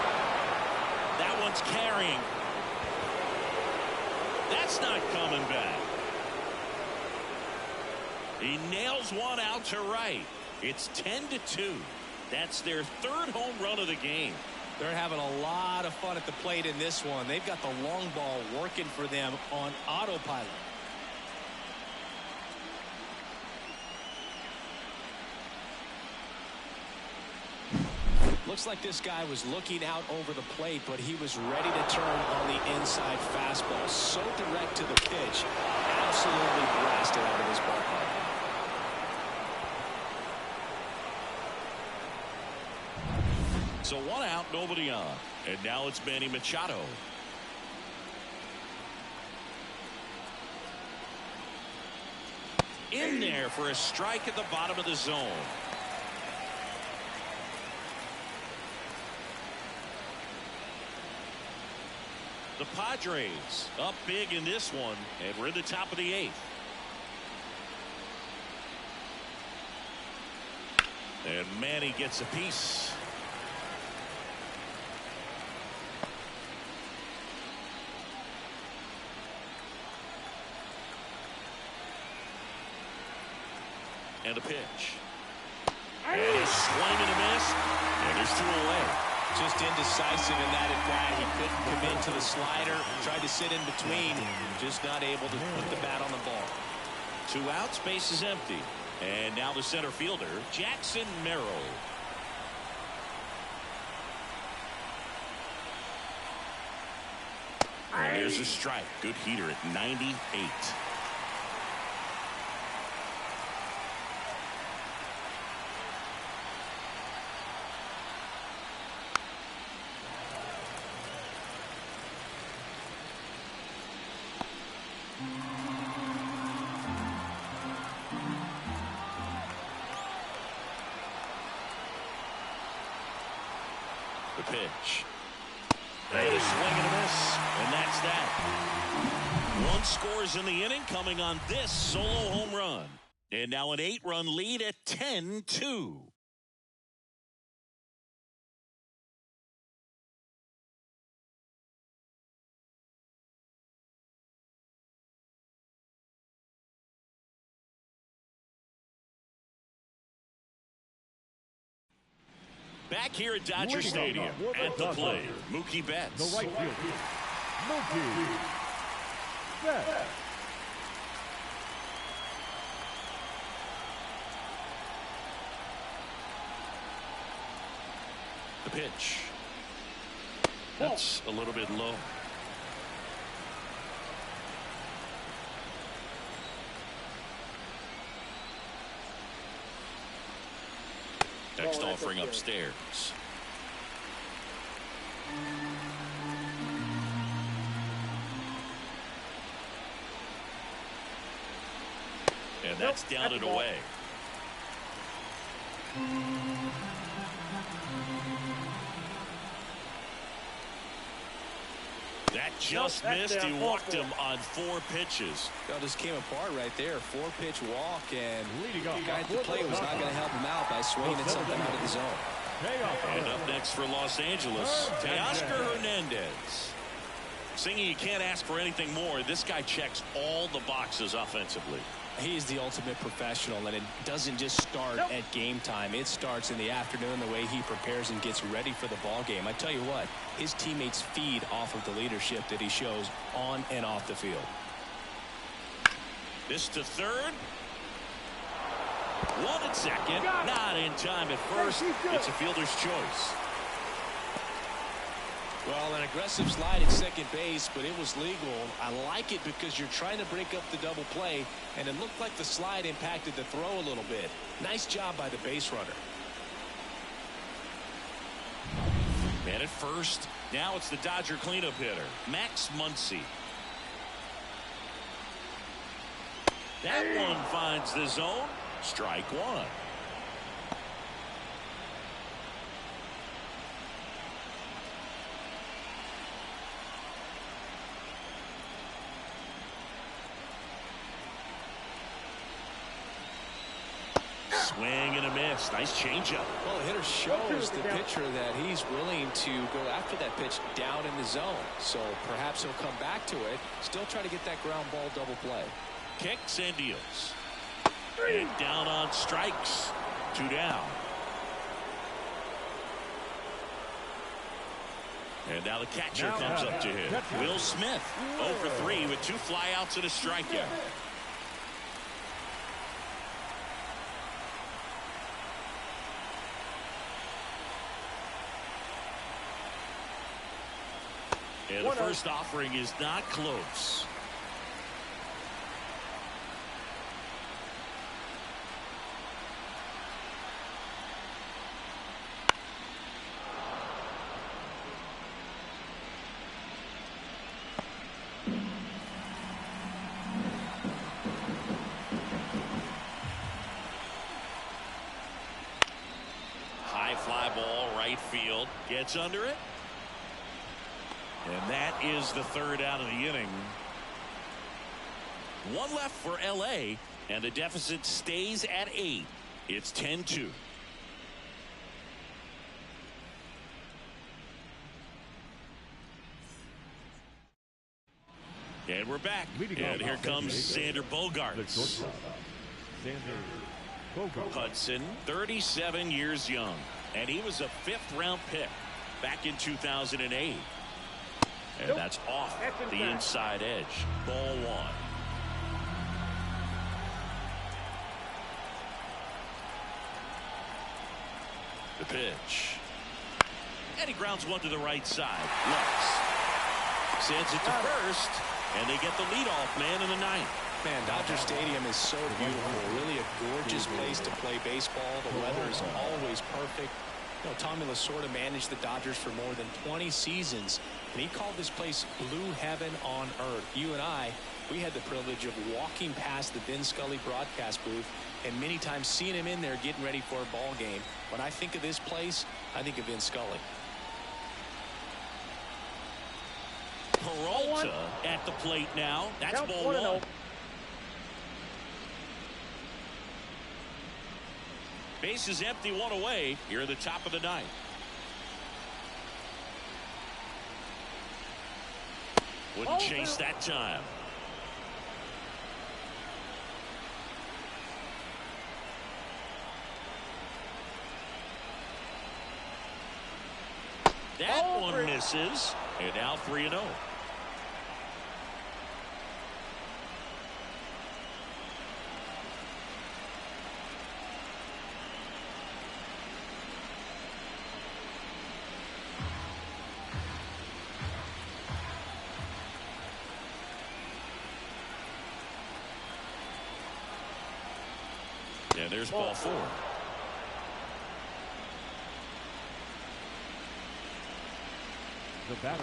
That one's carrying. That's not coming back. He nails one out to right. It's 10-2. That's their 3rd home run of the game. They're having a lot of fun at the plate in this one. They've got the long ball working for them on autopilot. Looks like this guy was looking out over the plate, but he was ready to turn on the inside fastball. So direct to the pitch. Absolutely blasted out of his ballpark. So 1 out, nobody on. And now it's Manny Machado. In there for a strike at the bottom of the zone. The Padres up big in this one, and we're in the top of the 8th. And Manny gets a piece. And a pitch. And a swing and a miss. And there's 2 away. Just indecisive in that at bat. He couldn't commit to the slider. Tried to sit in between. Just not able to put the bat on the ball. 2 outs, base is empty. And now the center fielder, Jackson Merrill. And there's a strike. Good heater at 98. The pitch. And a swing and a miss. And that's that. 1 scores in the inning coming on this solo home run. And now an 8-run lead at 10-2. Back here at Dodger Stadium, at the plate, Mookie Betts. The right fielder, Mookie Betts. The pitch. That's a little bit low. Next offering upstairs. And that's down and away. That just missed. He walked him on 4 pitches. Well, just came apart right there. 4-pitch walk, and Leading off the guy at the plate was not going to help him out by swinging at something out of the zone. And up next for Los Angeles, Teoscar Hernandez. Singing, you can't ask for anything more. This guy checks all the boxes offensively. He is the ultimate professional, and it doesn't just start at game time. It starts in the afternoon, the way he prepares and gets ready for the ball game. I tell you what, his teammates feed off of the leadership that he shows on and off the field. This to third. 1 at second. Not in time at first. It's a fielder's choice. Well, an aggressive slide at second base, but it was legal. I like it because you're trying to break up the double play, and it looked like the slide impacted the throw a little bit. Nice job by the base runner. Man at first. Now it's the Dodger cleanup hitter, Max Muncy. That one finds the zone. Strike one. Swing and a miss. Nice changeup. Well, the hitter shows the pitcher that he's willing to go after that pitch down in the zone. So perhaps he'll come back to it. Still try to get that ground ball double play. Kicks and deals. And down on strikes. 2 down. And now the catcher comes up to him. Will Smith, 0 for 3 with 2 flyouts and a strikeout. And the first offering is not close. High fly ball, right field. Gets under it. And that is the 3rd out of the inning. 1 left for LA, and the deficit stays at 8. It's 10-2. And we're back. And here comes Xander Bogaerts. Hudson, 37 years young, and he was a 5th-round pick back in 2008. And that's off the inside edge. Ball 1. The pitch. And he grounds one to the right side. Lux sends it to first, and they get the leadoff man in the 9th. Man, Dodger Stadium is so beautiful. Really a gorgeous place to play baseball. The weather is always perfect. You know, Tommy Lasorda managed the Dodgers for more than 20 seasons, and he called this place blue heaven on earth. You and I, we had the privilege of walking past the Vin Scully broadcast booth and many times seeing him in there getting ready for a ball game. When I think of this place, I think of Vin Scully. Peralta at the plate now. That's ball 1. Base is empty, 1 away here at the top of the 9th. Wouldn't chase that time. That one misses, and now 3-0. And there's ball 4. The batter.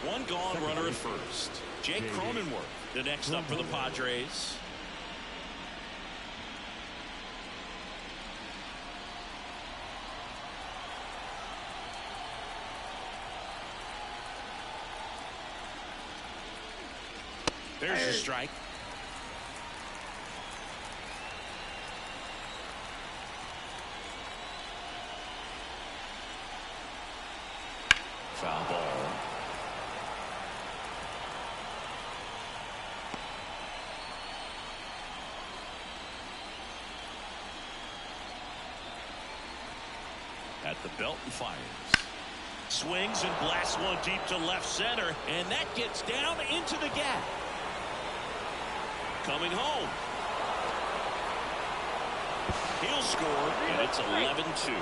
1 gone, runner at first. Jake Cronenworth, the next up for the Padres. There's a strike. Foul ball. At the belt and fires. Swings and blasts one deep to left center, and that gets down into the gap. Coming home. He'll score, and it's 11-2.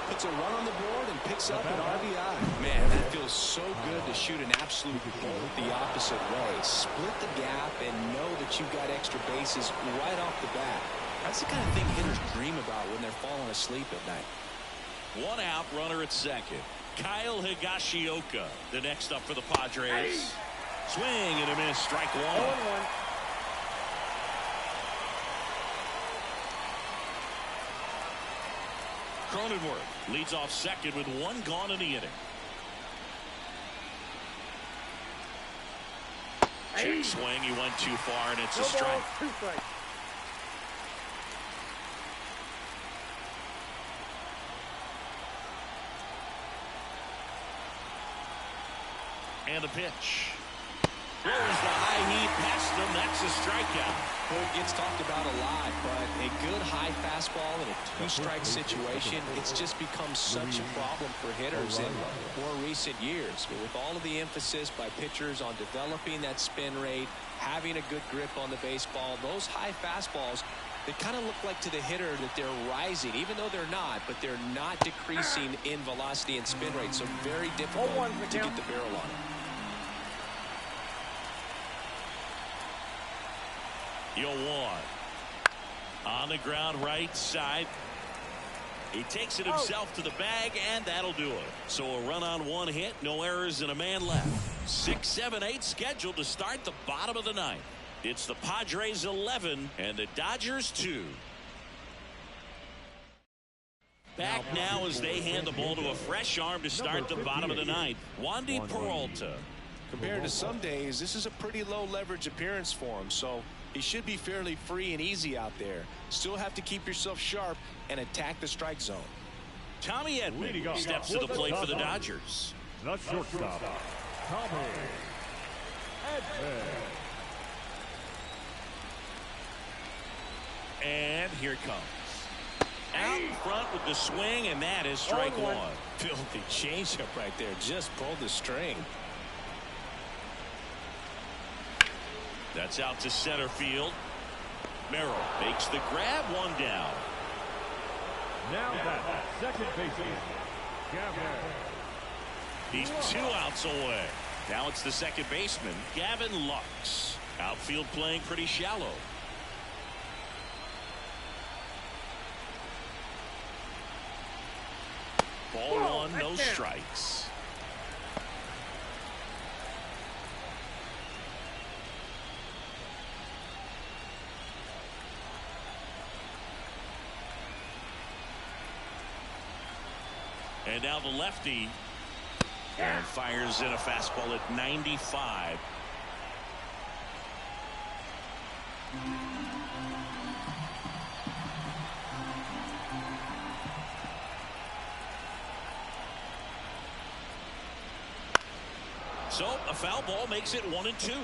Puts a run on the board and picks up an RBI. Man, that feels so good to shoot an absolute bolt the opposite way. Split the gap and know that you've got extra bases right off the bat. That's the kind of thing hitters dream about when they're falling asleep at night. 1 out, runner at second. Kyle Higashioka, the next up for the Padres. Swing and a miss, strike 1. Cronenworth leads off second with one gone in the inning. Check swing. He went too far, and it's a strike. 2 strikes. And a pitch. Throws the high heat past him. That's a strikeout. Well, it gets talked about a lot, but a good high fastball in a two-strike situation, it's just become such a problem for hitters in more recent years. But with all of the emphasis by pitchers on developing that spin rate, having a good grip on the baseball, those high fastballs, they kind of look like to the hitter that they're rising, even though they're not, but they're not decreasing in velocity and spin rate. So very difficult to get the barrel on it. You'll one. On the ground right side. He takes it himself to the bag, and that'll do it. So a run on one hit, no errors, and a man left. 6, 7, 8 scheduled to start the bottom of the ninth. It's the Padres 11 and the Dodgers 2. Back now as they hand the ball to a fresh arm to start the bottom of the ninth. Wandy Peralta. Compared to some days, this is a pretty low leverage appearance for him, so he should be fairly free and easy out there. Still have to keep yourself sharp and attack the strike zone. Tommy Edman steps to the plate for the Dodgers. The shortstop, Tommy Edman. And here it comes. Out in front with the swing, and that is strike one. Filthy changeup right there. Just pulled the string. That's out to center field. Merrill makes the grab, one down. Now that second baseman, Gavin. He's 2 outs away. Now it's the second baseman, Gavin Lux. Outfield playing pretty shallow. Ball one, no strikes. And now the lefty, and fires in a fastball at 95. So a foul ball makes it 1-2.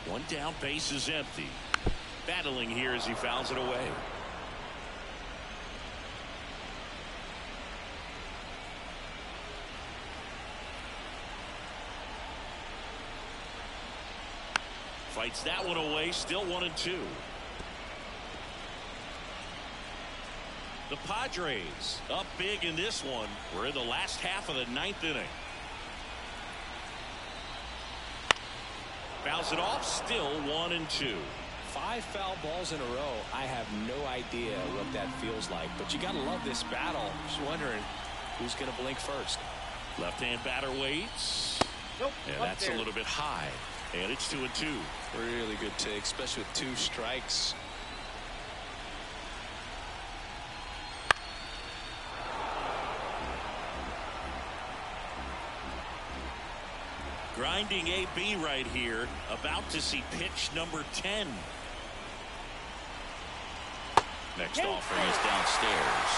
One down, base is empty. Battling here as he fouls it away. Fights that one away, still 1-2. The Padres up big in this one. We're in the last half of the ninth inning. Fouls it off, still 1-2. 5 foul balls in a row. I have no idea what that feels like, but you gotta love this battle. Just wondering who's gonna blink first. Left-hand batter waits. Nope, and that's a little bit high. And it's 2-2. Really good take, especially with 2 strikes. Grinding AB right here. About to see pitch number 10. Next offering is downstairs.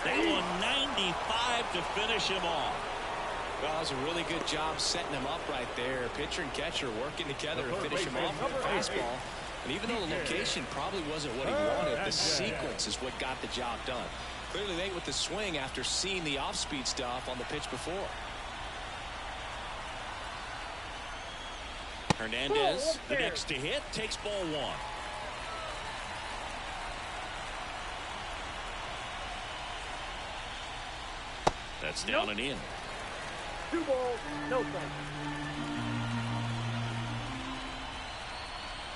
That one 95 to finish him off. Well, that was a really good job setting him up right there. Pitcher and catcher working together to finish him off with a fastball. And even though the location probably wasn't what he wanted, the sequence is what got the job done. Clearly late with the swing after seeing the off-speed stuff on the pitch before. Hernandez, the next to hit, takes ball one. That's down and in. 2 balls, no strikes.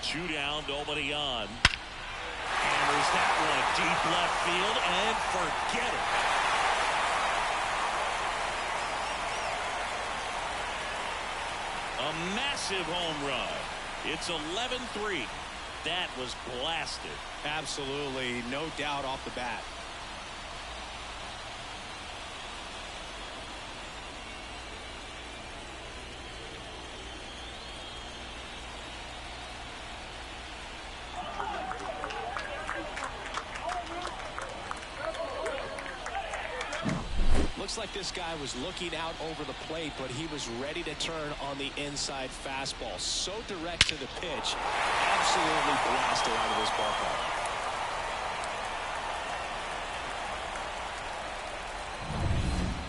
2 down, nobody on. Hammers that one deep left field and forget it. A massive home run. It's 11-3. That was blasted. Absolutely, no doubt off the bat. Looks like this guy was looking out over the plate, but he was ready to turn on the inside fastball. So direct to the pitch. Absolutely blasted out of this ballpark.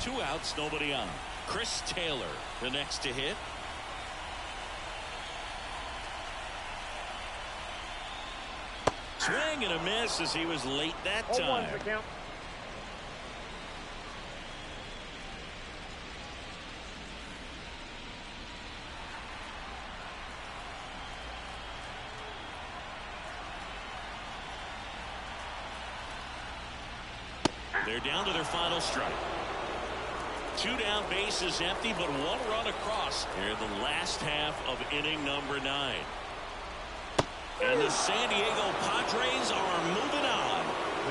2 outs, nobody on. Chris Taylor, the next to hit. Swing and a miss as he was late that 0-1's time. the count. They're down to their final strike. 2 down, bases empty, but 1 run across here in the last half of inning number 9. And the San Diego Padres are moving on.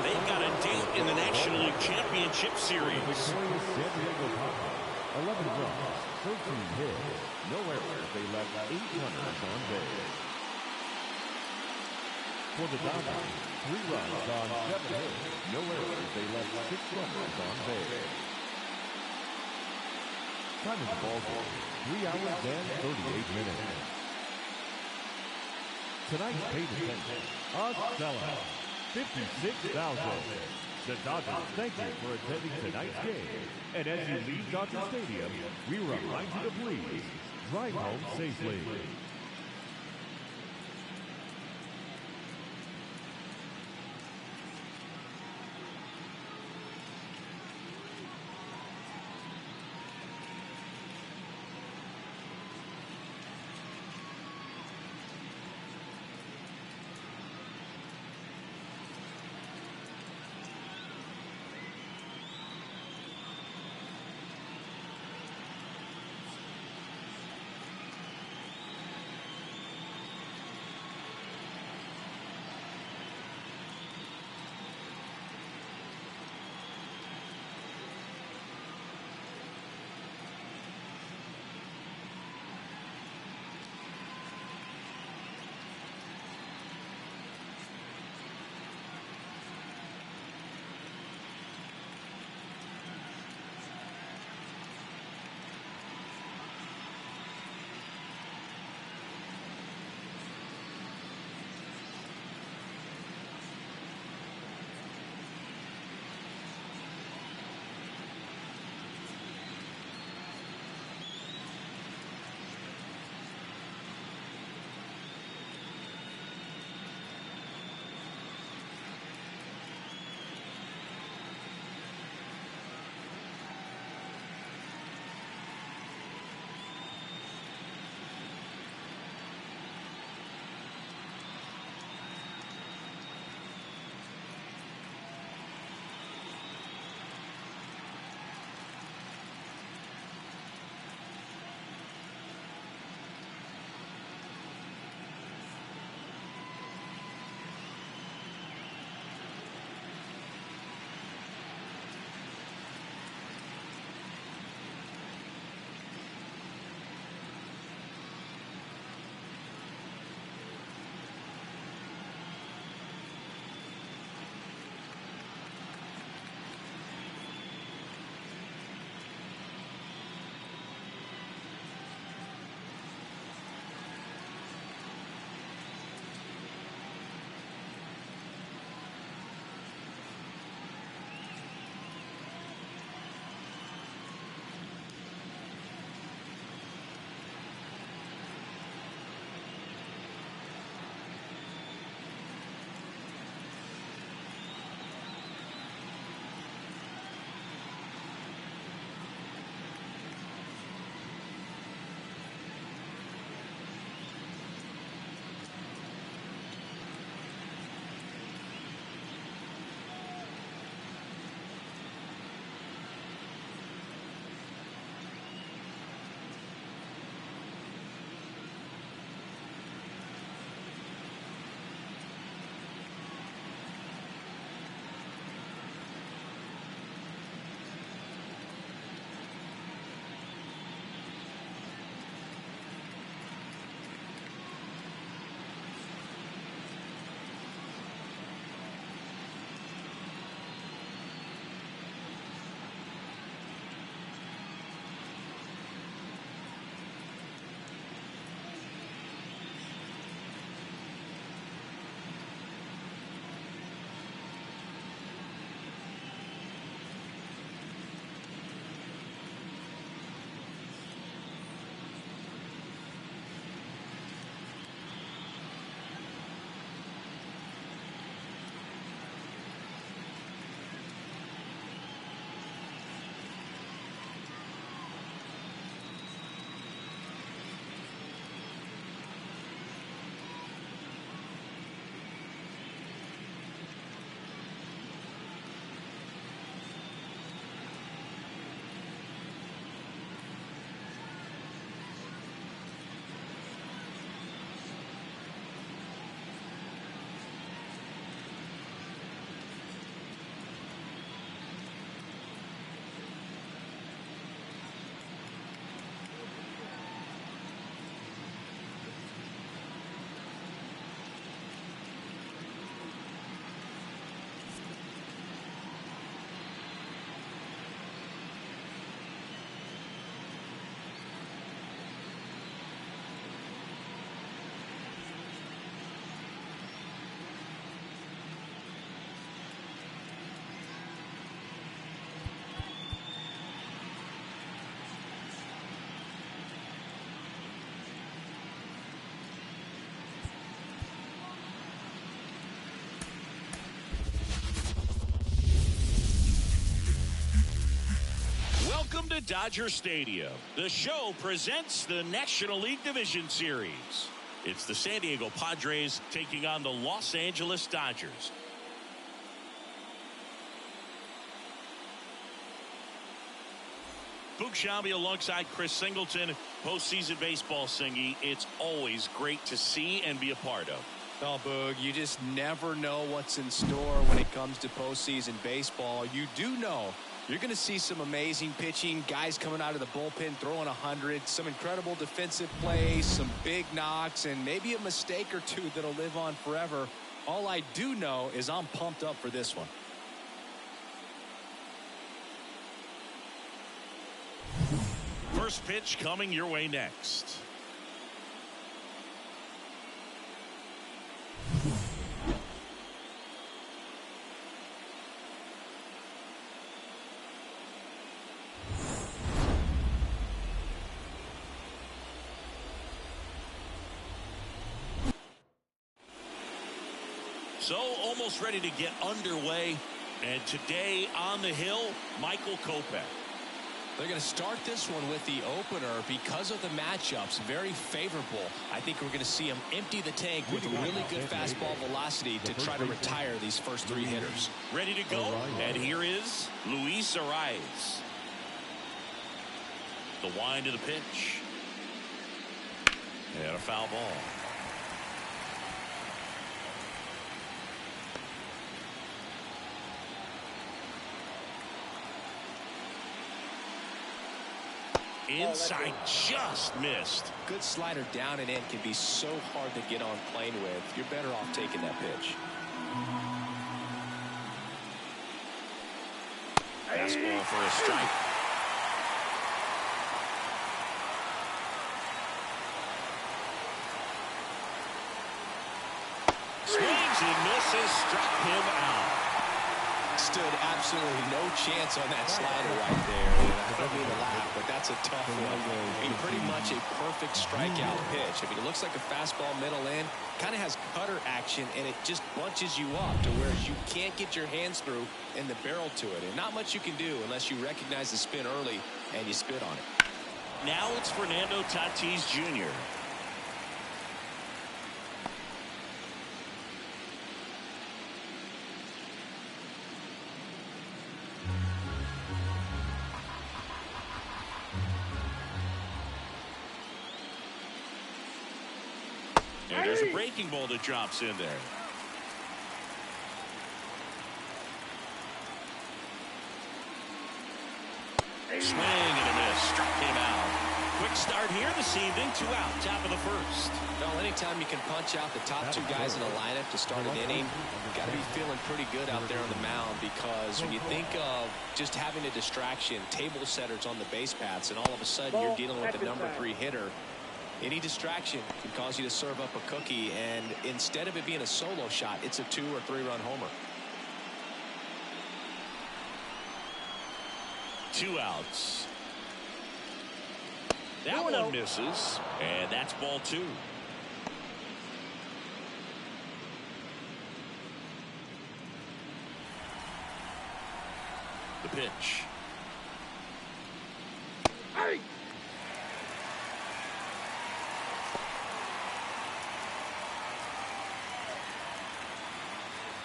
They've got a date in the National League Championship Series. Victorious San Diego Padres, 11 runs, 13 hits, no errors. They left 8 runners on base. For the Dodgers, 3 runs on 7 hits, no errors. They left 6 runners on base. Time of the ball game, 3 hours and 38 minutes. Tonight's paid attention, a sellout, 56,000. The Dodgers thank you for attending tonight's game. And as you leave Dodger Stadium, we remind you to please drive home safely. to Dodger Stadium. The show presents the National League Division Series. It's the San Diego Padres taking on the Los Angeles Dodgers. Boog Sciambi alongside Chris Singleton. Postseason baseball, Singy. It's always great to see and be a part of. Oh, Boog, you just never know what's in store when it comes to postseason baseball. You do know you're going to see some amazing pitching, guys coming out of the bullpen throwing 100, some incredible defensive plays, some big knocks, and maybe a mistake or two that'll live on forever. All I do know is I'm pumped up for this one. First pitch coming your way next. So almost ready to get underway. And today on the hill, Michael Kopech. They're going to start this one with the opener because of the matchups. Very favorable. I think we're going to see him empty the tank with really good fastball velocity to try to retire these first three hitters. Ready to go. And here is Luis Arias. The wind of the pitch. And a foul ball. Inside, just missed. Good slider down and in can be so hard to get on plane with. You're better off taking that pitch. Fastball for a strike. Swings and misses, struck him out. Stood absolutely no chance on that slider right there. I don't mean to laugh, but that's a tough one. I mean, pretty much a perfect strikeout pitch. I mean, it looks like a fastball middle in, kind of has cutter action, and it just bunches you up to where you can't get your hands through and the barrel to it. And not much you can do unless you recognize the spin early and you spit on it. Now it's Fernando Tatis Jr. And there's a breaking ball that drops in there. Swing and a miss. Struck him out. Quick start here this evening. 2 out. Top of the first. Well, anytime you can punch out the top two guys in a lineup to start an inning, you've got to be feeling pretty good out there on the mound, because when you think of just having a distraction, table setters on the base paths, and all of a sudden you're dealing with the number 3 hitter, any distraction can cause you to serve up a cookie, and instead of it being a solo shot, it's a 2 or 3 run homer. 2 outs. That one misses, and that's ball 2. The pitch. Hey!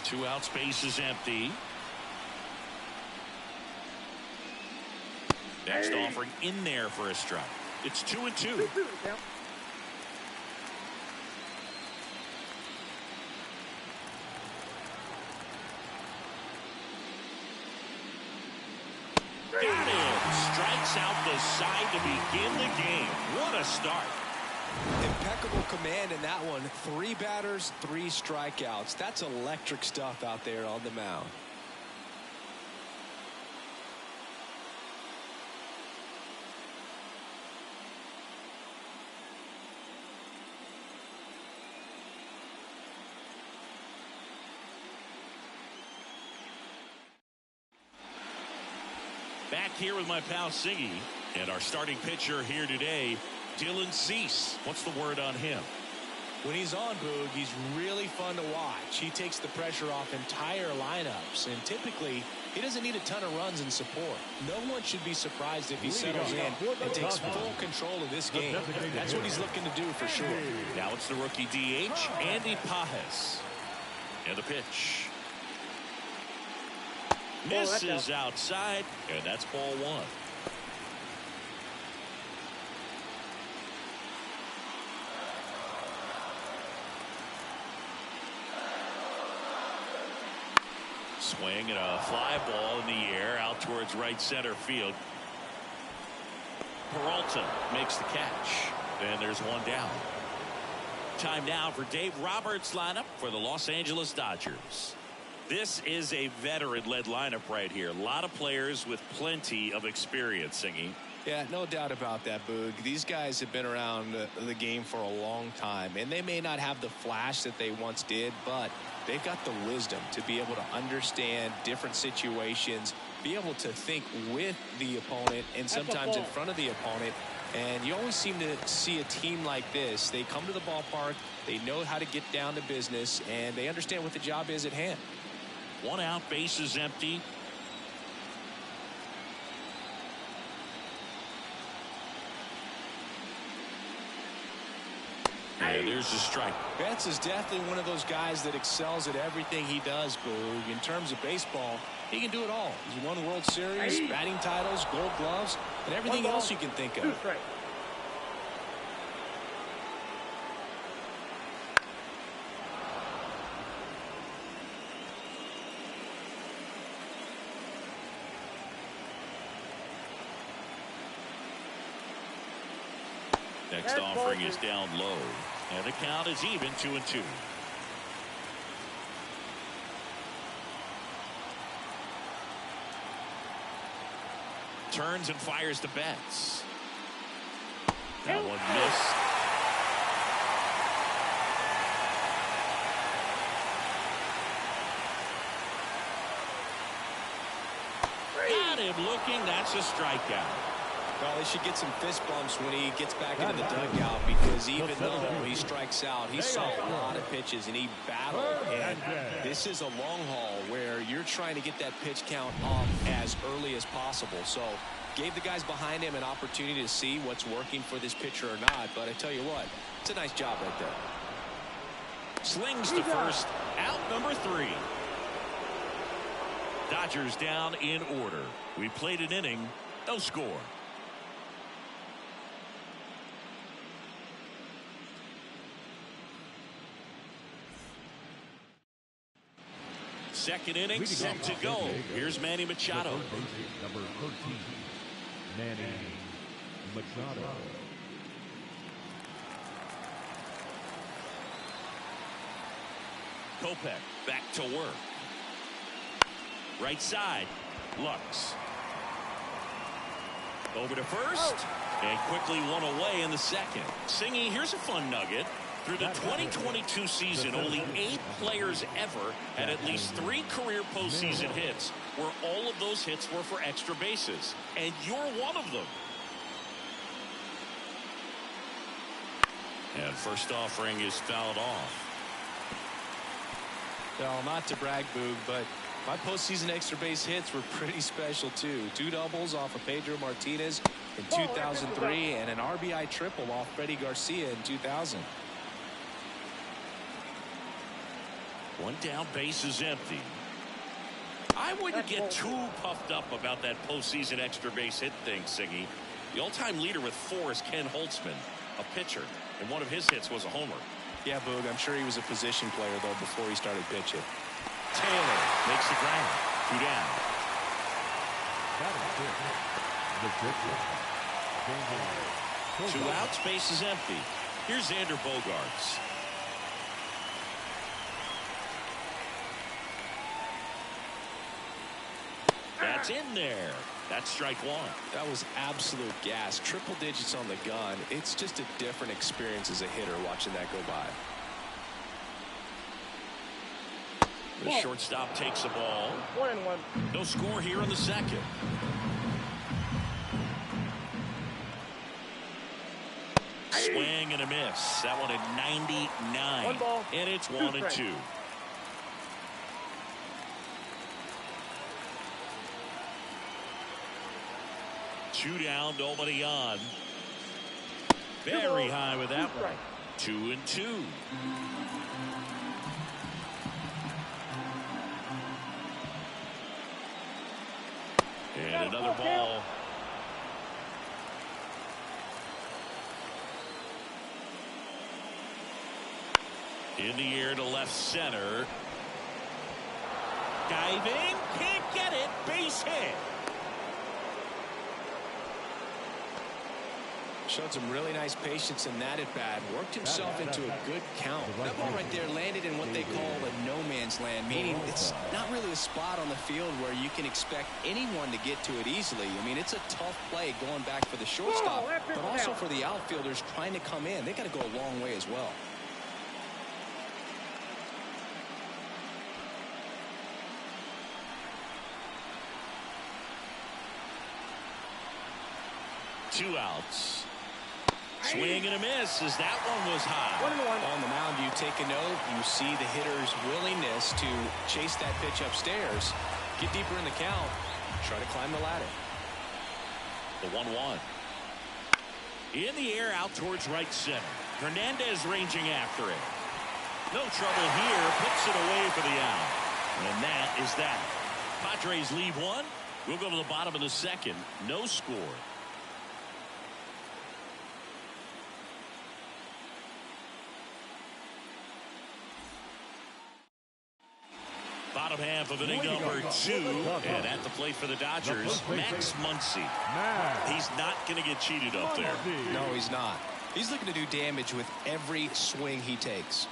Two out, space is empty. Next offering in there for a strike. It's 2-2. Got him. Strikes out the side to begin the game. What a start. Impeccable command in that one. 3 batters, 3 strikeouts. That's electric stuff out there on the mound. Back here with my pal Siggy, and our starting pitcher here today, Dylan Cease. What's the word on him? When he's on, Boog, he's really fun to watch. He takes the pressure off entire lineups, and typically he doesn't need a ton of runs and support. No one should be surprised if he settles in and takes full control of this game. That's what he's looking to do for sure. Now it's the rookie DH, Andy Pajes. And the pitch. Misses outside, and that's ball one. Swing and a fly ball in the air out towards right center field. Peralta makes the catch, and there's one down. Time now for Dave Roberts' lineup for the Los Angeles Dodgers. This is a veteran-led lineup right here. A lot of players with plenty of experience, Singy. Yeah, no doubt about that, Boog. These guys have been around the game for a long time, and they may not have the flash that they once did, but they've got the wisdom to be able to understand different situations, be able to think with the opponent and sometimes in front of the opponent. And you always seem to see a team like this. They come to the ballpark, they know how to get down to business, and they understand what the job is at hand. One out, base is empty. And there's the strike. Betts is definitely one of those guys that excels at everything he does, Boog. In terms of baseball, he can do it all. He's won World Series, batting titles, Gold Gloves, and everything else you can think of. Next offering is down low, and the count is even 2-2. Turns and fires to Betts. That one missed. Got him looking. That's a strikeout. Well, they should get some fist bumps when he gets back into the dugout, because even though he strikes out, he saw a lot of pitches and he battled. And this is a long haul where you're trying to get that pitch count off as early as possible. So gave the guys behind him an opportunity to see what's working for this pitcher or not. But I tell you what, it's a nice job right there. Slings to first, out number 3. Dodgers down in order. We played an inning, no score. Second inning set to go. Here's Manny Machado. Number 13, Manny Machado. Kopech back to work. Right side, Lux. Over to first, and quickly one away in the second. Singy, here's a fun nugget. Through the 2022 season, only 8 players ever had at least 3 career postseason hits, where all of those hits were for extra bases. And you're one of them. And first offering is fouled off. Well, not to brag, Boog, but my postseason extra base hits were pretty special, too. 2 doubles off of Pedro Martinez in 2003 and an RBI triple off Freddie Garcia in 2000. One down, base is empty. I wouldn't get too puffed up about that postseason extra base hit thing, Siggy. The all-time leader with 4 is Ken Holtzman, a pitcher, and one of his hits was a homer. Yeah, Boog, I'm sure he was a position player, though, before he started pitching. Taylor makes the ground. 2 down. The 2 outs, base is empty. Here's Xander Bogaerts. That's in there. That's strike 1. That was absolute gas. Triple digits on the gun. It's just a different experience as a hitter watching that go by. The shortstop takes the ball. 1-1. No score here in the second. Swing and a miss. That one at And it's 1-2. Two down, nobody on. Very high with that one. 2-2. And another ball. In the air to left center. Diving, can't get it, base hit. Showed some really nice patience in that at bat. Worked himself into a good count. That ball right there landed in what they call a no man's land, meaning it's not really a spot on the field where you can expect anyone to get to it easily. I mean, it's a tough play going back for the shortstop, but also for the outfielders trying to come in. They got to go a long way as well. Two outs. Swing and a miss as that one was high. 1-1. On the mound, you take a note. You see the hitter's willingness to chase that pitch upstairs, get deeper in the count, try to climb the ladder. The 1-1. In the air out towards right center. Hernandez ranging after it. No trouble here. Puts it away for the out. And that is that. Padres leave one. We'll go to the bottom of the second. No score. Bottom half of inning number 2, and at the plate for the Dodgers, Max Muncy. He's not going to get cheated up there. No, he's not. He's looking to do damage with every swing he takes.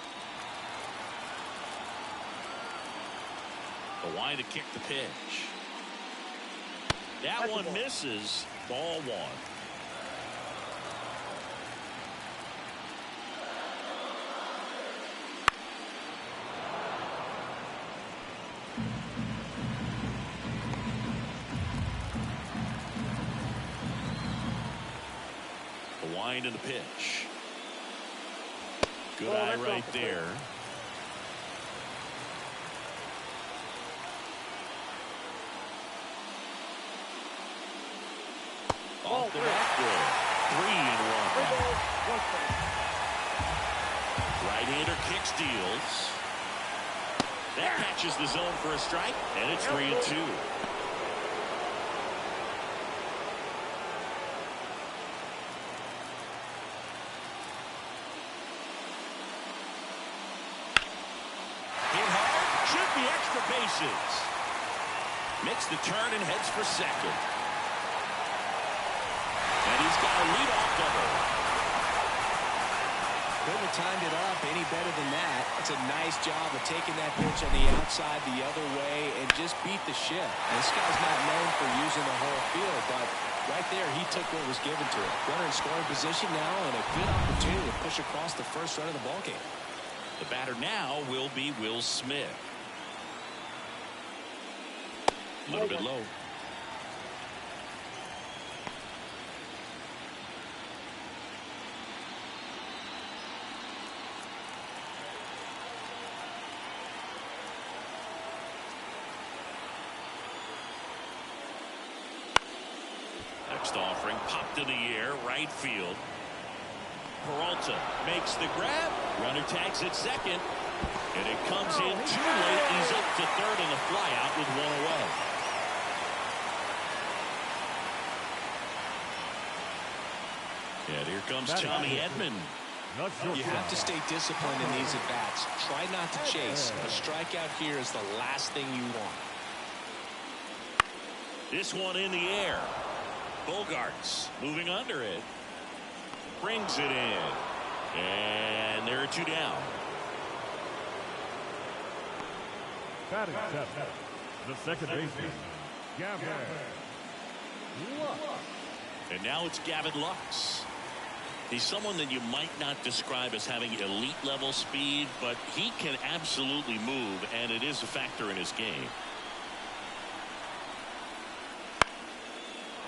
The line to kick the pitch. That one misses. Ball 1. Wind in the pitch. Good eye right there. Off the back door. 3-1. Right-hander kick steals. That catches the zone for a strike, and it's 3-2. Bases. Makes the turn and heads for second. And he's got a leadoff double. Couldn't have timed it up any better than that. It's a nice job of taking that pitch on the outside the other way and just beat the ship. And this guy's not known for using the whole field, but right there he took what was given to him. Runner in scoring position now and a good opportunity to push across the first run of the ballgame. The batter now will be Will Smith. A little bit low. Next offering popped in the air, right field. Peralta makes the grab. Runner tags at second. And it comes in too late. He's up to third in the flyout with one away. And here comes Tommy Edman. You have to stay disciplined in these at-bats. Try not to chase. A strikeout here is the last thing you want. This one in the air. Bogarts moving under it. Brings it in. And there are two down. Batting seventh, the second baseman, Gavin Lux. And now it's Gavin Lux. He's someone that you might not describe as having elite level speed, but he can absolutely move, and it is a factor in his game.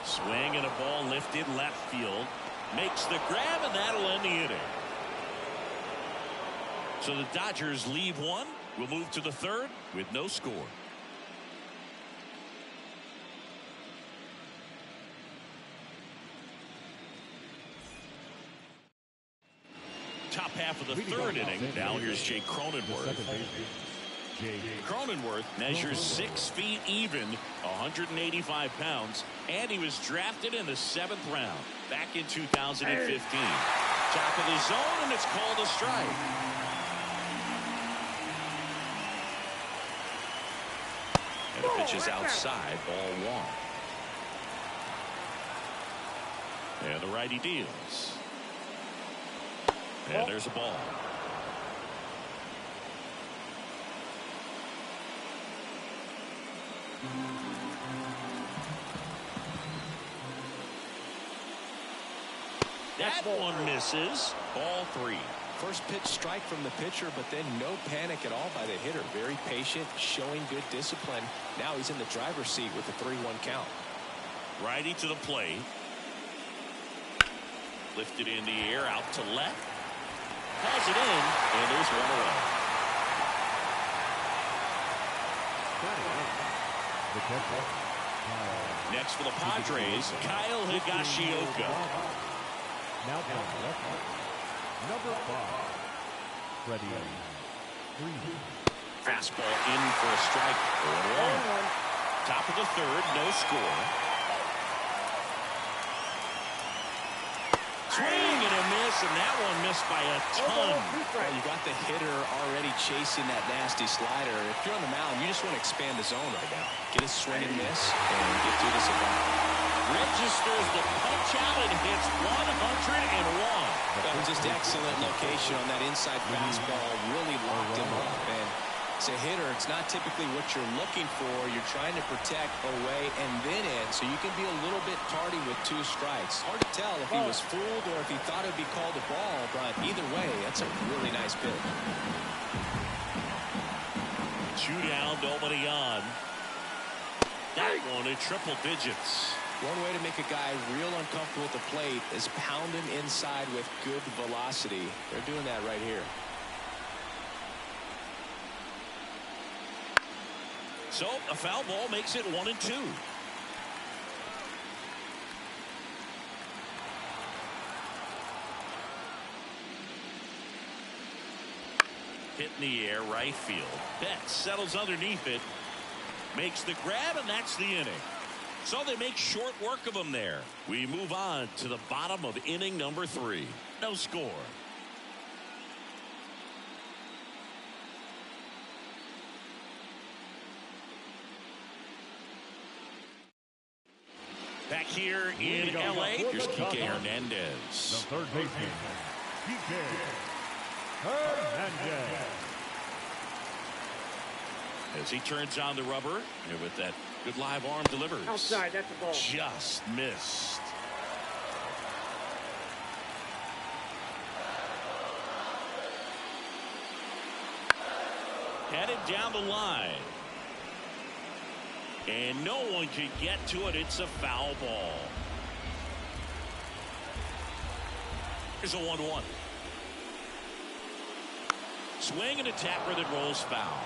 Swing and a ball lifted left field. Makes the grab, and that'll end the inning. So the Dodgers leave one. We'll move to the third with no score. Top half of the third inning. Now here's Jake Cronenworth. Cronenworth measures 6 feet even, 185 pounds, and he was drafted in the 7th round back in 2015. Top of the zone, and it's called a strike. And the pitch is outside, ball 1. And the righty deals. And there's a ball. That one misses. Ball 3. First pitch strike from the pitcher, but then no panic at all by the hitter. Very patient, showing good discipline. Now he's in the driver's seat with the 3-1 count. Righty to the plate. Lifted in the air, out to left. Calls it in, and there's one away. Next for the Padres, Kyle Higashioka. Now playing left, number 5, Freddie Freeman. Fastball in for a strike. 0-1. Top of the third, no score. Swing and a miss, and that one missed by a ton. Well, you got the hitter already chasing that nasty slider. If you're on the mound, you just want to expand the zone right now. Get a swing and miss, and get through this at bat. Registers the punch out and hits 101. That was just excellent location on that inside fastball. Really locked him up. And as a hitter, it's not typically what you're looking for. You're trying to protect away and then in, so you can be a little bit tardy with 2 strikes. Hard to tell if he was fooled or if he thought it would be called a ball, but either way, that's a really nice pitch. 2 down, nobody on. That one in triple digits. One way to make a guy real uncomfortable at the plate is pound him inside with good velocity. They're doing that right here. So a foul ball makes it 1-2. Hit in the air, right field. Betts settles underneath it. Makes the grab, and that's the inning. So they make short work of him there. We move on to the bottom of inning number 3. No score. Back here in L.A., here's Kike Hernandez. The third baseman, Kike Hernandez. As he turns on the rubber, and with that good live arm delivers. Outside, that's a ball. Just missed. Headed down the line. And no one can get to it. It's a foul ball. Here's a 1-1. Swing and a tapper that rolls foul.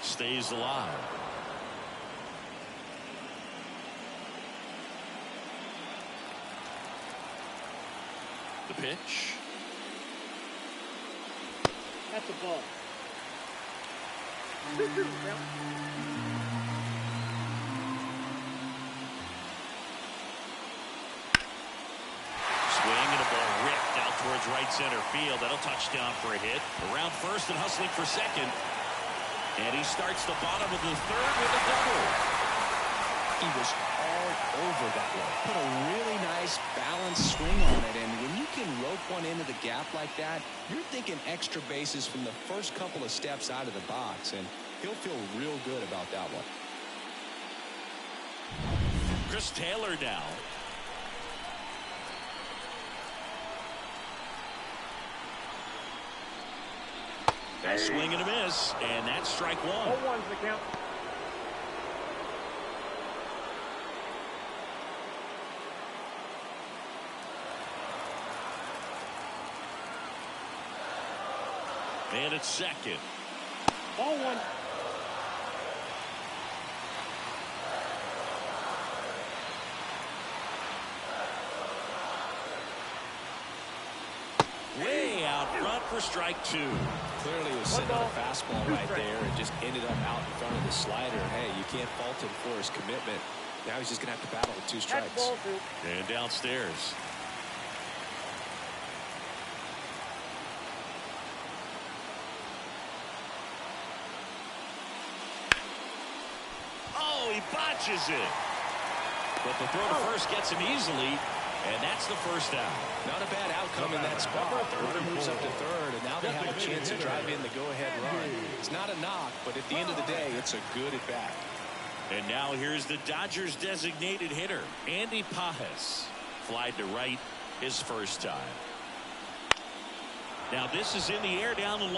Stays alive. The pitch. That's a ball. Swing and a ball ripped out towards right center field. That'll touch down for a hit. Around first and hustling for second. And he starts the bottom of the third with a double. He was all over that one. Put a really nice balanced swing on it. And when you can rope one into the gap like that, you're thinking extra bases from the first couple of steps out of the box. And he'll feel real good about that one. Chris Taylor now. A swing and a miss, and that's strike 1. 0-1's the count. And it's second. Ball one. Way out front for strike two. Clearly was sitting on a fastball right there and just ended up out in front of the slider. Hey, you can't fault him for his commitment. Now he's just going to have to battle with 2 strikes. Ball two. And downstairs. Oh, he botches it. But the throw to first gets him easily. And that's the first out. Not a bad outcome in that spot. The runner moves up to third, and now they have a chance to drive in the go-ahead run. It's not a knock, but at the end of the day, it's a good at-bat. And now here's the Dodgers designated hitter, Andy Pajes. Flied to right his first time. Now this is in the air down the line.